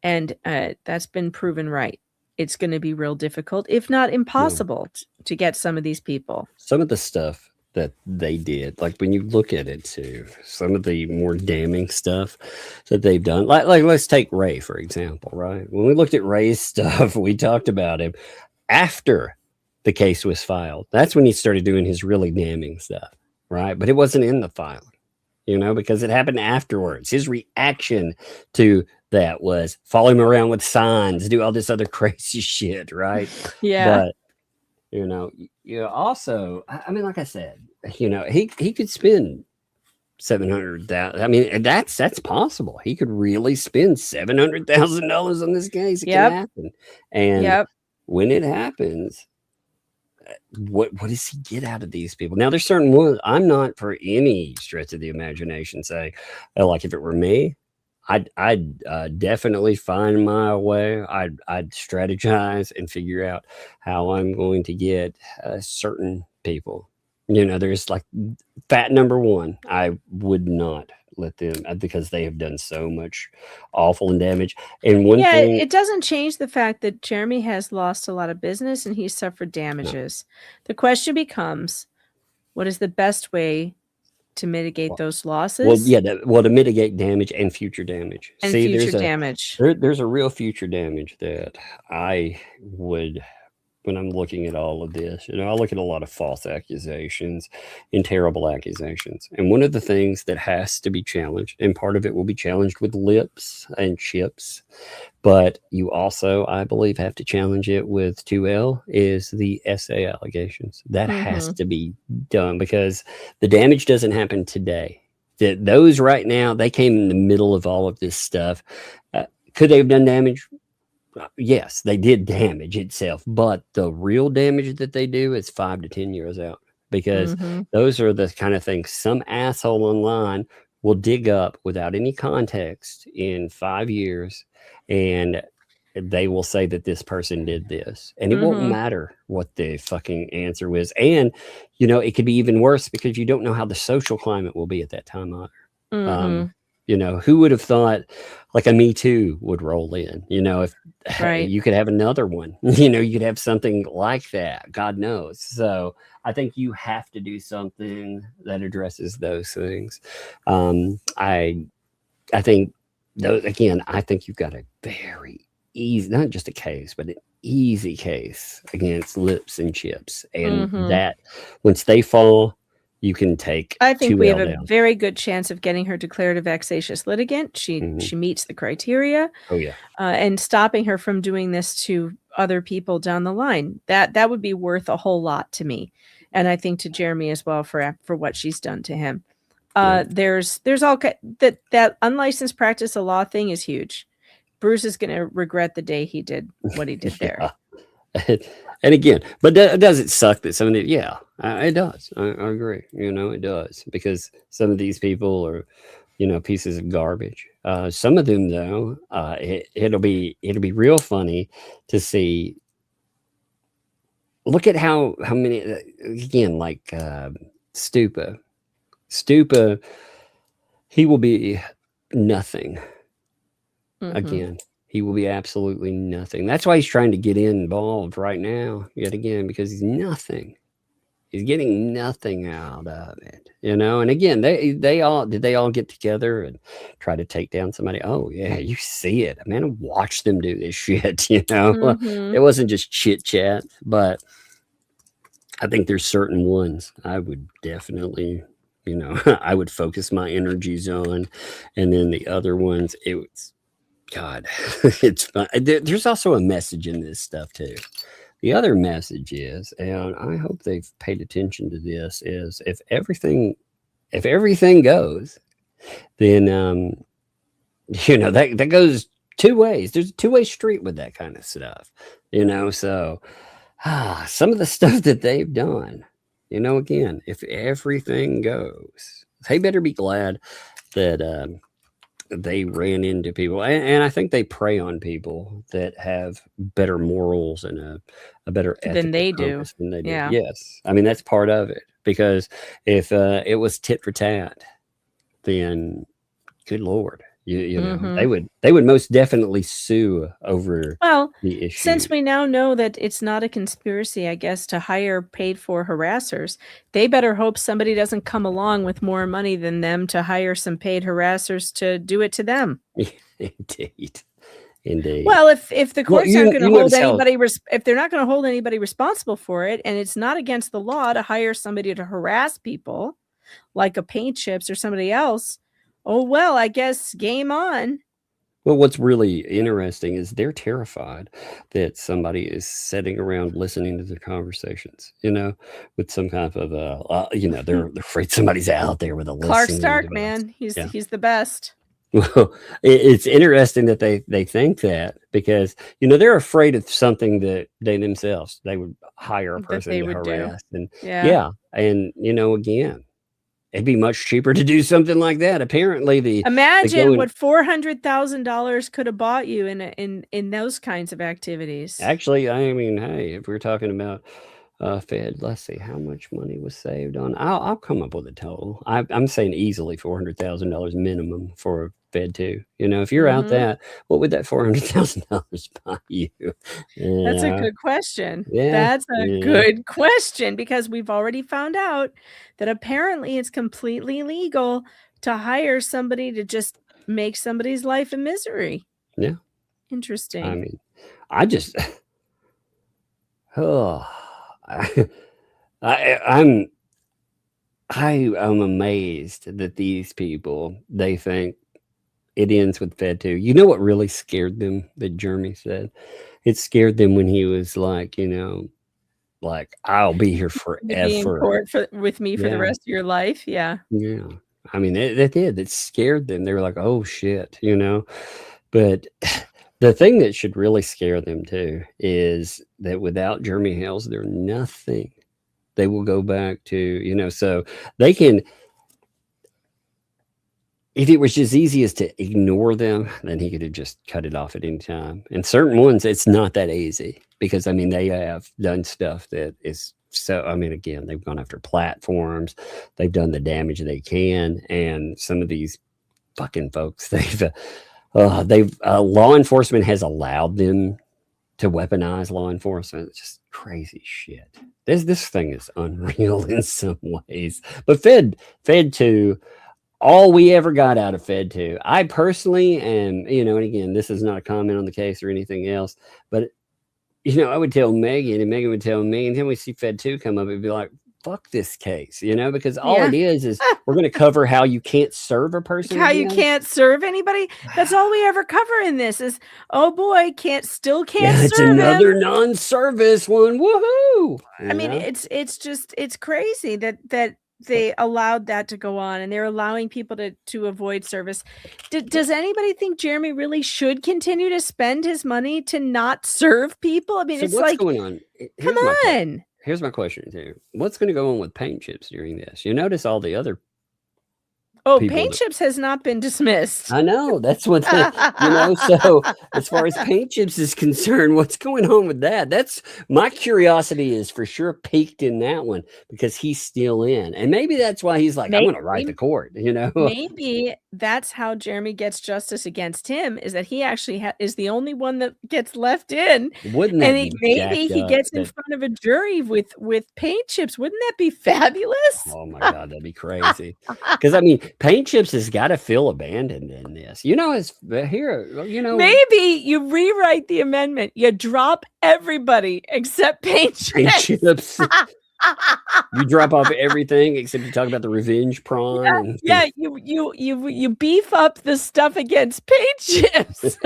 And that's been proven right. It's going to be real difficult, if not impossible, to get some of these people. Some of the stuff that they did, like when you look at it too, some of the more damning stuff that they've done, like let's take Ray, for example, right? When we looked at Ray's stuff, we talked about him after the case was filed. That's when he started doing his really damning stuff, right? But it wasn't in the filing, you know, because it happened afterwards. His reaction to that was follow him around with signs, do all this other crazy shit, right? Yeah. But you know, also, I mean, like I said, you know, he could spend $700,000. I mean, that's possible. He could really spend $700,000 on this case. It can happen. And when it happens, what does he get out of these people? Now, there's certain ones. I'm not for any stretch of the imagination saying, like, if it were me, I'd definitely find my way. I'd strategize and figure out how I'm going to get certain people. There's like fat number one. I would not let them, because they have done so much awful and damage. And one thing, it doesn't change the fact that Jeremy has lost a lot of business and he's suffered damages. The question becomes, what is the best way to mitigate those losses? Well, yeah, to mitigate damage and future damage. And See, future damage. There's a real future damage that I would, when I'm looking at all of this, I look at a lot of false accusations and terrible accusations. And one of the things that has to be challenged, and part of it will be challenged with lips and chips, but you also, I believe, have to challenge it with 2L, is the SA allegations. That has to be done, because the damage doesn't happen today. Those right now, they came in the middle of all of this stuff. Could they have done damage? Yes, they did damage itself, but the real damage that they do is 5 to 10 years out, because those are the kind of things some asshole online will dig up without any context in 5 years, and they will say that this person did this, and it won't matter what the fucking answer was. And it could be even worse, because you don't know how the social climate will be at that time either. Who would have thought like a Me Too would roll in? If you could have another one, you could have something like that. God knows. So I think you have to do something that addresses those things. I think those, again, I think you've got a very easy, not just a case, but an easy case against lips and chips, and that once they fall, you can take. I think 2L we have a down. very good chance of getting her declared a vexatious litigant. She meets the criteria. Oh yeah, and stopping her from doing this to other people down the line. That would be worth a whole lot to me, and I think to Jeremy as well for what she's done to him. There's all that unlicensed practice of law thing is huge. Bruce is going to regret the day he did what he did there. And again, but does it suck that some of the, it does. I agree. It does, because some of these people are, pieces of garbage. Some of them though, it'll be real funny to see. Look at how many, again, like Stupa, he will be nothing. Again, he will be absolutely nothing. That's why he's trying to get involved right now, yet again, because he's nothing. He's getting nothing out of it, And again, they all get together and try to take down somebody? Oh yeah, you see it. Man, watch them do this shit. It wasn't just chit chat, but I think there's certain ones I would definitely, I would focus my energies on, and then the other ones, it was. God, it's fun. There's also a message in this stuff too. The other message is, and I hope they've paid attention to this, is if everything goes, then that goes two ways. There's a two-way street with that kind of stuff. So some of the stuff that they've done, again, if everything goes, they better be glad that they ran into people, and I think they prey on people that have better morals and a better than they do. Yeah. Yes, I mean that's part of it, because if it was tit for tat, then good Lord, they would most definitely sue over the issue. Since we now know that it's not a conspiracy, I guess, to hire paid-for harassers, they better hope somebody doesn't come along with more money than them to hire some paid harassers to do it to them. Indeed. Well, if the courts aren't going to hold anybody, if they're not going to hold anybody responsible for it, and it's not against the law to hire somebody to harass people, like a Paint Chips or somebody else, oh, well, I guess game on. Well, what's really interesting is they're terrified that somebody is sitting around listening to their conversations, with some kind of, they're afraid somebody's out there with a list. Clark Stark, man. He's the best. Well, it's interesting that they think that, because they're afraid of something that they would hire a That person they to would do. harass, and Yeah. and again, it'd be much cheaper to do something like that. Apparently, the Imagine going what $400,000 could have bought you in those kinds of activities. actually, I mean, hey, if we're talking about Fed, let's see how much money was saved on. I'll come up with a total. I'm saying easily $400,000 minimum for Fed 2. If you're out Mhm. that, what would that $400,000 buy you? That's a Yeah, good question. yeah, That's a yeah. good question, because we've already found out that apparently it's completely legal to hire somebody to just make somebody's life a misery. Yeah. I Interesting. mean, I just, oh, I'm amazed that these people, they think it ends with Fed 2. You know what really scared them, that Jeremy said? It scared them when he was like, like, I'll be here To be in forever. court with me for the Yeah. rest of your life. Yeah. Yeah. I mean, that did. It scared them. They were like, oh, shit, But the thing that should really scare them, too, is that without Jeremy Hales, they're nothing. They will go back to, so they can. If it was as easy as to ignore them, then he could have just cut it off at any time. And certain ones, it's not that easy, because, I mean, they have done stuff that is so, I mean, again, they've gone after platforms. They've done the damage they can. And some of these fucking folks, they've law enforcement has allowed them to weaponize law enforcement. It's just crazy shit. This thing is unreal in some ways. But Fed 2, all we ever got out of Fed 2, I personally am, and again, this is not a comment on the case or anything else, but, I would tell Megan, and Megan would tell me, and then we see Fed 2 come up, it'd be like, fuck this case, because all it is we're going to cover how you can't serve a person. How you can't serve anybody. That's all we ever cover in this is, oh boy, can't serve it's him. another non-service one. Woohoo! I mean, it's crazy that they allowed that to go on, and they're allowing people to avoid service. Does anybody think Jeremy really should continue to spend his money to not serve people? I mean, So it's what's like, going on? come on. Here's my question too. What's going to go on with paint chips during this? You notice all the other Oh, people paint that- chips has not been dismissed. I know, that's what so as far as paint chips is concerned, what's going on with that? That's my curiosity is for sure peaked in that one, because he's still in. And maybe that's why he's like, I'm going to write the court, Maybe that's how Jeremy gets justice against him, is that he actually is the only one that gets left in. Wouldn't that And be maybe he jacked gets up in that- front of a jury with paint chips. Wouldn't that be fabulous? Oh my God, that'd be crazy. Because I mean, paint chips has got to feel abandoned in this. It's here, Maybe you rewrite the amendment. You drop everybody except paint paint chips. chips. You drop off everything except you talk about the revenge prawn. Yeah, you beef up the stuff against paint chips.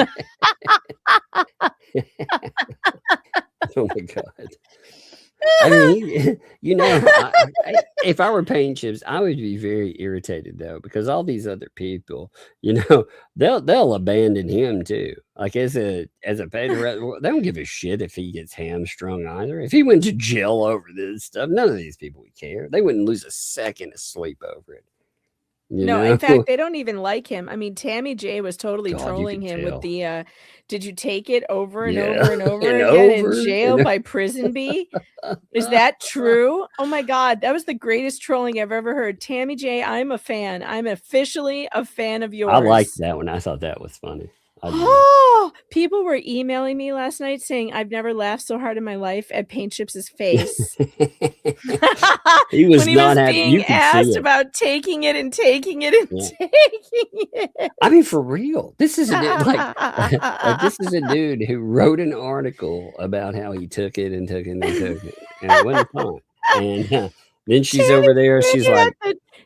Oh my God. I mean, if I were paint chips, I would be very irritated though, because all these other people, they'll abandon him too. Like as a paid, they don't give a shit if he gets hamstrung either. If he went to jail over this stuff, none of these people would care. They wouldn't lose a second of sleep over it. No, in fact, they don't even like him. I mean, Tammy J was totally God, you trolling could him tell. with the did you take it over and Yeah. over and over And again over in jail and by prison bee? Is that true? Oh my God, that was the greatest trolling I've ever heard. Tammy J, I'm a fan. I'm officially a fan of yours. I liked that one. I thought that was funny. Oh, people were emailing me last night saying I've never laughed so hard in my life at Paint Chips' face. He was when he not was happy. You being could see asked it. about taking it and taking it and Yeah. taking it. I mean, for real, this is a dude, like this is a dude who wrote an article about how he took it and took it and took it, and it wasn't fun. And then she's over there. She's like,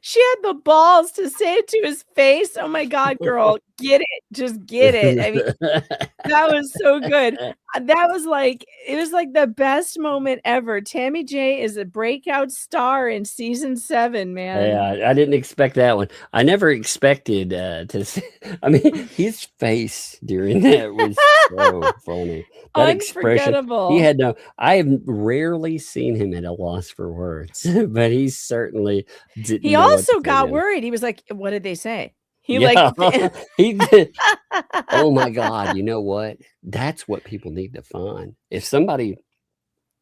she had the balls to say it to his face. Oh my God, girl, get it. Just get it. I mean, that was so good. That was like, it was like the best moment ever. Tammy J is a breakout star in season 7, man. Yeah, I didn't expect that one. I never expected to see, I mean, his face during that was so funny. That expression, Unforgettable. he had no, I have rarely seen him at a loss for words, but he certainly didn't. He know what also to say got then. worried. He was like, what did they say? He Yeah, like he did. Oh my God, you know what? That's what people need to find. If somebody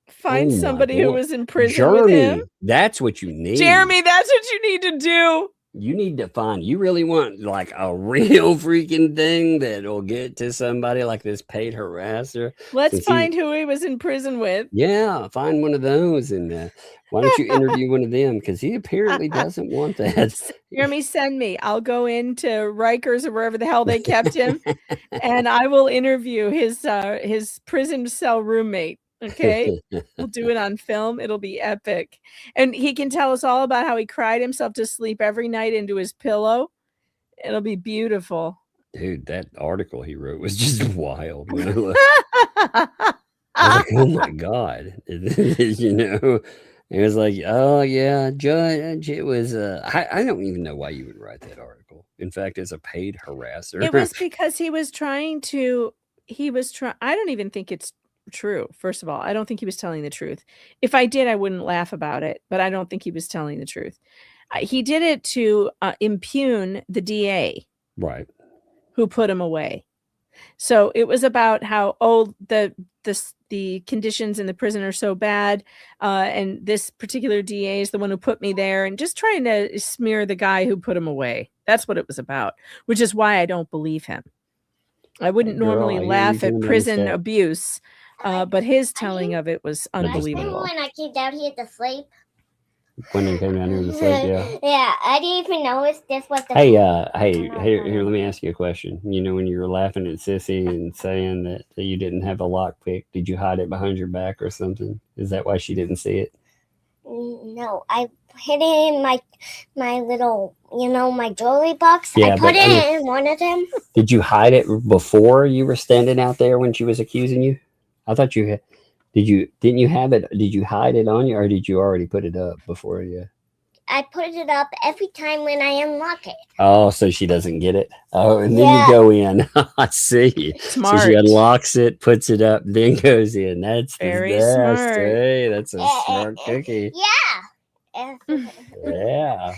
find oh my somebody who boy. was in prison with Jeremy, him. that's what you need. Jeremy, that's what you need to do. You need to find, you really want like a real freaking thing that'll get to somebody like this paid harasser. Let's Since find who he was in prison with. Yeah, find one of those, and why don't you interview one of them? Because he apparently doesn't want that. Jeremy, send me. I'll go into Rikers or wherever the hell they kept him, and I will interview his prison cell roommate. Okay, we'll do it on film. It'll be epic, and he can tell us all about how he cried himself to sleep every night into his pillow. It'll be beautiful. Dude, that article he wrote was just wild. I was like, oh my God. You know, it was like, oh yeah, Judge, it was I don't even know why you would write that article. In fact, as a paid harasser. It was because he was trying I don't even think it's true. First of all, I don't think he was telling the truth. If I did, I wouldn't laugh about it, but I don't think he was telling the truth. He did it to impugn the DA, right, who put him away. So it was about how the conditions in the prison are so bad, and this particular DA is the one who put me there, and just trying to smear the guy who put him away. That's what it was about, which is why I don't believe him. I wouldn't normally laugh at prison abuse, but his telling of it was unbelievable. When I came down here to sleep. When you came down here to sleep, yeah. Yeah, I didn't even notice this was the. Hey, here, let me ask you a question. You know, when you were laughing at Sissy and saying that you didn't have a lockpick, did you hide it behind your back or something? Is that why she didn't see it? No, I hid it in my little, my jewelry box. Yeah, I put it in one of them. Did you hide it before you were standing out there when she was accusing you? I thought you had. Didn't you have it? Did you hide it on you, or did you already put it up before you? I put it up every time when I unlock it. Oh, so she doesn't get it. Oh, and then you go in. I see. Smart. So she unlocks it, puts it up, then goes in. That's very smart. smart. Hey, that's a smart cookie. Yeah. Yeah.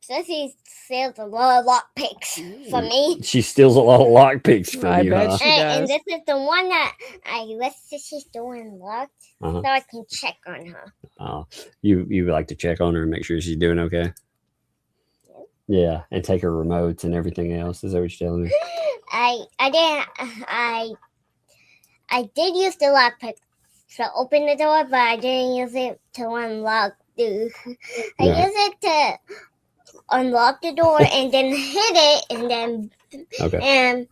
Sissy steals a lot of lockpicks for me. She steals a lot of lockpicks from I you, bet huh? she does. And this is the one that I let Sissy still unlocked, so I can check on her. Oh, you like to check on her and make sure she's doing okay? Yeah, and take her remotes and everything else. Is that what you're telling me? I did use the lockpick to open the door, but I didn't use it to unlock the. I used it to unlock the door and then hit it, and then and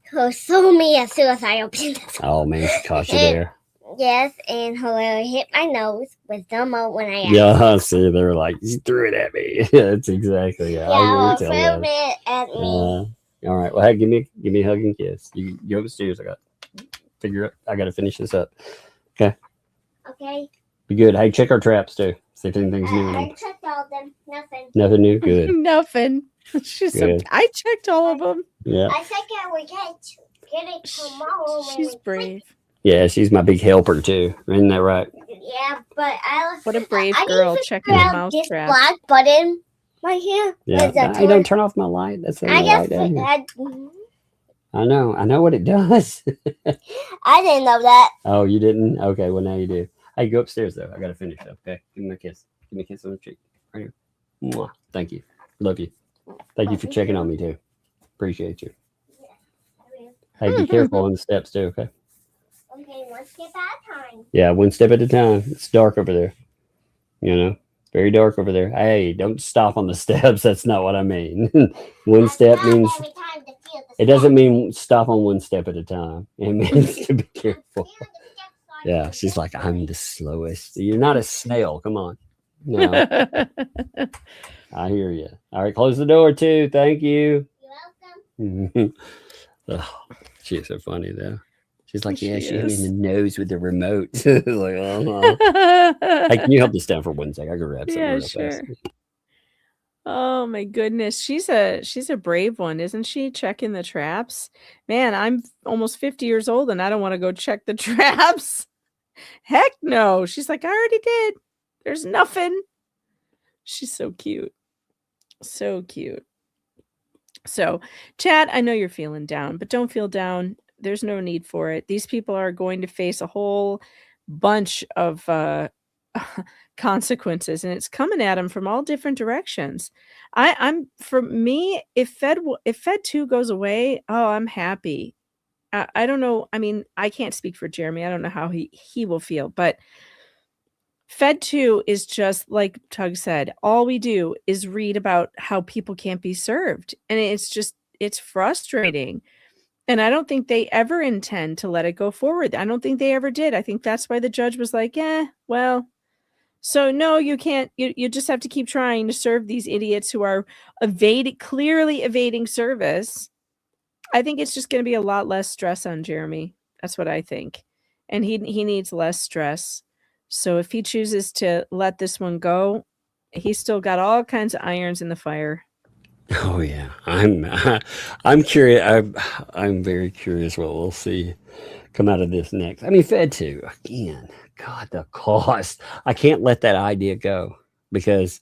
her saw me as soon as I opened it. Oh man, she caught you there. Yes, and her hit my nose with the remote when I. Yeah, see, they were like, she threw it at me. That's exactly. Yeah, I threw it at me. All right. Well, hey, give me a hug and kiss. You go upstairs. I got to finish this up. Okay. Okay. Be good. Hey, check our traps too. See if anything's new. I checked all of them. Nothing. Nothing new. Good. Nothing. She's Good. I checked all of them. Yeah. I think I will get it tomorrow. She's brave. Yeah, she's my big helper too. Isn't that right? Yeah, but What a brave girl checking the mouse this trap. black button right here. Yeah. Hey, don't turn off my light. That's the I light guess down here. I know what it does. I didn't know that. Oh, you didn't? Okay, well now you do. Hey, go upstairs though. I gotta finish up. Okay, give me a kiss. Give me a kiss on the cheek. Right here. Mwah. Thank you. Love you. Thank you for checking on me too. Appreciate you. Hey, be careful on the steps too. Okay. Okay, one step at a time. Yeah, one step at a time. It's dark over there. You know, very dark over there. Hey, don't stop on the steps. That's not what I mean. One step means it doesn't mean stop on one step at a time. It means to be careful. Yeah, she's like, I'm the slowest. You're not a snail. Come on. No, I hear you. All right, close the door too. Thank you. You're welcome. Oh, she's so funny though. She's like, She yeah, she hit me in is. the nose with the remote. Like, hey, can you help this down for 1 second? I can grab something Yeah, real sure. fast. Oh my goodness. She's a brave one, isn't she? Checking the traps. Man, I'm almost 50 years old and I don't want to go check the traps. Heck no. She's like, I already did. There's nothing. She's so cute. So cute. So, Chad, I know you're feeling down, but don't feel down. There's no need for it. These people are going to face a whole bunch of consequences, and it's coming at them from all different directions. I'm for me, if Fed 2 goes away, oh, I'm happy. I don't know. I mean, I can't speak for Jeremy. I don't know how he will feel, but Fed 2 is just like Tug said, all we do is read about how people can't be served. And it's frustrating. And I don't think they ever intend to let it go forward. I don't think they ever did. I think that's why the judge was like, well, so no, you can't, you just have to keep trying to serve these idiots who are clearly evading service. I think it's just going to be a lot less stress on Jeremy. That's what I think. And he needs less stress. So if he chooses to let this one go, he's still got all kinds of irons in the fire. Oh yeah, I'm curious. I'm very curious what we'll see come out of this next. I mean, Fed 2 again. God, the cost. I can't let that idea go because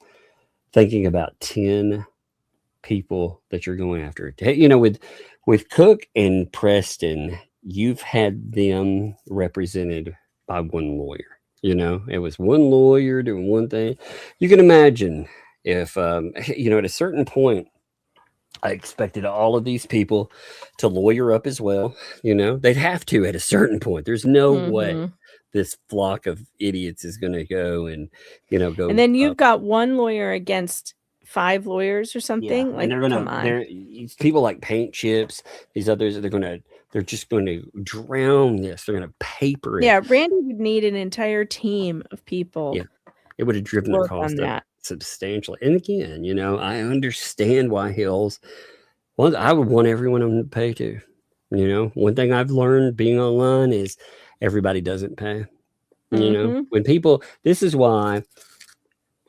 thinking about 10 people that you're going after. You know, with Cook and Preston, you've had them represented by one lawyer. You know, it was one lawyer doing one thing. You can imagine if, you know, at a certain point, I expected all of these people to lawyer up as well. You know, they'd have to at a certain point. There's no way this flock of idiots is going to go and, you know, go. And then you've got one lawyer against 5 lawyers or something. Yeah. Like, And they're going to, people like paint chips, these others, they're just going to drown this. They're going to paper it. Yeah, Randy would need an entire team of people. Yeah, it would have driven the cost up substantially. And again, you know, I understand why Hales. Well, I would want everyone to pay too. You know, one thing I've learned being online is everybody doesn't pay. You know, when people, this is why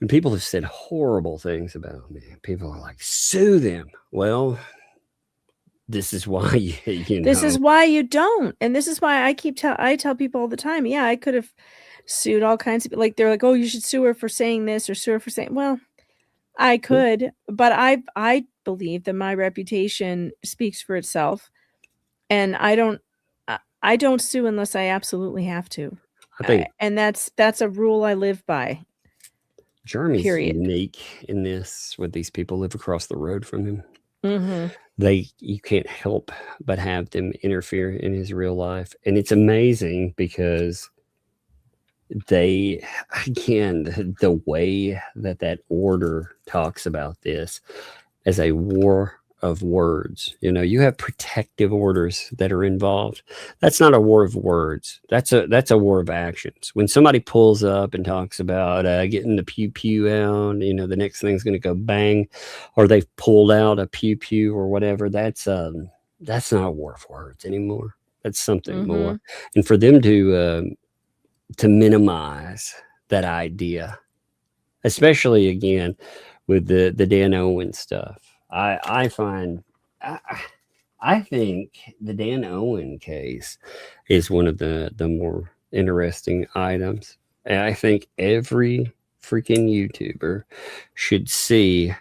when people have said horrible things about me, people are like, sue them. Well, this is why you know. This is why you don't. And this is why I tell people all the time, yeah, I could have sued all kinds of, like, they're like, oh, you should sue her for saying this or sue her for saying, well, I could, but I believe that my reputation speaks for itself. And I don't sue unless I absolutely have to. I think, and that's a rule I live by. Jeremy's unique in this with these people live across the road from him. You can't help but have them interfere in his real life. And it's amazing because they, again, the way that order talks about this as a war of words. You know, you have protective orders that are involved. That's not a war of words. That's a war of actions. When somebody pulls up and talks about getting the pew pew out, you know, the next thing's going to go bang, or they've pulled out a pew pew or whatever. That's not a war of words anymore. That's something more. And for them to minimize that idea, especially again with the Dan Owen stuff. I think the Dan Owen case is one of the more interesting items. And I think every freaking YouTuber should see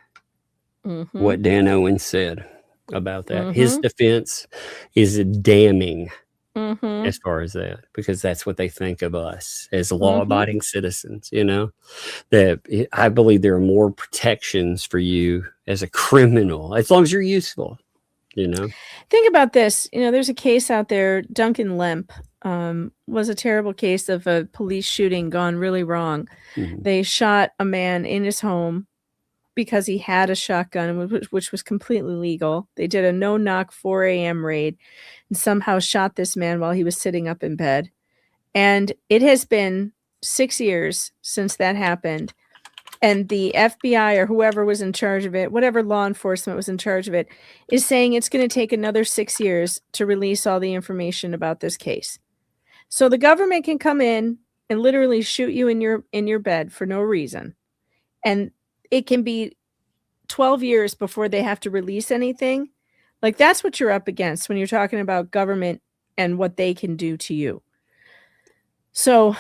what Dan Owen said about that. His defense is damning as far as that, because that's what they think of us as law-abiding citizens, you know, that I believe there are more protections for you as a criminal, as long as you're useful, you know. Think about this. You know, there's a case out there, Duncan Lemp, was a terrible case of a police shooting gone really wrong. They shot a man in his home because he had a shotgun, which was completely legal. They did a no-knock 4 a.m. raid and somehow shot this man while he was sitting up in bed. And it has been 6 years since that happened. And the FBI or whoever was in charge of it, whatever law enforcement was in charge of it, is saying it's going to take another 6 years to release all the information about this case. So the government can come in and literally shoot you in your bed for no reason. And it can be 12 years before they have to release anything. Like, that's what you're up against when you're talking about government and what they can do to you. So,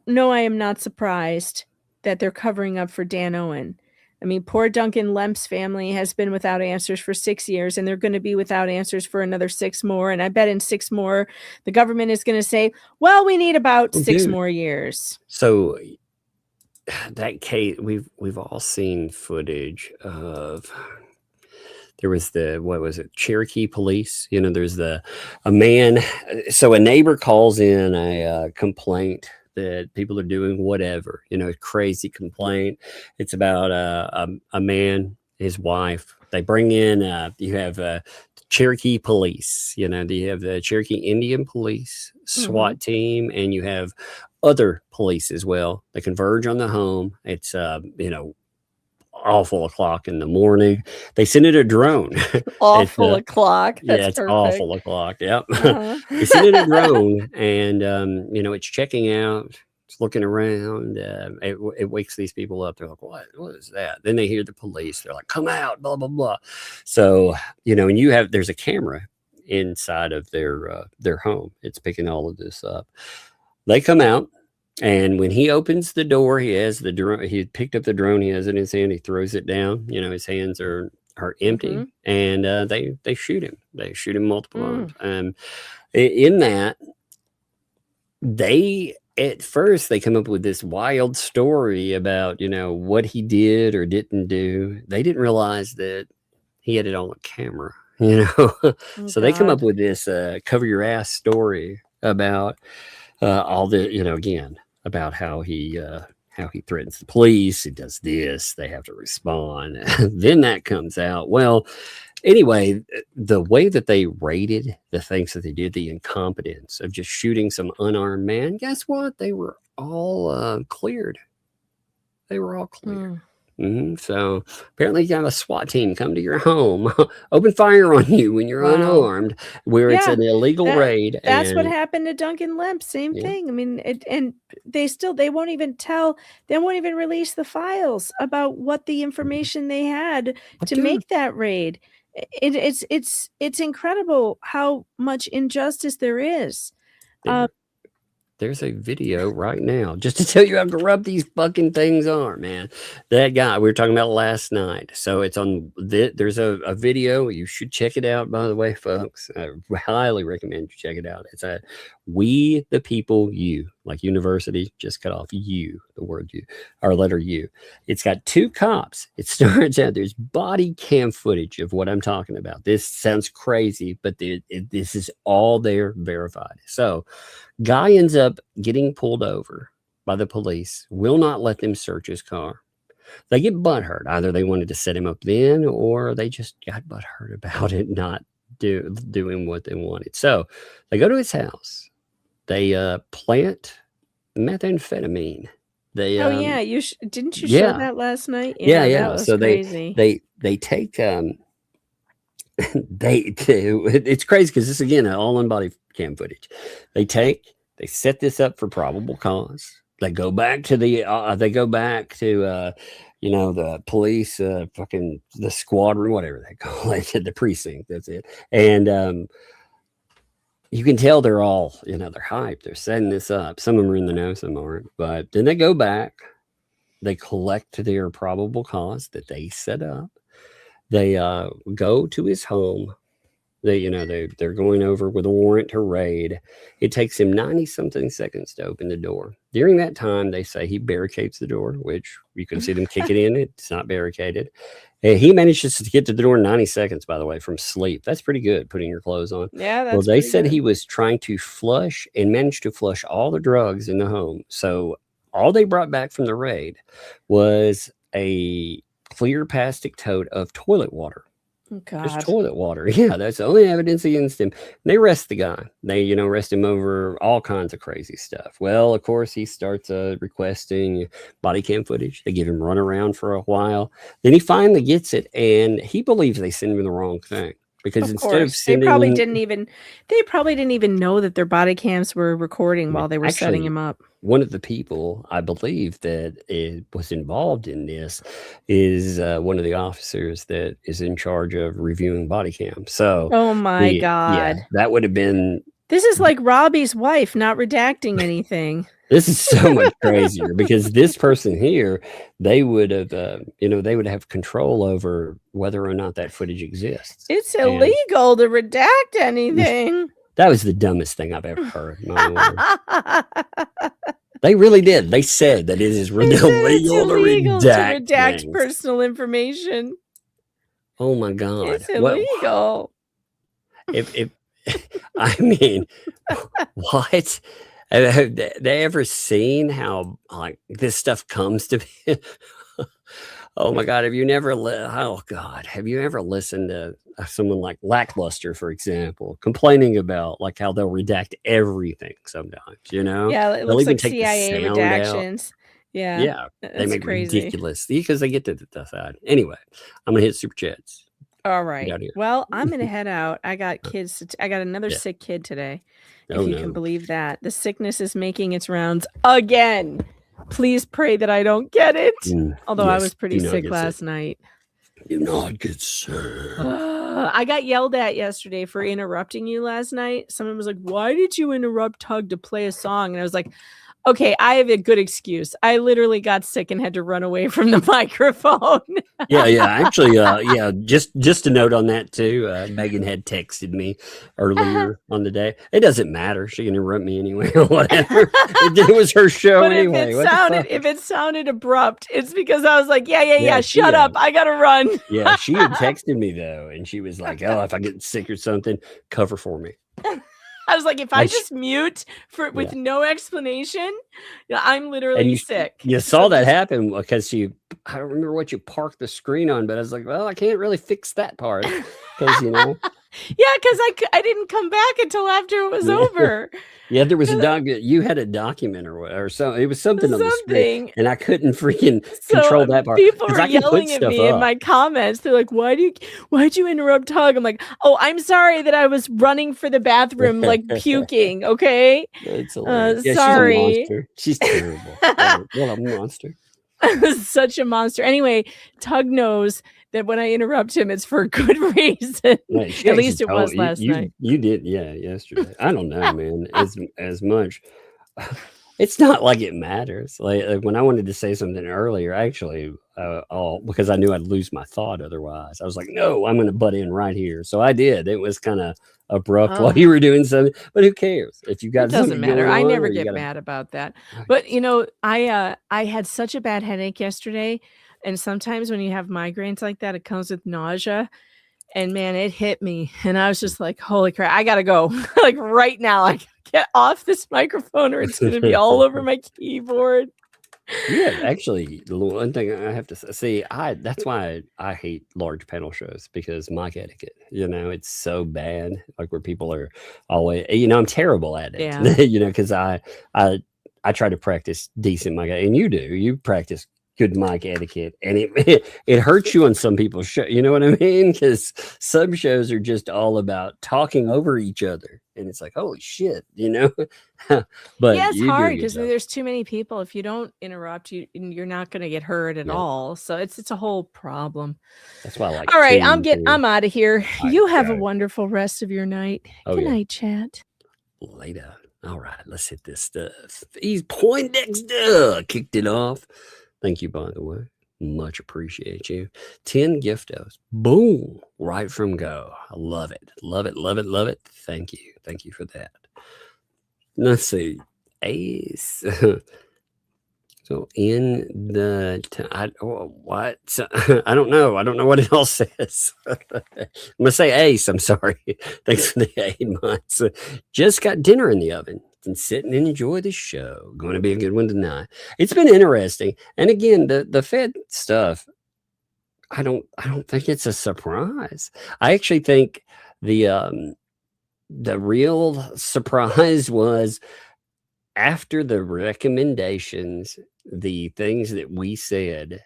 no, I am not surprised that they're covering up for Dan Owen. I mean, poor Duncan Lemp's family has been without answers for 6 years, and they're going to be without answers for another 6 more. And I bet in 6 more, the government is going to say, well, we need about 6 more years. So that case, we've all seen footage of. There was Cherokee police. You know, there's a man. So a neighbor calls in a complaint that people are doing whatever, you know, a crazy complaint. It's about a man, his wife. They bring in, you have Cherokee police, you know, you have the Cherokee Indian police, SWAT team, and you have other police as well. They converge on the home. It's, you know, awful o'clock in the morning. They send it a drone. Awful o'clock. That's yeah, it's perfect. awful o'clock. Yep. They send it a drone, and you know, it's checking out, it's looking around. It wakes these people up. They're like, "What is that?" Then they hear the police. They're like, "Come out!" Blah blah blah. So you know, and there's a camera inside of their home. It's picking all of this up. They come out. And when he opens the door, he has the drone. He picked up the drone. He has it in his hand. He throws it down. You know, his hands are empty, and they shoot him. They shoot him multiple times. In that, at first they come up with this wild story about, you know, what he did or didn't do. They didn't realize that he had it on camera. You know, so they come up with this cover your ass story about all the, you know, again, about how he threatens the police. He does this. They have to respond. Then that comes out. Well, anyway, the way that they rated the things that they did, the incompetence of just shooting some unarmed man, guess what? They were all cleared. They were all cleared. So apparently you have a SWAT team come to your home, open fire on you when you're unarmed, where it's an illegal raid. That's what happened to Duncan Lemp. Same thing. I mean, and they won't even release the files about what the information they had to make that raid. It's incredible how much injustice there is. There's a video right now just to tell you how corrupt these fucking things are, man. That guy we were talking about last night. So it's on. There's a video. You should check it out, by the way, folks. I highly recommend you check it out. It's a We the People You, like university, just cut off you, the word you, or letter U. It's got 2 cops. It starts out, there's body cam footage of what I'm talking about. This sounds crazy, but this is all there verified. So guy ends up getting pulled over by the police, will not let them search his car. They get butthurt. Either they wanted to set him up then, or they just got butthurt about it not doing what they wanted. So they go to his house. They plant methamphetamine. They didn't you show that last night? Yeah. That was so crazy. they take it's crazy because this again all on body cam footage. They set this up for probable cause. They go back to you know, the police, fucking the squadron, whatever they call it, the precinct. That's it. And you can tell they're all, you know, they're hyped. They're setting this up. Some of them are in the know, some aren't. But then they go back. They collect their probable cause that they set up. They go to his home. They're going over with a warrant to raid. It takes him 90-something seconds to open the door. During that time, they say he barricades the door, which you can see them kick it in. It's not barricaded. He manages to get to the door in 90 seconds, by the way, from sleep. That's pretty good, putting your clothes on. Yeah, that's well, they pretty said good. He was trying to flush and managed to flush all the drugs in the home. So all they brought back from the raid was a clear plastic tote of toilet water. Oh, Just God. toilet water. Yeah, that's the only evidence against him. They arrest the guy. They, arrest him over all kinds of crazy stuff. Well, of course, he starts requesting body cam footage. They give him run around for a while. Then he finally gets it, and he believes they sent him the wrong thing. Because instead of They sending probably him, didn't even know that their body cams were recording while they were setting him up. one of the people I believe that was involved in this is one of the officers that is in charge of reviewing body cams. So, Oh my God. that would have been. This is like Robbie's wife not redacting anything. This is so much crazier because this person here, they would have, they would have control over whether or not that footage exists. It's illegal to redact anything. That was the dumbest thing I've ever heard. They really did. They said that it is illegal to redact personal information. Oh my God. It's illegal. If I mean, what? Have they ever seen how like this stuff comes to be? Oh my God. Have you ever listened to someone like Lackluster, for example, complaining about like how they'll redact everything sometimes, Yeah, it they'll looks even like take the CIA sound redactions. out. Yeah. They make crazy. ridiculous because they get to the side. Anyway, I'm gonna hit super chats. All right. Well, I'm gonna head out. I got kids. I got another sick kid today. If you can believe that. The sickness is making its rounds again. Please pray that I don't get it. Although I was pretty sick last night. Do not get sick. I got yelled at yesterday for interrupting you last night. Someone was like, "Why did you interrupt Tug to play a song?" And I was like, okay, I have a good excuse. I literally got sick and had to run away from the microphone. Actually, just a note on that too. Megan had texted me earlier on the day. It doesn't matter. She can interrupt me anyway or whatever. It was her show but anyway. If it sounded abrupt, it's because I was like, yeah, shut up. I gotta run. Yeah, she had texted me though, and she was like, "Oh, if I get sick or something, cover for me." I was like, if I just mute with no explanation, I'm literally sick. You saw that happen because I don't remember what you parked the screen on, but I was like, well, I can't really fix that part because Yeah, because I didn't come back until after it was over. Yeah, there was you had a document or something. It was something on the screen, and I couldn't freaking control that part. People were yelling at me in my comments. They're like, "Why'd you interrupt Tug?" I'm like, "Oh, I'm sorry that I was running for the bathroom like puking." Okay, sorry. She's terrible. What a monster. Such a monster. Anyway, Tug knows that when I interrupt him, it's for a good reason. Right, at least it was last night. You did, yesterday. I don't know, man. As much. It's not like it matters. Like when I wanted to say something earlier, actually, because I knew I'd lose my thought otherwise. I was like, no, I'm going to butt in right here. So I did. It was kind of abrupt while you were doing something, but who cares if you got? It doesn't matter. I never get mad about that. But I had such a bad headache yesterday. And sometimes when you have migraines like that, it comes with nausea. And man, it hit me. And I was just like, holy crap, I got to go. Like right now, I got to get off this microphone or it's going to be all over my keyboard. Yeah, actually, the one thing I have to say, that's why I hate large panel shows because mic etiquette, it's so bad. Like where people are always, I'm terrible at it, because I try to practice decent mic, and you practice good mic etiquette, and it hurts you on some people's show. You know what I mean? Because some shows are just all about talking over each other, and it's like, holy shit, But yeah, it's hard because there's too many people. If you don't interrupt, you're not going to get heard at all. So it's a whole problem. That's why I like. All right, I'm out of here. You have a wonderful rest of your night. Good night, chat. Later. All right, let's hit this stuff. He's Poindexter kicked it off. Thank you, by the way. Much appreciate you. 10 giftos. Boom. Right from go. I love it. Love it. Love it. Love it. Thank you. Thank you for that. Let's see. Ace. So in the what? I don't know. I don't know what it all says. I'm gonna say Ace. I'm sorry. Thanks for the 8 months. Just got dinner in the oven and sit and enjoy the show. Going to be a good one tonight. It's been interesting. And again, the Fed stuff, I don't think it's a surprise. I actually think the real surprise was after the recommendations, the things that we said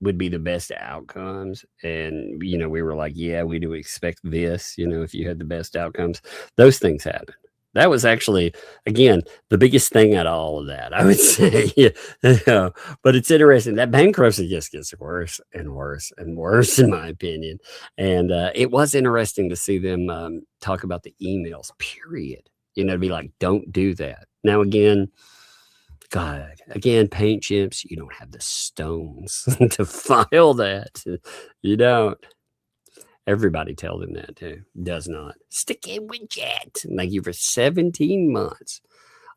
would be the best outcomes. And, we were like, yeah, we do expect this, if you had the best outcomes, those things happen. That was actually, again, the biggest thing out of all of that, I would say. But it's interesting that bankruptcy just gets worse and worse and worse, in my opinion. And it was interesting to see them talk about the emails, period. To be like, don't do that. Now, again, paint chips, you don't have the stones to file that. You don't. Everybody tell them that too. Does not. Stick it with Jet. Thank you for 17 months.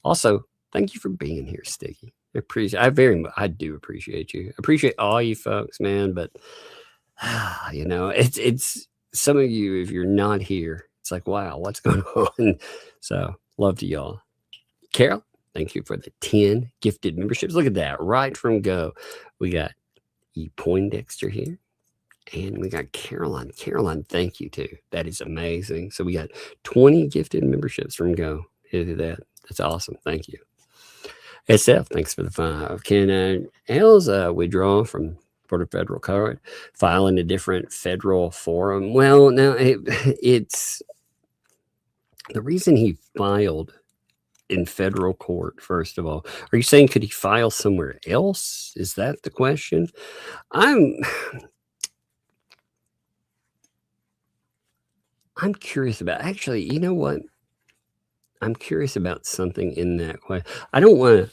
Also, thank you for being here, Sticky. I do appreciate you. Appreciate all you folks, man. But it's some of you, if you're not here, it's like, wow, what's going on? So love to y'all. Carol, thank you for the 10 gifted memberships. Look at that. Right from go. We got E. Poindexter here. And we got Caroline. Caroline, thank you too. That is amazing. So we got 20 gifted memberships from Go. Hit that. That's awesome. Thank you. SF, thanks for the 5. Can Hale's withdraw from Board of Federal Court, file in a different federal forum? Well, now it's the reason he filed in federal court. First of all, are you saying could he file somewhere else? Is that the question? I'm curious about, actually, you know what? I'm curious about something in that question. I want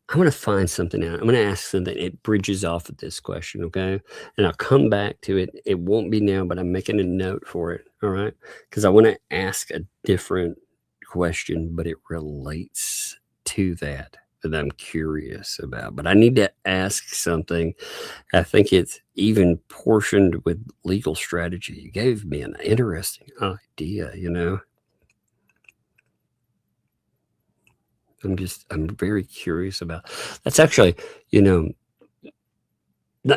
to find something out. I'm going to ask something. It bridges off of this question, okay? And I'll come back to it. It won't be now, but I'm making a note for it, all right? Because I want to ask a different question, but it relates to that I'm curious about. But I need to ask something. I think it's even portioned with legal strategy. You gave me an interesting idea, I'm very curious about. That's actually,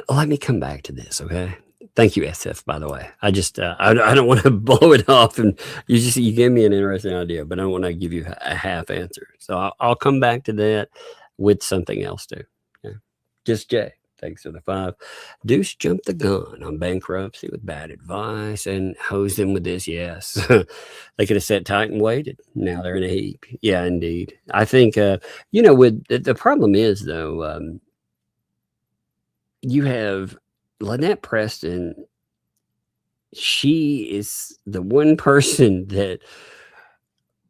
let me come back to this, okay? Thank you, SF, by the way. I just, I don't want to blow it off, and you gave me an interesting idea, but I don't want to give you a half answer. So I'll come back to that with something else too. Yeah. Just Jay, thanks for the 5. Deuce jumped the gun on bankruptcy with bad advice and hosed him with this. Yes, they could have sat tight and waited. Now they're in a heap. Yeah, indeed. I think, with the problem is though, you have Lynette Preston. She is the one person that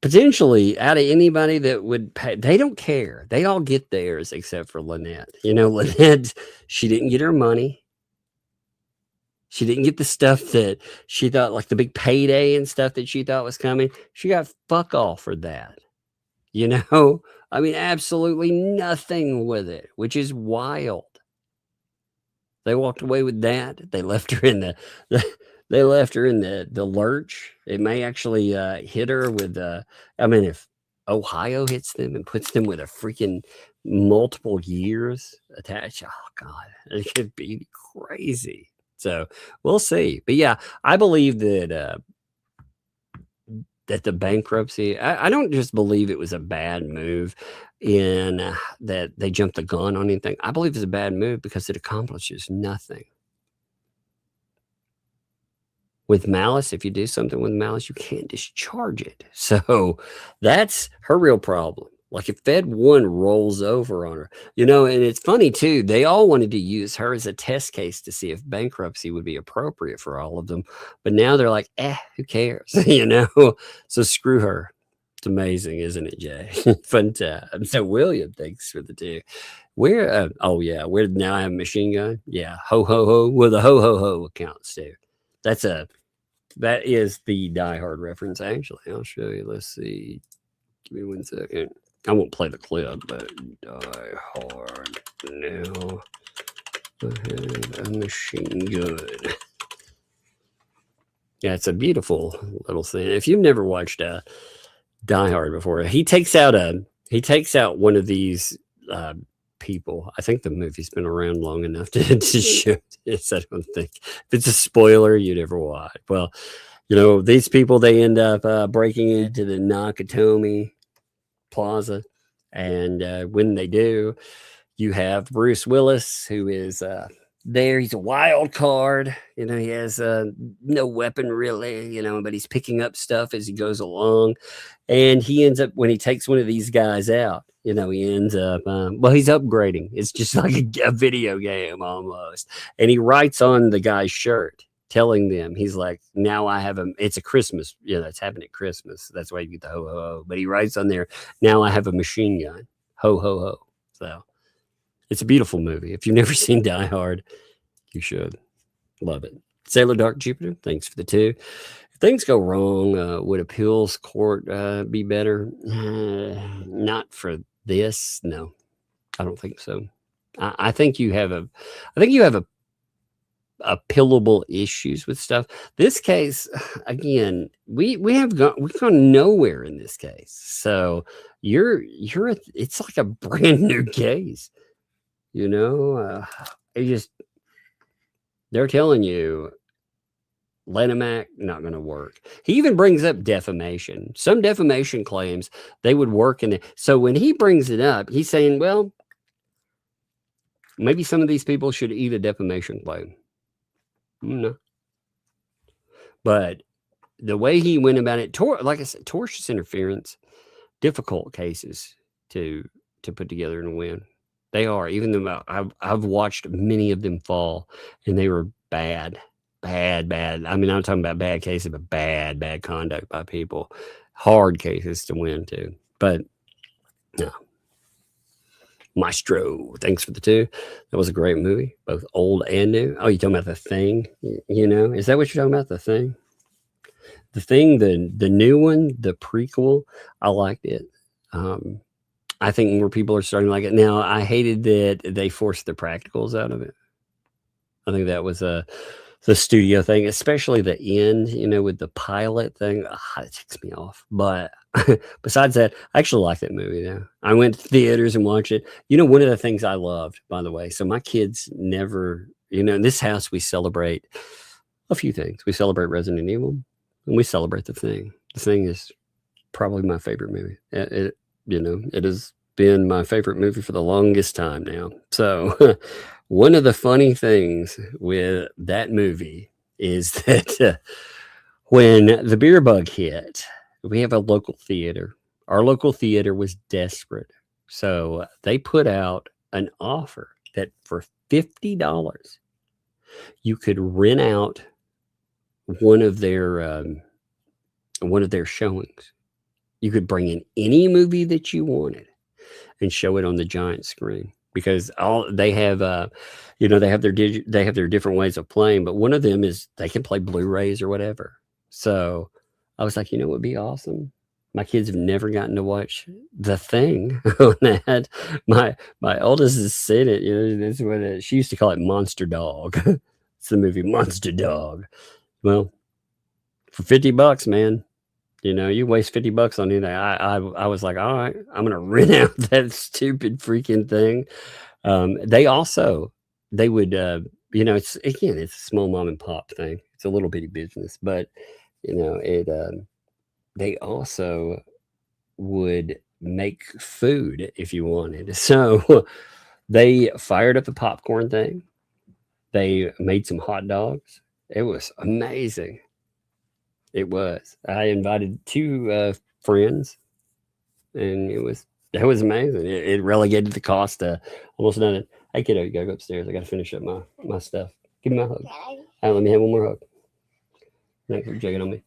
potentially out of anybody that would pay, they don't care. They all get theirs except for Lynette. Lynette, she didn't get her money. She didn't get the stuff that she thought, like the big payday and stuff that she thought was coming. She got fuck all for that. I mean, absolutely nothing with it, which is wild. They walked away with that. They left her in the lurch. It may actually hit her with if Ohio hits them and puts them with a freaking multiple years attached, oh God, it could be crazy. So we'll see. But yeah, I believe that that the bankruptcy, I don't just believe it was a bad move in that they jumped the gun on anything. I believe it's a bad move because it accomplishes nothing. With malice, if you do something with malice, you can't discharge it. So that's her real problem. Like if Fed 1 rolls over on her, and it's funny too, they all wanted to use her as a test case to see if bankruptcy would be appropriate for all of them. But now they're like, who cares? So screw her. It's amazing, isn't it, Jay? Fun time. So William, thanks for the 2. Where now I have a machine gun. Yeah. Ho, ho, ho. Well, the ho, ho, ho accounts too. That is the Die Hard reference. Actually, I'll show you. Let's see. Give me 1 second. I won't play the clip, but Die Hard now. I have a machine gun. Yeah, it's a beautiful little thing. If you've never watched Die Hard before, he takes out one of these people. I think the movie's been around long enough to show this. I don't think if it's a spoiler, you'd ever watch. Well, these people, they end up breaking into the Nakatomi Plaza. And when they do, you have Bruce Willis, who is there. He's a wild card. He has no weapon really, but he's picking up stuff as he goes along. And he ends up, when he takes one of these guys out, he ends up, he's upgrading. It's just like a video game almost. And he writes on the guy's shirt, telling them, he's like, now I have it's a Christmas. That's happened at Christmas. That's why you get the ho, ho, ho. But he writes on there, now I have a machine gun. Ho, ho, ho. So it's a beautiful movie. If you've never seen Die Hard, you should. Love it. Sailor Dark Jupiter, thanks for the 2. If things go wrong, would appeals court be better? Not for this. No, I don't think so. I think you have appealable issues with stuff. This case, again, we've gone nowhere in this case. So it's like a brand new case. They're telling you, Lanham Act, not going to work. He even brings up defamation. Some defamation claims, they would work in it. So when he brings it up, he's saying, well, maybe some of these people should eat a defamation claim. No. But the way he went about it, like I said, tortious interference, difficult cases to put together and win. They are, even though I've watched many of them fall, and they were bad. I mean, I'm talking about bad cases, but bad conduct by people. Hard cases to win too. But no. Maestro, thanks for the 2. That was a great movie, both old and new. Oh, you talking about The Thing? Is that what you're talking about? The Thing? The Thing, the new one, the prequel, I liked it. I think more people are starting to like it. Now, I hated that they forced the practicals out of it. I think that was the studio thing, especially the end, with the pilot thing. It ticks me off. But besides that, I actually like that movie now. I went to theaters and watched it. One of the things I loved, by the way, so my kids never, in this house, we celebrate a few things. We celebrate Resident Evil, and we celebrate The Thing. The Thing is probably my favorite movie. It has been my favorite movie for the longest time now. So one of the funny things with that movie is that when the beer bug hit, we have a local theater. Our local theater was desperate. So they put out an offer that for $50, you could rent out one of their showings. You could bring in any movie that you wanted and show it on the giant screen, because they have their different ways of playing, but one of them is they can play Blu-rays or whatever. So I was like, what would be awesome? My kids have never gotten to watch The Thing on that. My oldest has seen it. This is what she used to call it, Monster Dog. It's the movie Monster Dog. Well, for $50, man. You waste $50 on anything. I was like, all right, I'm gonna rent out that stupid freaking thing. They would it's a small mom and pop thing. It's a little bitty business, but they also would make food if you wanted. So they fired up the popcorn thing. They made some hot dogs. It was amazing. It was. I invited 2 friends, and that was amazing. It relegated the cost to almost nothing. Hey, kiddo, you gotta go upstairs. I gotta finish up my stuff. Give me my hug. Let me have one more hug. Thanks for checking on me.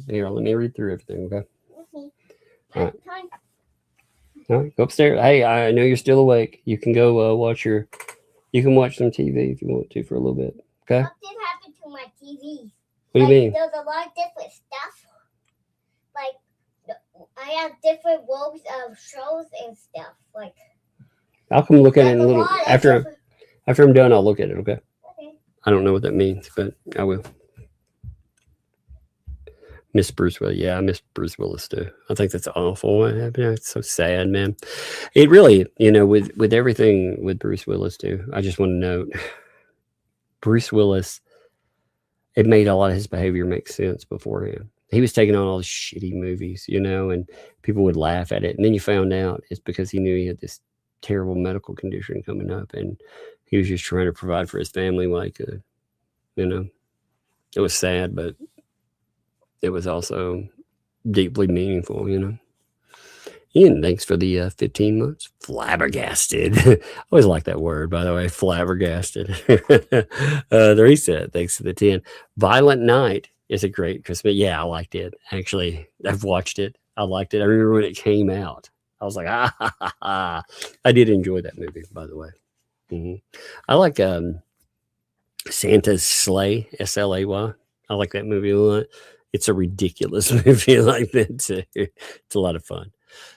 Here, let me read through everything, okay? All right, go upstairs. Hey, I know you're still awake. You can go you can watch some TV if you want to for a little bit, okay? What did happen to my TV? What do you mean? There's a lot of different stuff. Like, I have different rows of shows and stuff. Like, I'll come look at it in a little. After I'm done, I'll look at it, okay? Okay. I don't know what that means, but I will. Miss Bruce Willis. Yeah, I miss Bruce Willis too. I think that's awful. What happened? It's so sad, man. It really, with everything with Bruce Willis too. I just want to note, Bruce Willis. It made a lot of his behavior make sense beforehand. He was taking on all these shitty movies, and people would laugh at it. And then you found out it's because he knew he had this terrible medical condition coming up, and he was just trying to provide for his family like a, it was sad, but it was also deeply meaningful, Ian, thanks for the 15 months. Flabbergasted. I always like that word, by the way, flabbergasted. The reset, thanks for the 10. Violent Night is a great Christmas. Yeah, I liked it. Actually, I've watched it. I liked it. I remember when it came out. I was like, I did enjoy that movie, by the way. I like Santa's Sleigh, S-L-A-Y. I like that movie a lot. It's a ridiculous movie like that too. It's a lot of fun.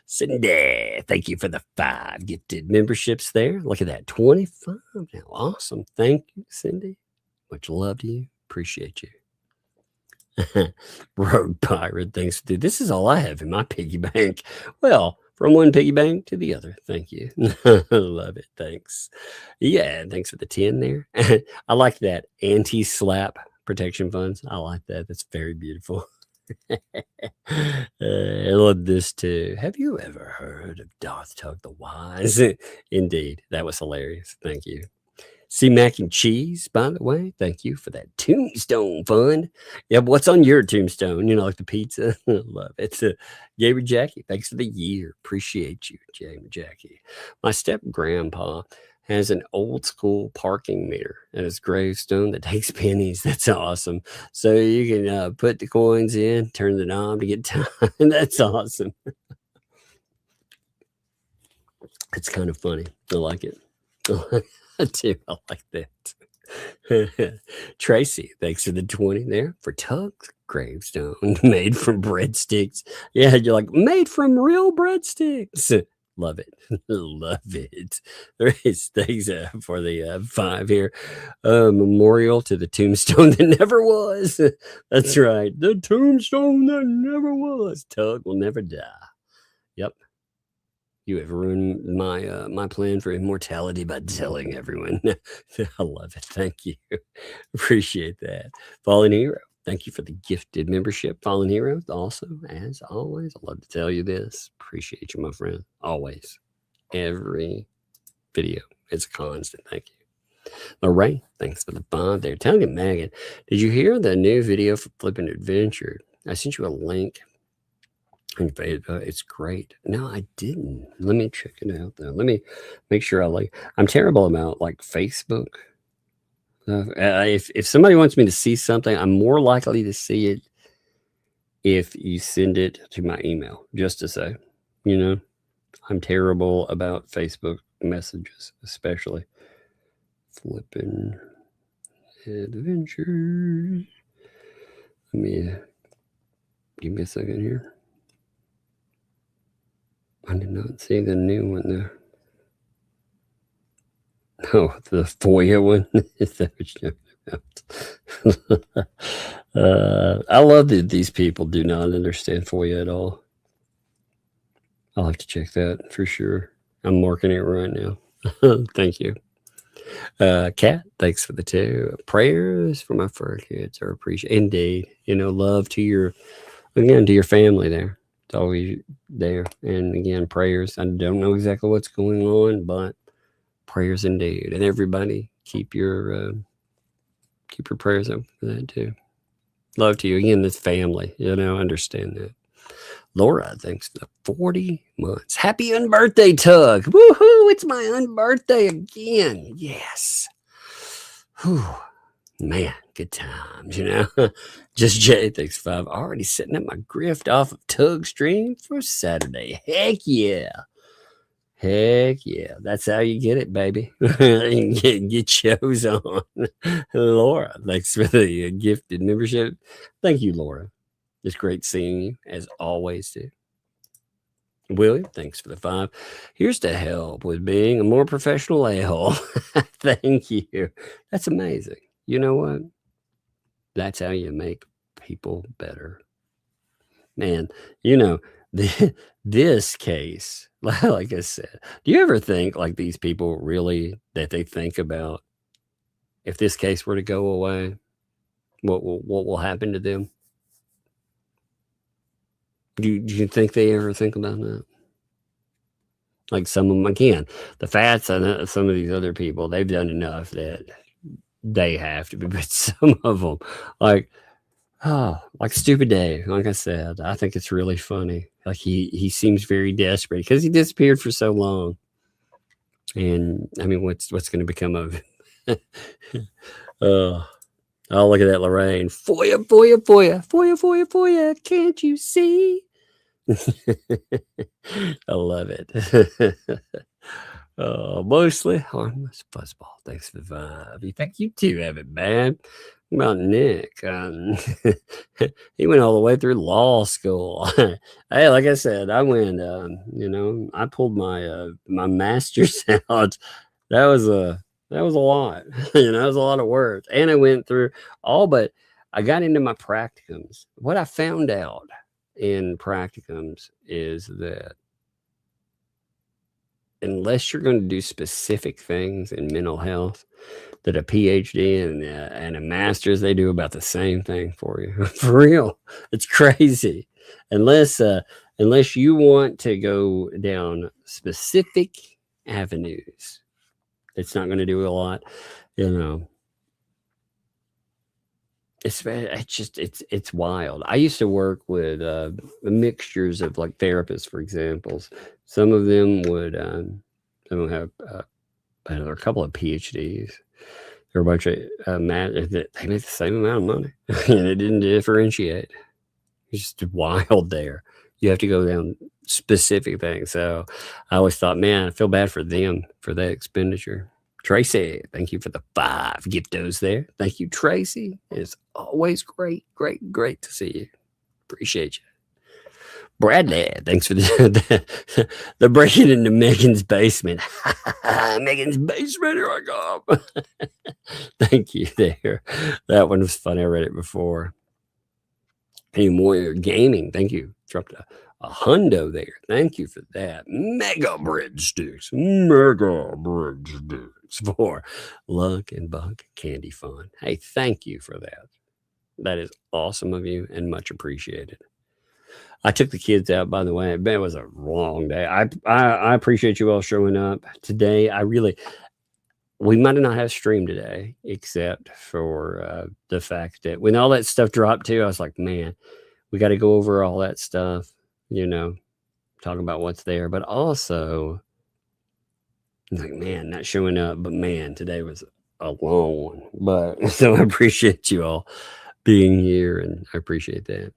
Cindy, thank you for the 5 gifted memberships there. Look at that, 25 now. Awesome. Thank you, Cindy. Much love to you. Appreciate you. Rogue Pirate, thanks. Dude, this is all I have in my piggy bank. Well, from one piggy bank to the other. Thank you. Love it. Thanks. Yeah, thanks for the 10 there. I like that anti-SLAPP protection funds. I like that. That's very beautiful. I love this too. Have you ever heard of Darth Tug the Wise? Indeed. That was hilarious. Thank you. See Mac and Cheese, by the way. Thank you for that Tombstone fund. Yeah, what's on your tombstone? Like the pizza. Love it. Gabriel Jackie, thanks for the year. Appreciate you, Jamie Jackie. My step grandpa has an old school parking meter at his gravestone that takes pennies. That's awesome. So you can put the coins in, turn the knob to get time. That's awesome. It's kind of funny. I like it. I do. I like that. Tracy, thanks for the 20 there for Tug's gravestone made from breadsticks. Yeah, you're like, made from real breadsticks. Love it. Love it. There is things for the 5 here. Memorial to the tombstone that never was. That's right. The tombstone that never was. Tug will never die. Yep. You have ruined my plan for immortality by telling everyone. I love it. Thank you. Appreciate that. Fallen Hero. Thank you for the gifted membership, Fallen Heroes. Also, as always, I love to tell you this. Appreciate you, my friend. Always. Every video. It's a constant. Thank you. Lorraine, thanks for the 5 there. Tell me, Megan, did you hear the new video for Flippin' Adventure? I sent you a link. It's great. No, I didn't. Let me check it out, though. Let me make sure I'm terrible about Facebook. If somebody wants me to see something, I'm more likely to see it if you send it to my email, just to say, I'm terrible about Facebook messages, especially. Flipping Adventures. Let me give me a second here. I did not see the new one there. Oh, the FOIA one. Is that what you're talking about? I love that these people do not understand FOIA at all. I'll have to check that for sure. I'm marking it right now. Thank you. Kat, thanks for the 2. Prayers for my fur kids are appreciated. Indeed. Love to your family there. It's always there. And again, prayers. I don't know exactly what's going on, but prayers indeed. And everybody, keep your prayers up for that too. Love to you. Again, this family, understand that. Laura, thanks for the 40 months. Happy unbirthday, Tug. Woohoo! It's my unbirthday again. Yes. Whew. Man, good times, Just Jay, thanks 5. Already setting up my grift off of Tug stream for Saturday. Heck yeah. Heck yeah. That's how you get it, baby. Get shows on. Laura, thanks for the gifted membership. Thank you, Laura. It's great seeing you, as always, too. William, thanks for the 5. Here's to help with being a more professional a-hole. Thank you. That's amazing. You know what? That's how you make people better. man, this case, like I said, do you ever think like these people really that they think about if this case were to go away, what will happen to them? Do you think they ever think about that? Like some of them, again, the Fats and some of these other people, they've done enough that they have to be, but some of them, like Stupid Dave, like I said, I think it's really funny. Like he seems very desperate because he disappeared for so long. And I mean, what's going to become of him? Oh, look at that, Lorraine. Foya, foya, foya, foya, foya, foya. Can't you see? I love it. Mostly harmless fuzzball. Thanks for the vibe. Thank you too, Evan, man. What about Nick? He went all the way through law school. Hey, like I said, I went. I pulled my my master's out. That was a lot. That was a lot of words, and I went through all. But I got into my practicums. What I found out in practicums is that unless you're going to do specific things in mental health, that a PhD and a master's, they do about the same thing for you. For real. It's crazy. Unless you want to go down specific avenues, it's not going to do a lot, It's wild. I used to work with mixtures of like therapists, for examples. Some of them would have a couple of PhDs. There were a bunch of they made the same amount of money, and it didn't differentiate. It's just wild there. You have to go down specific things. So I always thought, man, I feel bad for them for that expenditure. Tracy, thank you for the 5 giftos there. Thank you, Tracy. It's always great to see you. Appreciate you. Bradley, thanks for the breaking into Megan's basement. Megan's basement, here I go. Thank you there. That one was fun. I read it before. Any more gaming? Thank you. Dropped a hundo there. Thank you for that. Mega breadsticks for Luck and Buck Candy Fun. Hey, thank you for that. That is awesome of you and much appreciated. I took the kids out, by the way. It was a long day. I appreciate you all showing up today. We might not have streamed today, except for the fact that when all that stuff dropped too, I was like, man, we got to go over all that stuff, talk about what's there. But also, like, man, not showing up. But man, today was a long one. But so I appreciate you all being here, and I appreciate that.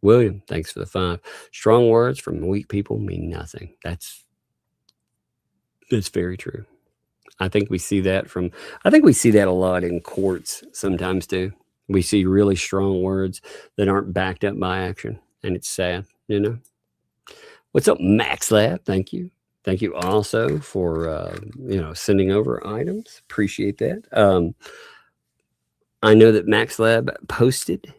William, thanks for the 5. Strong words from weak people mean nothing. That's very true. I think we see that a lot in courts sometimes too. We see really strong words that aren't backed up by action, and it's sad, What's up, Max Lab? Thank you. Thank you also for, sending over items. Appreciate that. I know that Max Lab posted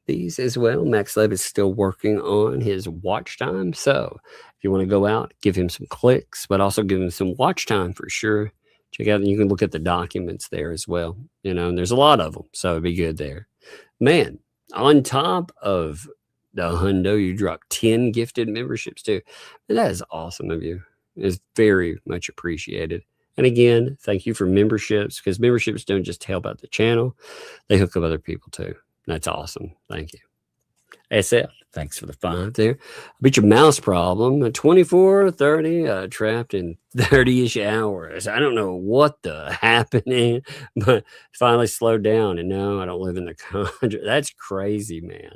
these as well. Max Lab is still working on his watch time. So if you want to go out, give him some clicks, but also give him some watch time for sure. Check out, and you can look at the documents there as well. And there's a lot of them. So it'd be good there. Man, on top of the hundo, you dropped 10 gifted memberships too. And that is awesome of you. It's very much appreciated. And again, thank you for memberships, because memberships don't just help out the channel. They hook up other people too. That's awesome. Thank you. SF, thanks for the 5 there. I beat your mouse problem. 24, 30, trapped in 30-ish hours. I don't know what the happening, but finally slowed down. And no, I don't live in the country. That's crazy, man.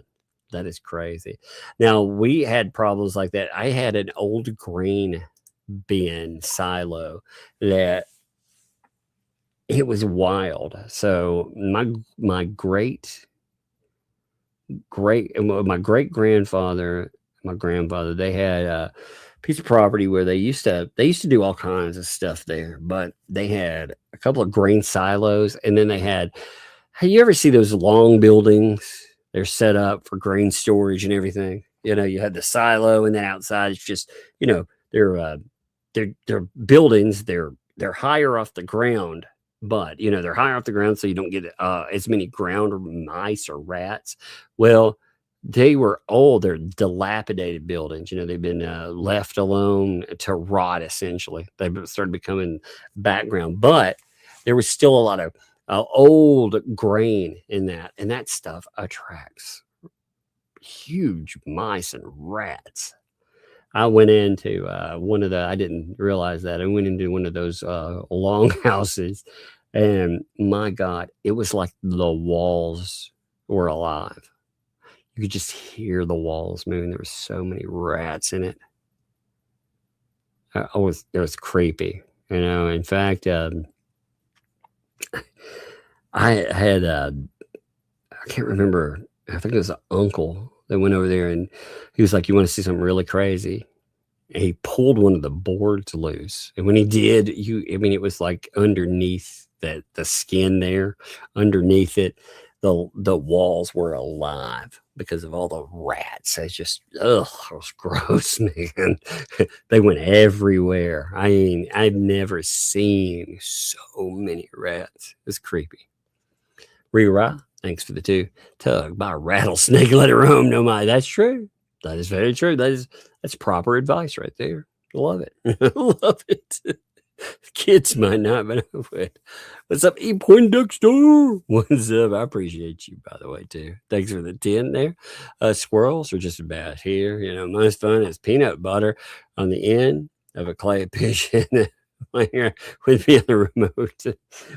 That is crazy. Now, we had problems like that. I had an old grain bin silo that it was wild. So my great grandfather, my grandfather, they had a piece of property where they used to do all kinds of stuff there, but they had a couple of grain silos, and then they had, hey, you ever see those long buildings? They're set up for grain storage and everything. You know, you had the silo, and then outside it's just, you know, they're buildings. They're higher off the ground, but you know they're higher off the ground, so you don't get as many ground mice or rats. Well, they were old. They're dilapidated buildings. You know, they've been left alone to rot. Essentially, they started becoming background, but there was still a lot of old grain in that, and that stuff attracts huge mice and rats. I went into I didn't realize that. I went into one of those long houses, and my God, it was like the walls were alive. You could just hear the walls moving. There were so many rats in it. It was creepy, you know. In fact, I had I can't remember. I think it was an uncle that went over there, and he was like, "You want to see something really crazy?" And he pulled one of the boards loose, and when he did, it was like underneath the skin there, underneath it, the walls were alive because of all the rats. It's just, it was gross, man. They went everywhere. I mean, I've never seen so many rats. It was creepy. Rewrite. Thanks for the 2. Tug by a rattlesnake, let it roam no mind. That's true. That is very true. That's proper advice right there. Love it. Love it. Kids might not, but I would. What's up, E. Poindexter? What's up? I appreciate you, by the way, too. Thanks for the 10 there. Squirrels are just about here. You know, most fun is peanut butter on the end of a clay pigeon. Here with me on the remote.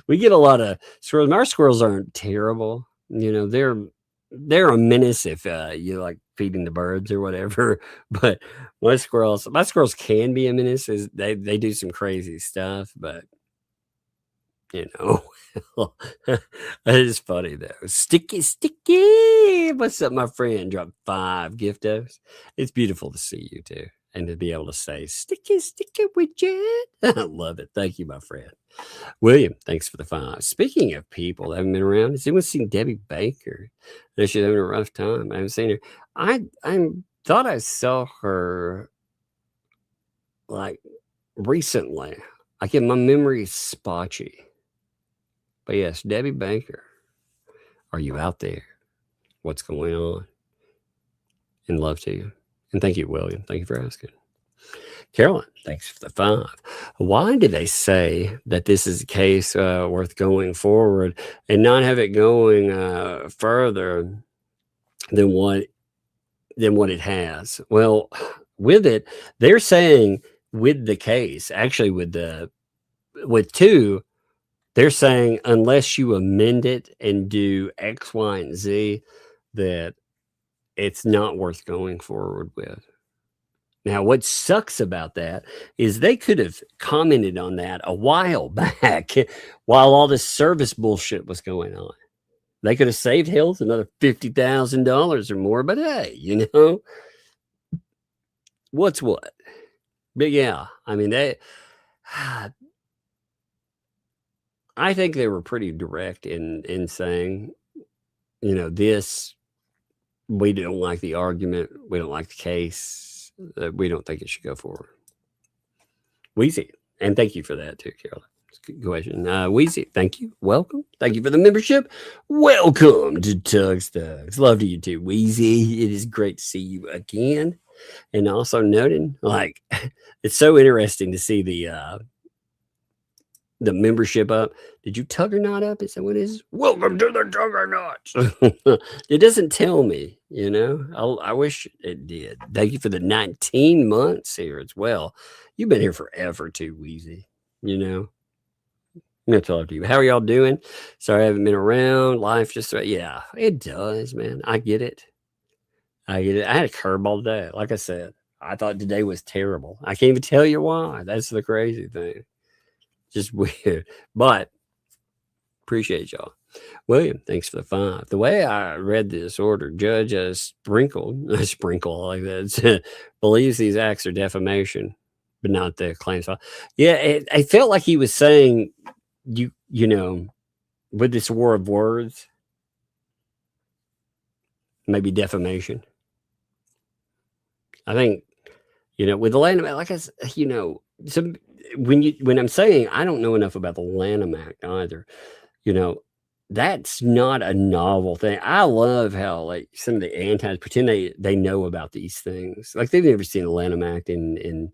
We get a lot of squirrels. Our squirrels aren't terrible. You know, they're a menace if you like feeding the birds or whatever. But my squirrels can be a menace. They do some crazy stuff, but you know, it is funny though. Sticky. What's up, my friend? Drop 5 giftos. It's beautiful to see you too. And to be able to say, sticky widget. I love it. Thank you, my friend. William, thanks for the 5. Speaking of people that haven't been around, has anyone seen Debbie Baker? No, she's having a rough time. I haven't seen her. I thought I saw her like recently. I get my memory spotchy. But yes, Debbie Baker. Are you out there? What's going on? And love to you. And thank you, William. Thank you for asking. Carolyn, thanks for the 5. Why did they say that this is a case worth going forward and not have it going further than what it has? Well, with it, they're saying with the case, actually with 2, they're saying unless you amend it and do X, Y, and Z, that it's not worth going forward with. Now, what sucks about that is they could have commented on that a while back while all this service bullshit was going on. They could have saved Hale another $50,000 or more, but hey, you know, what's what? But yeah, I mean, I think they were pretty direct in saying, you know, we don't like the argument. We don't like the case. We don't think it should go forward. Weezy. And thank you for that too, Carolyn. Good question. Weezy, thank you. Welcome. Thank you for the membership. Welcome to Tug's Thugs. Love to you too, Weezy. It is great to see you again. And also noting, like, it's so interesting to see the membership up. Did you Tuggernaut up? Is that what it is? Welcome to the Tuggernaut. It doesn't tell me, you know. I wish it did. Thank you for the 19 months here as well. You've been here forever too, Weezy. You know. I'm gonna talk to you. How are y'all doing? Sorry I haven't been around. Life just yeah, it does, man. I get it. I had a curveball day. Like I said, I thought today was terrible. I can't even tell you why. That's the crazy thing. Just weird. But appreciate y'all. William, thanks for the 5. The way I read this order, Judge Sprinkle like that, believes these acts are defamation, but not the claims file. Yeah, I felt like he was saying, you know, with this war of words, maybe defamation. I think, with the Lanham Act, like I said, some when I'm saying I don't know enough about the Lanham Act either, that's not a novel thing. I love how like some of the antis pretend they know about these things. Like they've never seen the Lanham Act in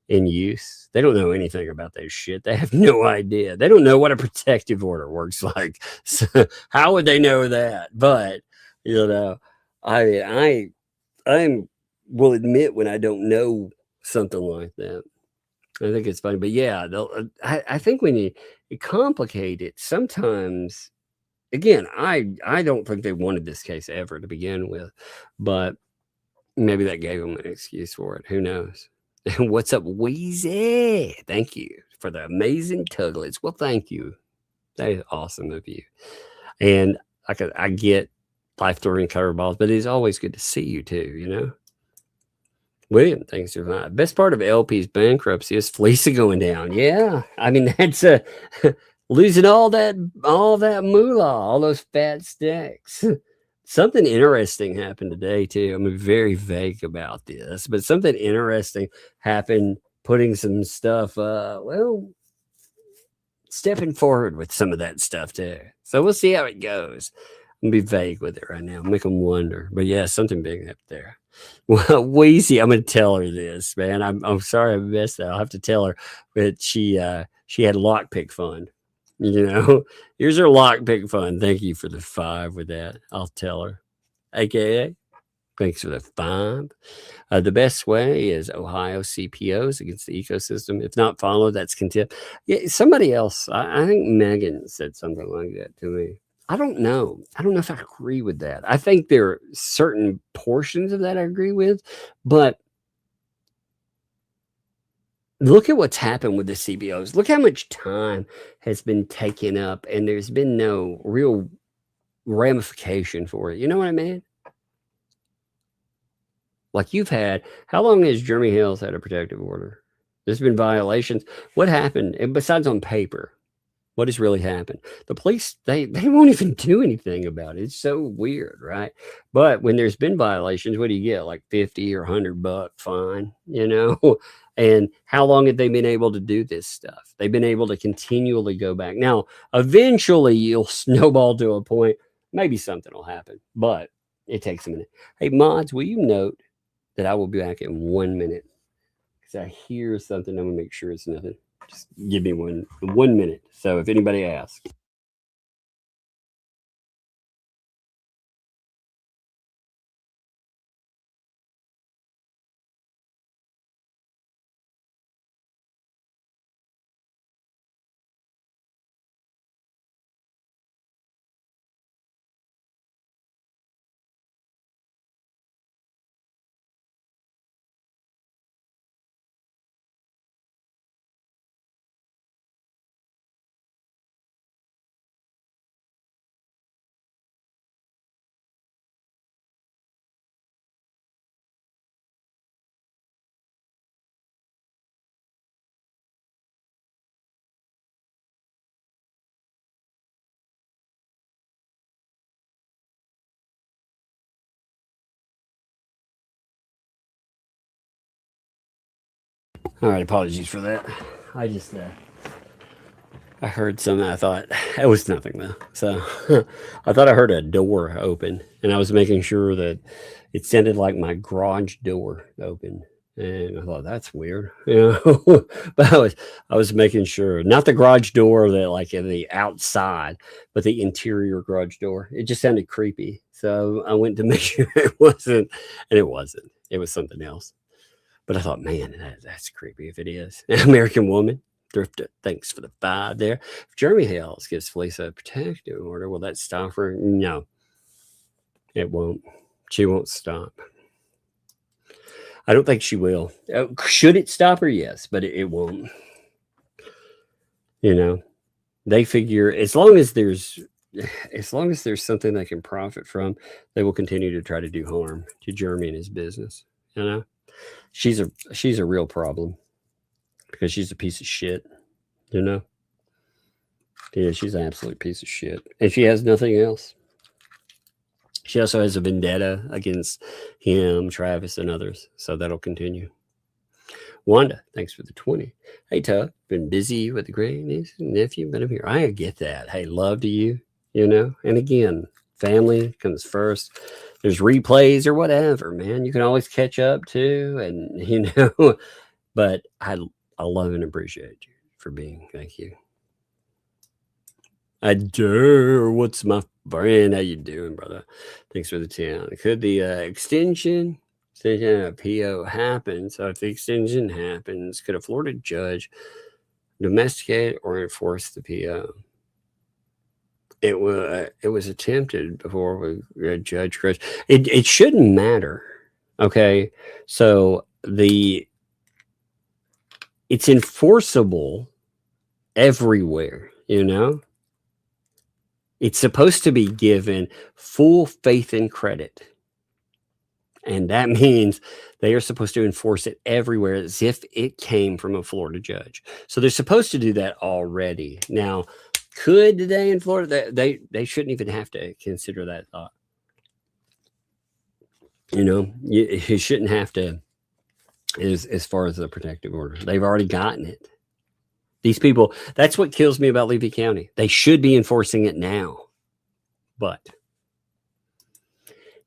use. They don't know anything about that shit. They have no idea. They don't know what a protective order works like. So how would they know that? But I will admit when I don't know something like that. I think it's funny, but yeah, I think when you complicate it, sometimes, again, I don't think they wanted this case ever to begin with, but maybe that gave them an excuse for it. Who knows? What's up, Wheezy? Thank you for the amazing tuglets. Well, thank you. That is awesome of you. And I get life-throwing curveballs, but it's always good to see you too, William, thanks for that. Best part of LP's bankruptcy is Fleece going down. Yeah. I mean, that's losing all that moolah, all those fat stacks. Something interesting happened today too. I'm very vague about this, but something interesting happened, putting some stuff, stepping forward with some of that stuff too. So we'll see how it goes. I'm gonna be vague with it right now. Make them wonder. But yeah, something big up there. Well, Wheezy, I'm gonna tell her this, man. I'm sorry I missed that. I'll have to tell her. But she had lockpick fun. Here's her lockpick fun. Thank you for the 5 with that. I'll tell her. AKA, thanks for the 5. The best way is Ohio CPOs against the ecosystem. If not followed, that's contempt. Yeah, somebody else. I think Megan said something like that to me. I don't know. I don't know if I agree with that. I think there are certain portions of that I agree with, but look at what's happened with the CBOs. Look how much time has been taken up, and there's been no real ramification for it. You know what I mean? Like how long has Jeremy Hale's had a protective order? There's been violations. What happened? And besides on paper, what has really happened? The police, they won't even do anything about it. It's so weird, right? But when there's been violations, what do you get? Like $50 or $100 fine, And how long have they been able to do this stuff? They've been able to continually go back. Now, eventually you'll snowball to a point. Maybe something will happen, but it takes a minute. Hey, mods, will you note that I will be back in 1 minute? Because I hear something. I'm going to make sure it's nothing. Just give me one minute. So if anybody asks. All right, apologies for that. I just I heard something. I thought it was nothing though. So I thought I heard a door open, and I was making sure that it sounded like my garage door open. And I thought that's weird, But I was making sure, not the garage door that like in the outside, but the interior garage door. It just sounded creepy, so I went to make sure it wasn't, and it wasn't. It was something else. But I thought, man, that's creepy if it is. American woman, thrifted. Thanks for the 5 there. If Jeremy Hales gives Felice a protective order, will that stop her? No, it won't. She won't stop. I don't think she will. Should it stop her? Yes, but it won't. They figure as long as there's something they can profit from, they will continue to try to do harm to Jeremy and his business. She's a real problem because she's a piece of shit. Yeah, she's an absolute piece of shit, and she has nothing else. She also has a vendetta against him, Travis, and others. So that'll continue. Wanda, thanks for the 20. Hey, Tug, been busy with the grandniece and nephew, but I'm here. I get that. Hey, love to you, you know. And again, family comes first. There's replays or whatever, man. You can always catch up too, and you know. But I love and appreciate you for being. Thank you. Adore. What's my friend? How you doing, brother? Thanks for the 10. Could the extension of PO happen? So if the extension happens, could a Florida judge domesticate or enforce the PO? It was attempted before with Judge Chris. It shouldn't matter. Okay, so it's enforceable everywhere, you know. It's supposed to be given full faith and credit. And that means they are supposed to enforce it everywhere as if it came from a Florida judge. So they're supposed to do that already. Now, could they in Florida? They shouldn't even have to consider that thought. You know, you shouldn't have to, as far as the protective order. They've already gotten it. These people, that's what kills me about Levy County. They should be enforcing it now. But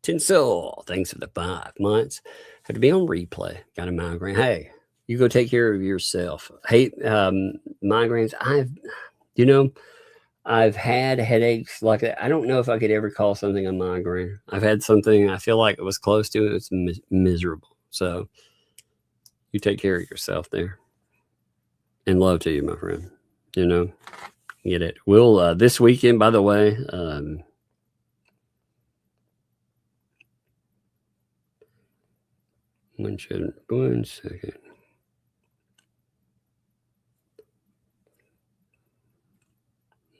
Tinsel, thanks for the 5 months. Had to be on replay. Got a migraine. Hey, you go take care of yourself. Hey, migraines. I've had headaches like that. I don't know if I could ever call something a migraine. I've had something I feel like it was close to it. It's miserable. So you take care of yourself there. And love to you, my friend. You know, get it. We'll this weekend, by the way. One second. One second.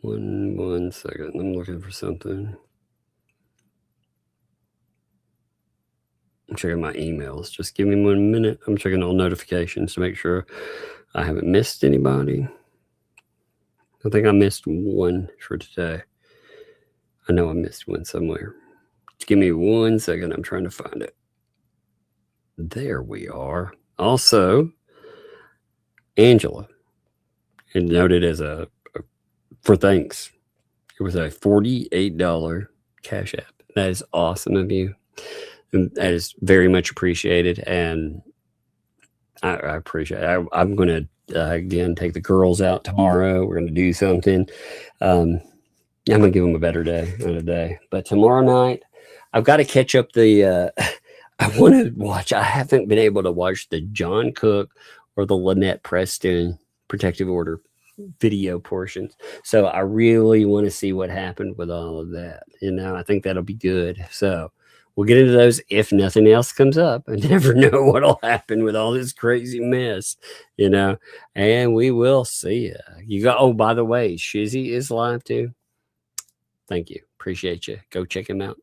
I'm looking for something. I'm checking my emails. Just give me 1 minute. I'm checking all notifications to make sure I haven't missed anybody. I think I missed one for today. I know I missed one somewhere. Just give me 1 second. I'm trying to find it. There we are. Also, Angela, and noted as for thanks. It was a $48 Cash App. That is awesome of you. And that is very much appreciated. And I appreciate it. I'm going to, again, take the girls out tomorrow. We're going to do something. I'm going to give them a better day on a day. But tomorrow night, I've got to catch up the, I want to watch, I haven't been able to watch the John Cook or the Lynette Preston protective order video portions. So I really want to see what happened with all of that. You know, I think that'll be good. So we'll get into those if nothing else comes up. I never know what'll happen with all this crazy mess, you know, and we will see you. Oh, by the way, Shizzy is live too. Thank you. Appreciate you. Go check him out.